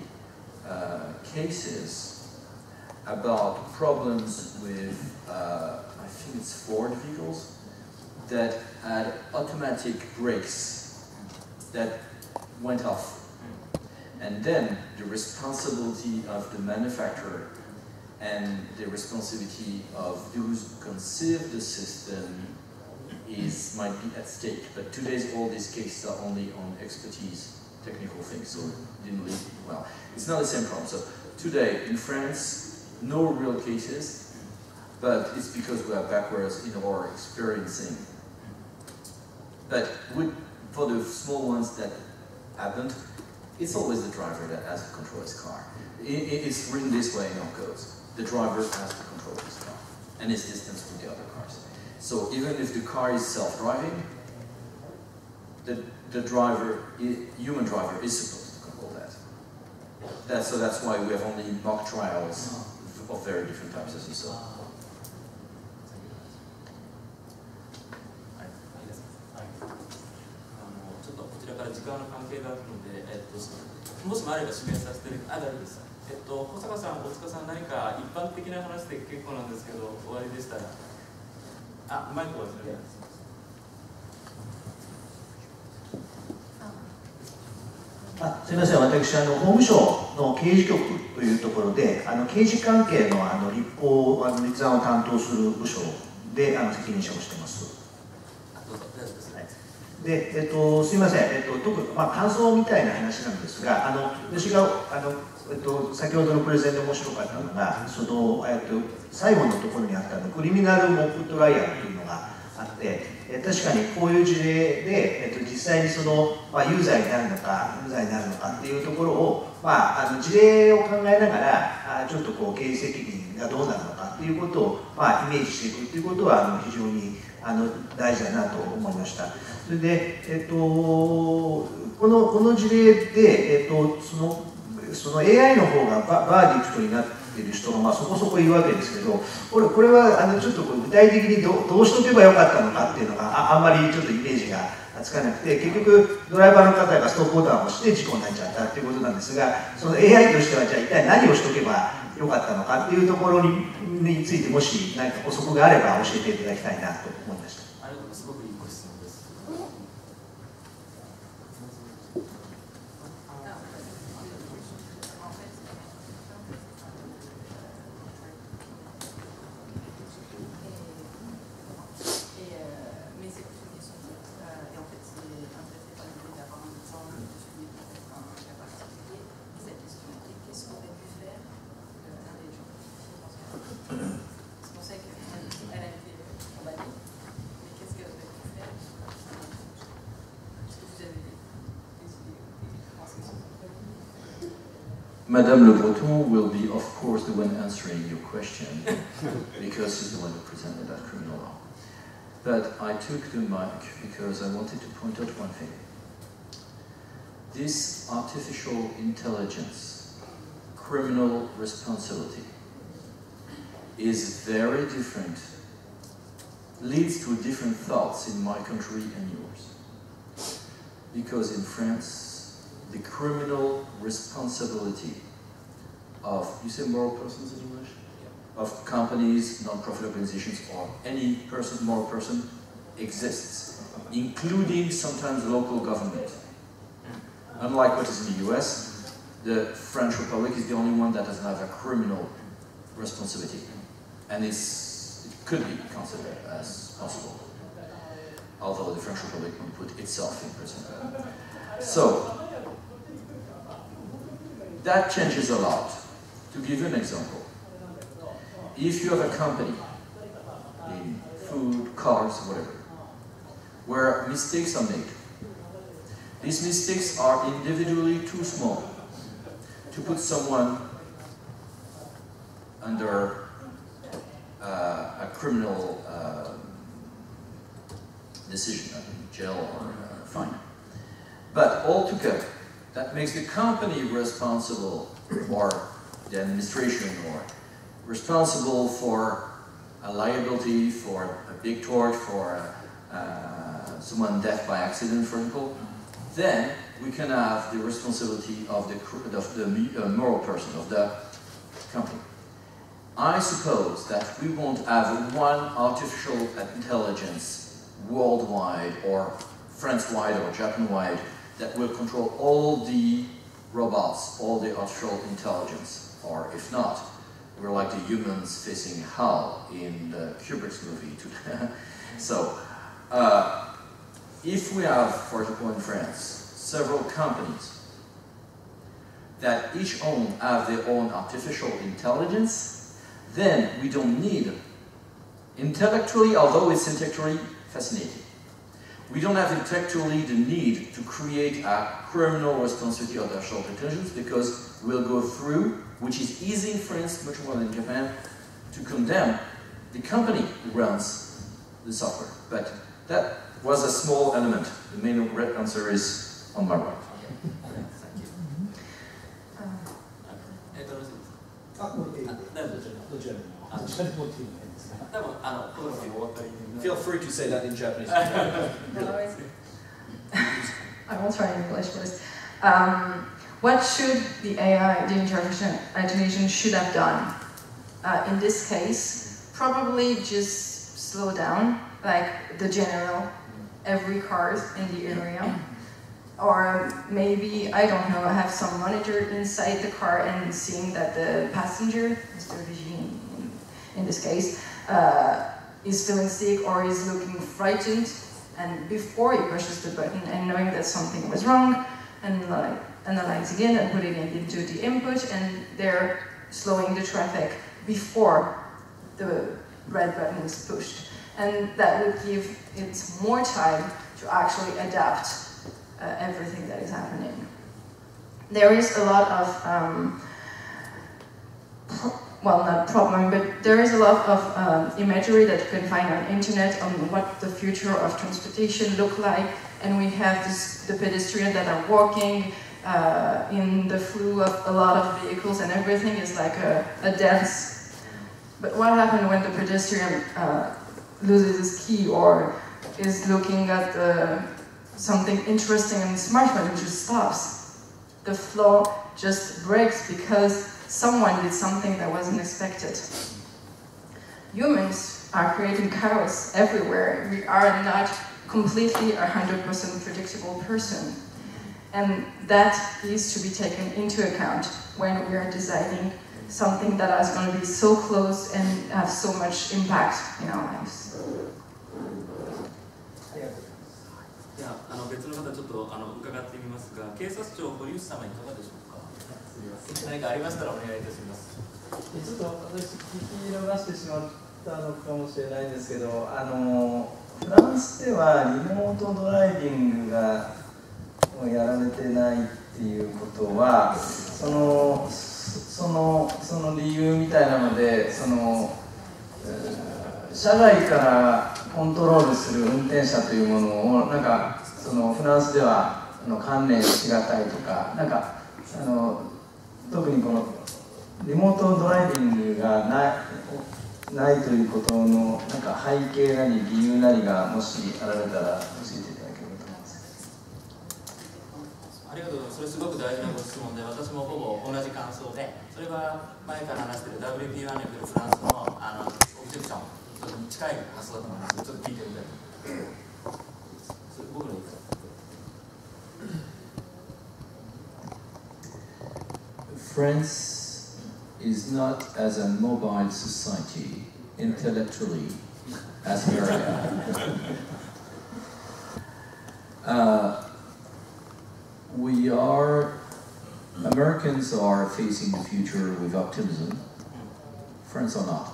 cases about problems with, I think it's Ford vehicles, that had automatic brakes that went off. And then the responsibility of the manufacturer and the responsibility of those who conceive the system might be at stake. But today's all these cases are only on expertise, technical things, so it didn't lead well. It's not the same problem. So today in France, no real cases, but it's because we are backwards in our experiencing. But for the small ones that happened, it's always the driver that has to control his car. It's written this way in our codes. The driver has to control his car and his distance with the other cars. So even if the car is self-driving, the driver, human driver, is supposed to control that. So that's why we have only mock trials of very different types, as you saw. 時間の関係があるので、もしもあれば指名させて大丈夫です。保坂さん、大塚さん、何か一般的な話で結構なんですけど、終わりでしたら。マイクを忘れてます。すみません、私、法務省の刑事局というところで、刑事関係の立法、立案を担当する部署で責任者をしています。で、すみません、感想みたいな話なんですが、私が先ほどのプレゼンで面白かったのが、最後のところにあったクリミナルモックトライアルというのがあって、確かにこういう事例で、実際に有罪になるのか無罪になるのかっていうところを、事例を考えながらちょっと刑事責任がどうなるのかっていうことを、イメージしていくっていうことは非常に大事だなと思いました。それで、この事例で、その AI の方がバーディクトになっている人がそこそこいるわけですけど、これはちょっと具体的にどうしとけばよかったのかっていうのがあんまりちょっとイメージがつかなくて、結局ドライバーの方がストップボタンを押して事故になっちゃったっていうことなんですが、その AI としてはじゃあ一体何をしとけばよかったのかっていうところについて、もし何か補足があれば教えていただきたいなと思いました。すごくいいご質問です。Madame Le Breton will be, of course, the one answering your question, because she's the one who presented that criminal law. But I took the mic because I wanted to point out one thing. This artificial intelligence, criminal responsibility, is very different, leads to different thoughts in my country and yours. Because in France, the criminal responsibility of, you say moral persons in English? Yeah. Of companies, non-profit organizations, or any person, moral person, exists, including sometimes local government. Unlike what is in the US, the French Republic is the only one that doesn't have a criminal responsibility. And it could be considered as possible, although the French Republic won't put itself in prison. So, that changes a lot. To give you an example, if you have a company in food, cars, whatever, where mistakes are made, these mistakes are individually too small to put someone under a criminal decision, jail or fine. But altogether, that makes the company responsible, or the administration, or responsible for a liability, for a big tort, for someone death by accident, for example. Then we can have the responsibility of the moral person, of the company. I suppose that we won't have one artificial intelligence worldwide, or France-wide, or Japan-wide, that will control all the robots, all the artificial intelligence. Or if not, we're like the humans facing hell in the Kubrick's movie. So, if we have, for example, in France, several companies that each have their own artificial intelligence, then we don't need, intellectually, although it's intellectually fascinating, we don't have intellectually the need to create a criminal responsibility of artificial intelligence, because we'll go through, which is easy in France, much more than Japan, to condemn the company who runs the software. But that was a small element. The main answer is on my right. Feel free to say that in Japanese. I will try in English first. What should the AI, the intelligence should have done? In this case, probably just slow down, like the general, every car in the area. Or maybe, I don't know, have some monitor inside the car and seeing that the passenger, Mr. Regime in this case, is feeling sick or is looking frightened, and before he pushes the button and knowing that something was wrong, and like analyzing it and putting it into the input, and they're slowing the traffic before the red button is pushed. And that would give it more time to actually adapt everything that is happening. There is a lot of, well, not problem, but there is a lot of imagery that you can find on internet on what the future of transportation look like, and we have the pedestrians that are walking in the flow of a lot of vehicles, and everything is like a dance. But what happens when the pedestrian loses his key or is looking at something interesting on his smartphone and just stops? The flow just breaks because someone did something that wasn't expected. Humans are creating chaos everywhere. We are not completely 100% predictable person. And that needs to be taken into account when we are designing something that is going to be so close and have so much impact in our lives. 別の方ちょっと伺ってみますが、警察庁堀内様いかがでしょうか。何かありましたらお願いいたします。ちょっと私聞き逃してしまったのかもしれないんですけど、フランスではリモートドライビングがやられてないっていうことは、その理由みたいなので、車外からコントロールする運転者というものをなんかフランスでは観念しがたいとか、なんか特にこのリモートドライビングがないということのなんか背景なり理由なりがもしあられたら教えていただければと思います。ありがとうございます。それすごく大事なご質問で、私もほぼ同じ感想で、それは前から話している WP1 に来るフランスのオブジェクションちょっと近い発想だと思います。ちょっと聞いてみたいと思います。僕の言い方。France is not as a mobile society intellectually as America. Americans are facing the future with optimism. France are not.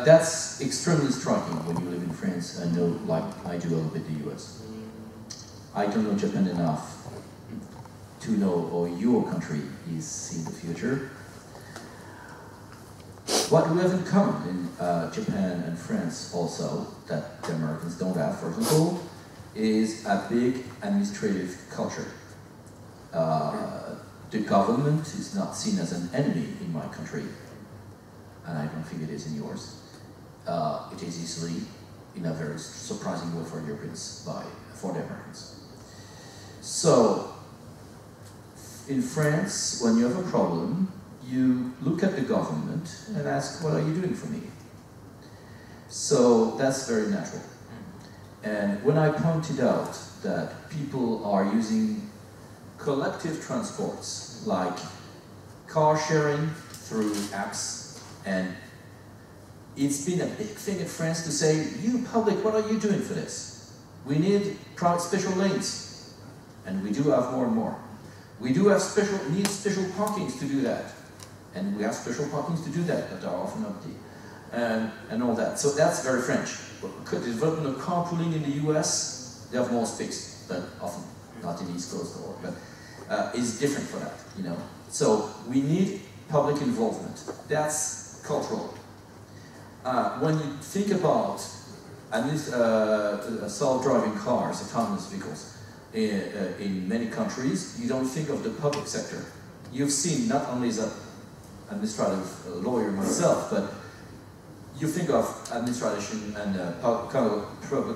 That's extremely striking when you live in France and know, like I do a little bit the US. I don't know Japan enough to know, or your country is seeing the future. What we have in common in Japan and France also, that the Americans don't have, for example, is a big administrative culture. The government is not seen as an enemy in my country, and I don't think it is in yours. It is easily, in a very surprising way for Europeans, for the Americans. So, in France, when you have a problem, you look at the government and ask, what are you doing for me? So that's very natural. And when I pointed out that people are using collective transports like car sharing through apps, and it's been a big thing in France to say, you public, what are you doing for this? We need special lanes, and we do have more and more. We do have need special parkings to do that, and we have special parkings to do that, but they are often empty, and all that. So that's very French. The development of carpooling in the US, they have more space, but often not in the East Coast, but it's different for that, you know. So we need public involvement. That's cultural. When you think about self-driving cars, autonomous vehicles, in many countries, you don't think of the public sector. You've seen, not only as an administrative lawyer myself, but you think of administration and public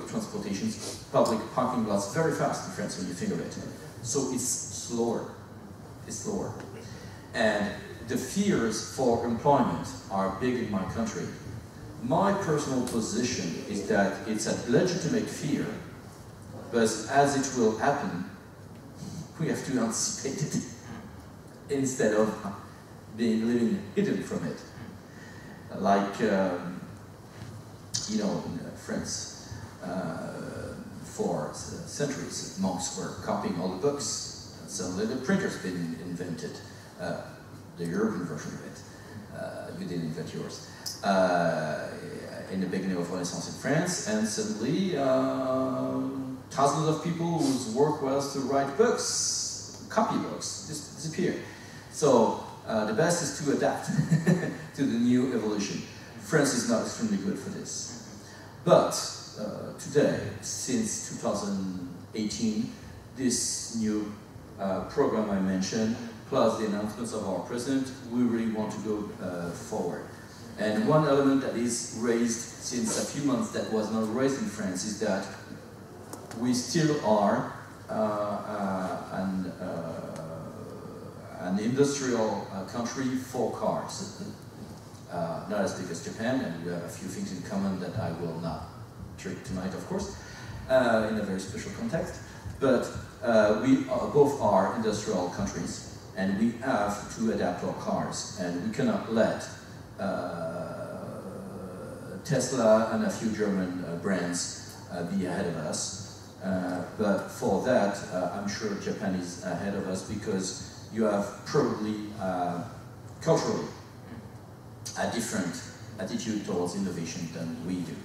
transportations, public parking lots very fast in France when you think of it. So it's slower. It's slower. And the fears for employment are big in my country. My personal position is that it's a legitimate fear, but as it will happen, we have to anticipate it instead of living hidden from it. Like, you know, in France, for centuries, monks were copying all the books. Suddenly the printer's been invented, the European version of it. You didn't invent yours. In the beginning of Renaissance in France, and suddenly thousands of people whose work was to write books, copy books, just disappear. So the best is to adapt to the new evolution. France is not extremely good for this. But today, since 2018, this new program I mentioned, plus the announcements of our president, we really want to go forward. And one element that is raised since a few months that was not raised in France is that we still are an industrial country for cars. Not as big as Japan, and we have a few things in common that I will not treat tonight, of course, in a very special context. But we both are industrial countries, and we have to adapt our cars, and we cannot let Tesla and a few German brands be ahead of us. But for that, I'm sure Japan is ahead of us because you have probably culturally a different attitude towards innovation than we do.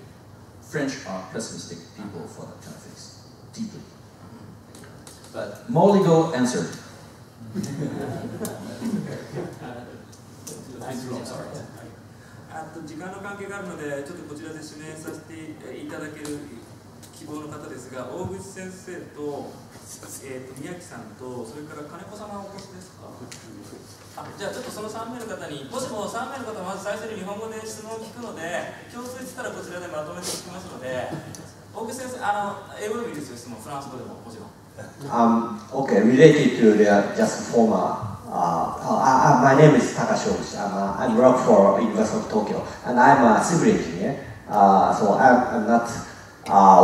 French are pessimistic people for that kind of things, deeply. But more legal answer. Sorry. 時間の関係があるので、ちょっとこちらで指名させていただける希望の方ですが、大口先生と、宮城さんと、それから金子様お越しですか？じゃあちょっとその3名の方に、もしも3名の方まず最初に日本語で質問を聞くので、共通したらこちらでまとめて聞きますので、大口先生、英語でもいいですよ、質問、フランス語でももちろん。Okay, related to the just former. My name is Takeyoshi. I work for University of Tokyo, and I'm a civil engineer. So I'm not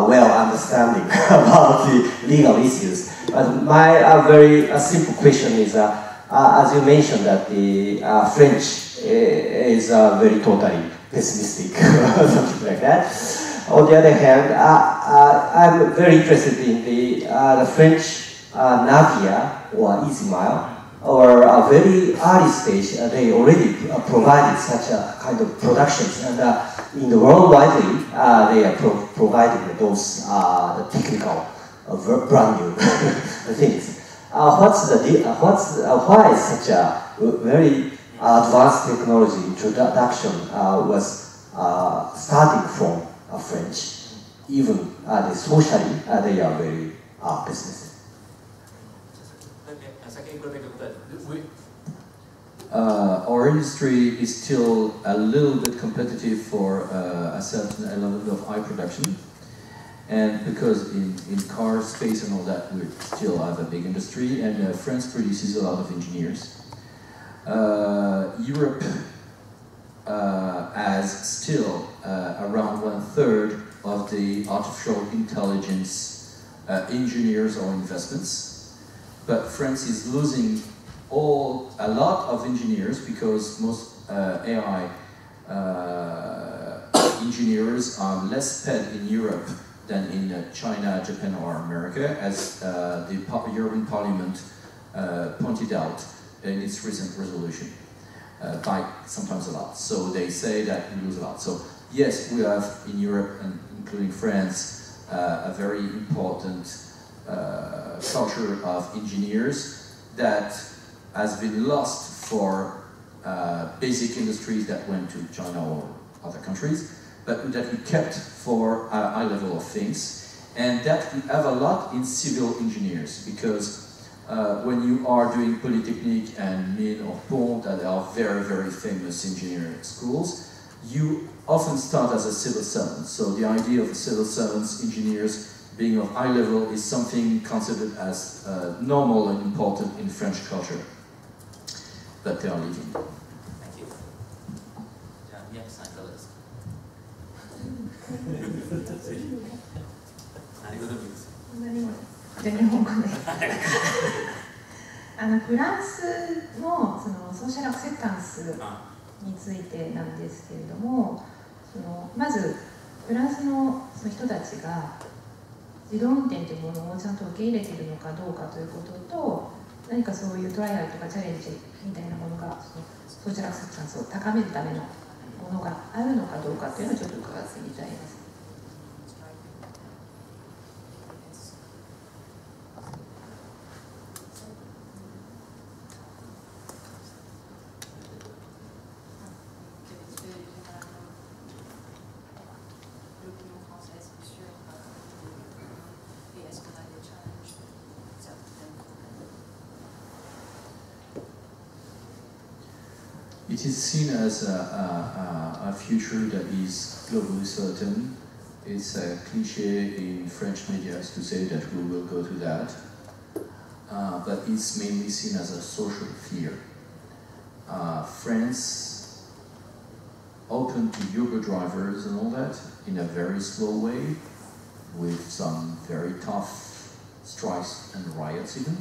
well understanding about the legal issues. But my very simple question is, as you mentioned, that the French is very totally pessimistic, something like that. On the other hand, I'm very interested in the French Navia or EasyMile, or a very early stage. They already provided such a kind of productions, and in the world widely, they are providing those technical, brand new things. Why is such a very advanced technology introduction was starting from French? Even socially, they are very pessimistic. Our industry is still a little bit competitive for a certain element of high production, and because in car space and all that, we still have a big industry, and France produces a lot of engineers. Europe has still around 1/3 of the artificial intelligence engineers or investments, but France is losing a lot of engineers, because most AI engineers are less paid in Europe than in China, Japan, or America, as the European Parliament pointed out in its recent resolution, by sometimes a lot. So they say that we lose a lot. So yes, we have in Europe, and including France, a very important culture of engineers that has been lost for basic industries that went to China or other countries, but that we kept for a high level of things, and that we have a lot in civil engineers, because when you are doing Polytechnique and Mines or Pont, that are very, very famous engineering schools, you often start as a civil servant. So the idea of civil servants, engineers, being of high level is something considered as normal and important in French culture. But they are leaving. Thank you.じゃあ日本語でフランスのソーシャルアクセプタンスについてなんですけれども、まずフランスの人たちが自動運転というものをちゃんと受け入れているのかどうかということと、何かそういうトライアルとかチャレンジみたいなものがソーシャルアクセプタンスを高めるためのものがあるのかどうかというのをちょっと伺ってみたいです。It is seen as a future that is globally certain. It's a cliché in French media to say that we will go to that, but it's mainly seen as a social fear. France opened to Uber drivers and all that in a very slow way, with some very tough strikes and riots even,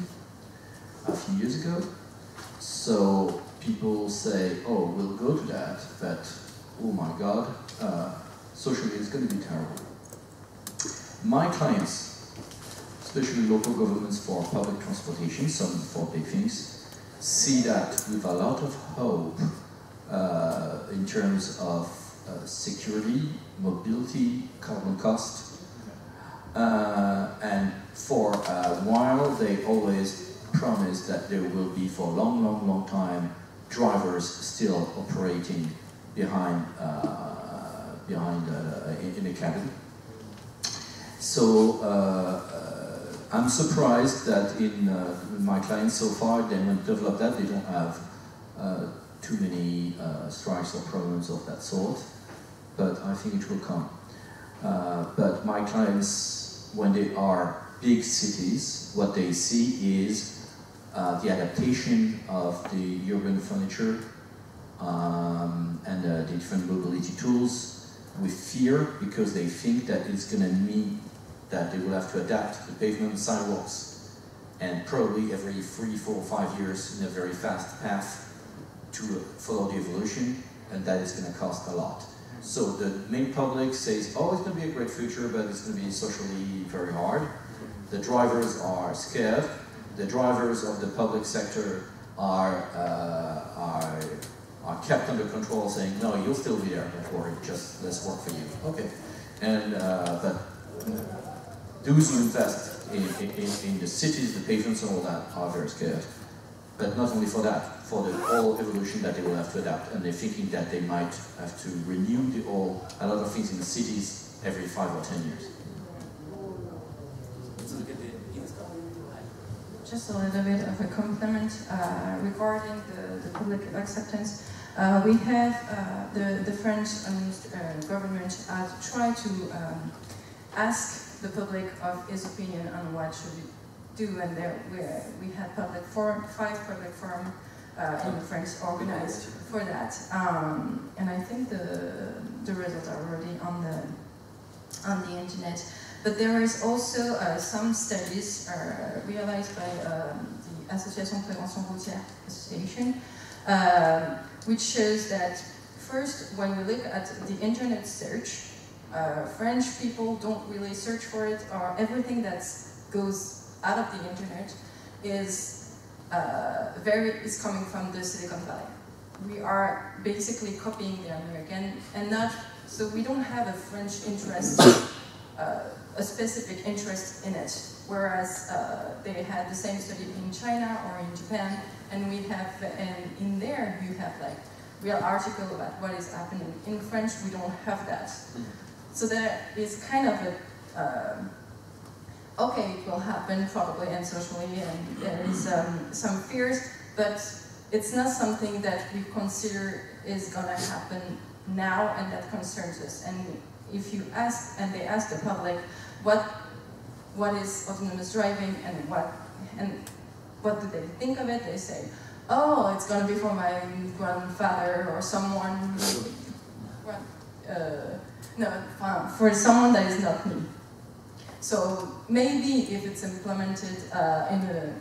a few years ago. So people say, oh, we'll go to that, but oh my God, socially it's going to be terrible. My clients, especially local governments for public transportation, some for big things, see that with a lot of hope in terms of security, mobility, carbon cost, and for a while they always promise that there will be for a long, long, long time drivers still operating behind in the cabin. So I'm surprised that in my clients so far, they haven't developed that. They don't have too many strikes or problems of that sort, but I think it will come. But my clients, when they are big cities, what they see is the adaptation of the urban furniture and the different mobility tools with fear, because they think that it's going to mean that they will have to adapt the pavement sidewalks, and probably every 3, 4, 5 years in a very fast path to follow the evolution, and that is going to cost a lot. So the main public says, oh, it's going to be a great future, but it's going to be socially very hard. The drivers are scared. The drivers of the public sector are kept under control, saying, no, you'll still be there, don't worry, just let's work for you. Okay. And, but those who invest in the cities, the pavements and all that are very scared. But not only for that, for the whole evolution that they will have to adapt, and they're thinking that they might have to renew a lot of things in the cities every 5 or 10 years. Just a little bit of a compliment regarding the public acceptance. We have the French government try to ask the public of his opinion on what should we do, and we had 5 public forums in France organized for that, and I think the results are already on the internet. But there is also some studies realized by the Association Prévention Routière Association, which shows that first, when we look at the internet search, French people don't really search for it, or everything that goes out of the internet is coming from the Silicon Valley. We are basically copying the American, and not, so we don't have a French interest, a specific interest in it, whereas they had the same study in China or in Japan, and we have, and in there you have like real article about what is happening. In French, we don't have that. So there is kind of a, okay, it will happen probably and socially, and there is some fears, but it's not something that we consider is gonna happen now and that concerns us. And if you ask, and they ask the public, what is autonomous driving and what do they think of it, they say, oh, it's gonna be for my grandfather or someone, for someone that is not me. So maybe if it's implemented in a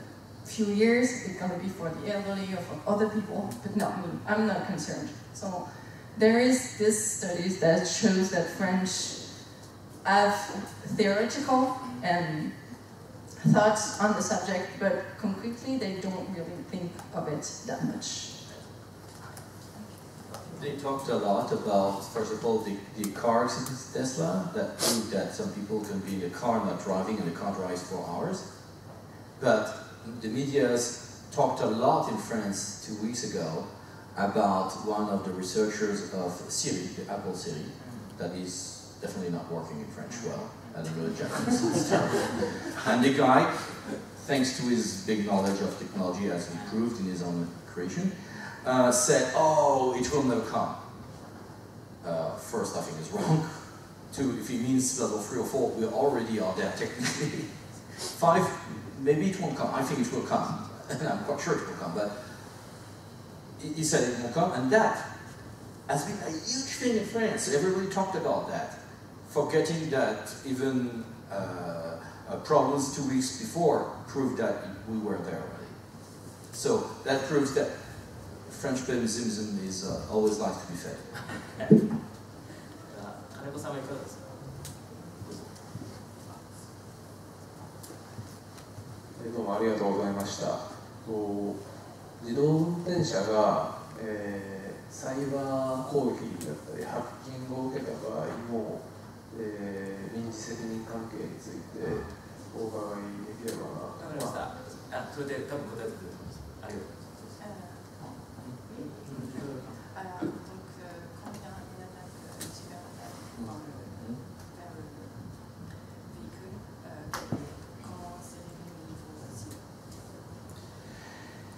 few years, it's going to be for the elderly or for other people, but not me. I'm not concerned. So there is this studies that shows that French have theoretical and thoughts on the subject, but concretely they don't really think of it that much. They talked a lot about, first of all, the car accidents in Tesla that proved that some people can be in a car not driving and the car drives for hours. But the media's talked a lot in France 2 weeks ago about one of the researchers of Siri, the Apple Siri, that is definitely not working in French well. I don't know the Japanese, it's terrible. And the guy, thanks to his big knowledge of technology as he proved in his own creation, said, oh, it will never come. First, I think is wrong. Two, if he means level 3 or 4, we already are there technically. 5, maybe it won't come. I think it will come. And I'm quite sure it will come, but he said it won't come, and that has been a huge thing in France. Everybody talked about that, forgetting that even problems 2 weeks before proved that we were there already. So that proves that French pessimism is always like to be fed. 金子さんはいかがですか。どうもありがとうございました。自動運転車が、サイバー攻撃だったりハッキングを受けた場合の、民事責任関係についてお伺いできればなと。わかりました。それで多分答えてくれると思います。ありがとうございます。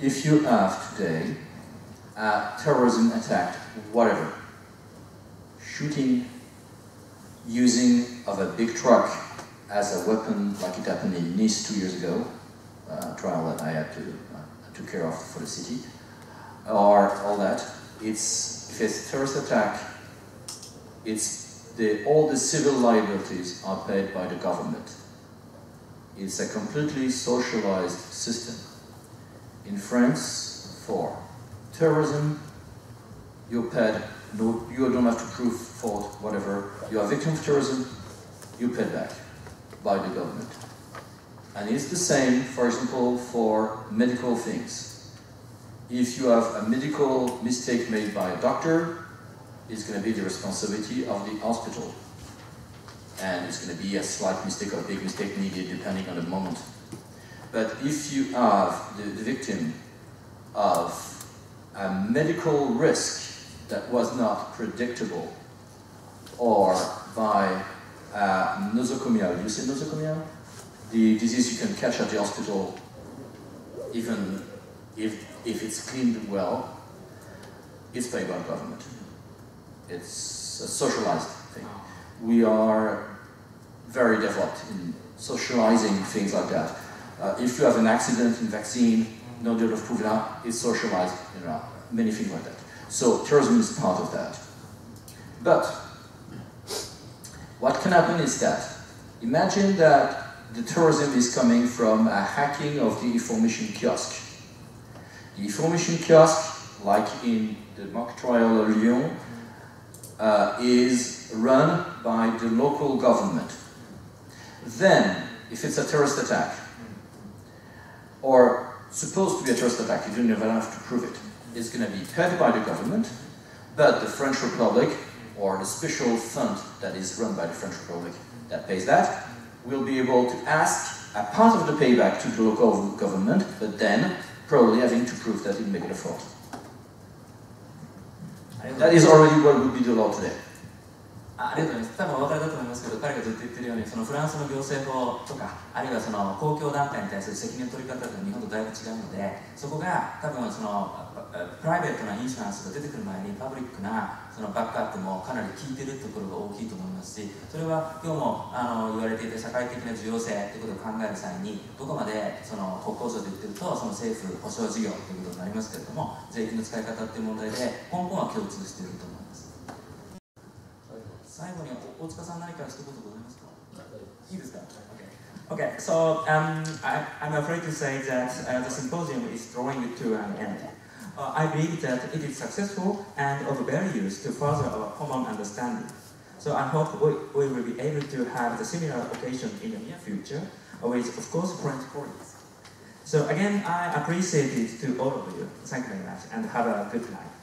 If you have today a terrorism attack, whatever, shooting, using of a big truck as a weapon like it happened in Nice 2 years ago, trial that I had took care of for the city, or all that, if it's a terrorist attack, all the civil liabilities are paid by the government. It's a completely socialized system. In France, for terrorism, you don't have to prove fault, whatever. You are a victim of terrorism, you pay back by the government. And it's the same, for example, for medical things. If you have a medical mistake made by a doctor, it's going to be the responsibility of the hospital. And it's going to be a slight mistake or a big mistake needed depending on the moment. But if you are the victim of a medical risk that was not predictable, or by nosocomial, you say nosocomial? The disease you can catch at the hospital, even if it's cleaned well, it's paid by the government. It's a socialized thing. We are very developed in socializing things like that. If you have an accident in vaccine, no doubt of proving out, it's socialized, many things like that. So terrorism is part of that. But what can happen is that, imagine that the tourism is coming from a hacking of the information kiosk. The information kiosk, like in the mock trial of Lyon, is run by the local government. Then, if it's a terrorist attack, or supposed to be a terrorist attack, you don't even have to prove it. It's going to be paid by the government, but the French Republic, or the special fund that is run by the French Republic that pays that, will be able to ask a part of the payback to the local government, but then probably having to prove that it made a fraud. That is already what would be the law today. ありがとうございます。多分お分かりだと思いますけど、彼がずっと言ってるように、そのフランスの行政法とか、あるいはその公共団体に対する責任の取り方というのは日本とだいぶ違うので、そこが多分そのプライベートなインシュランスが出てくる前にパブリックなそのバックアップもかなり効いているところが大きいと思いますし、それは今日も言われていた社会的な重要性ということを考える際に、どこまでその国交省で言ってるとその政府保障事業ということになりますけれども、税金の使い方という問題で根本は共通していると思います。最後に大塚さん何か一言ございますか？いいですか？ Okay, so I'm afraid to say that the symposium is drawing to an end. I believe that it is successful and of value to further our common understanding. So I hope we will be able to have the similar occasion in the near future with, of course, French colleagues. So again, I appreciate it to all of you. Thank you very much and have a good night.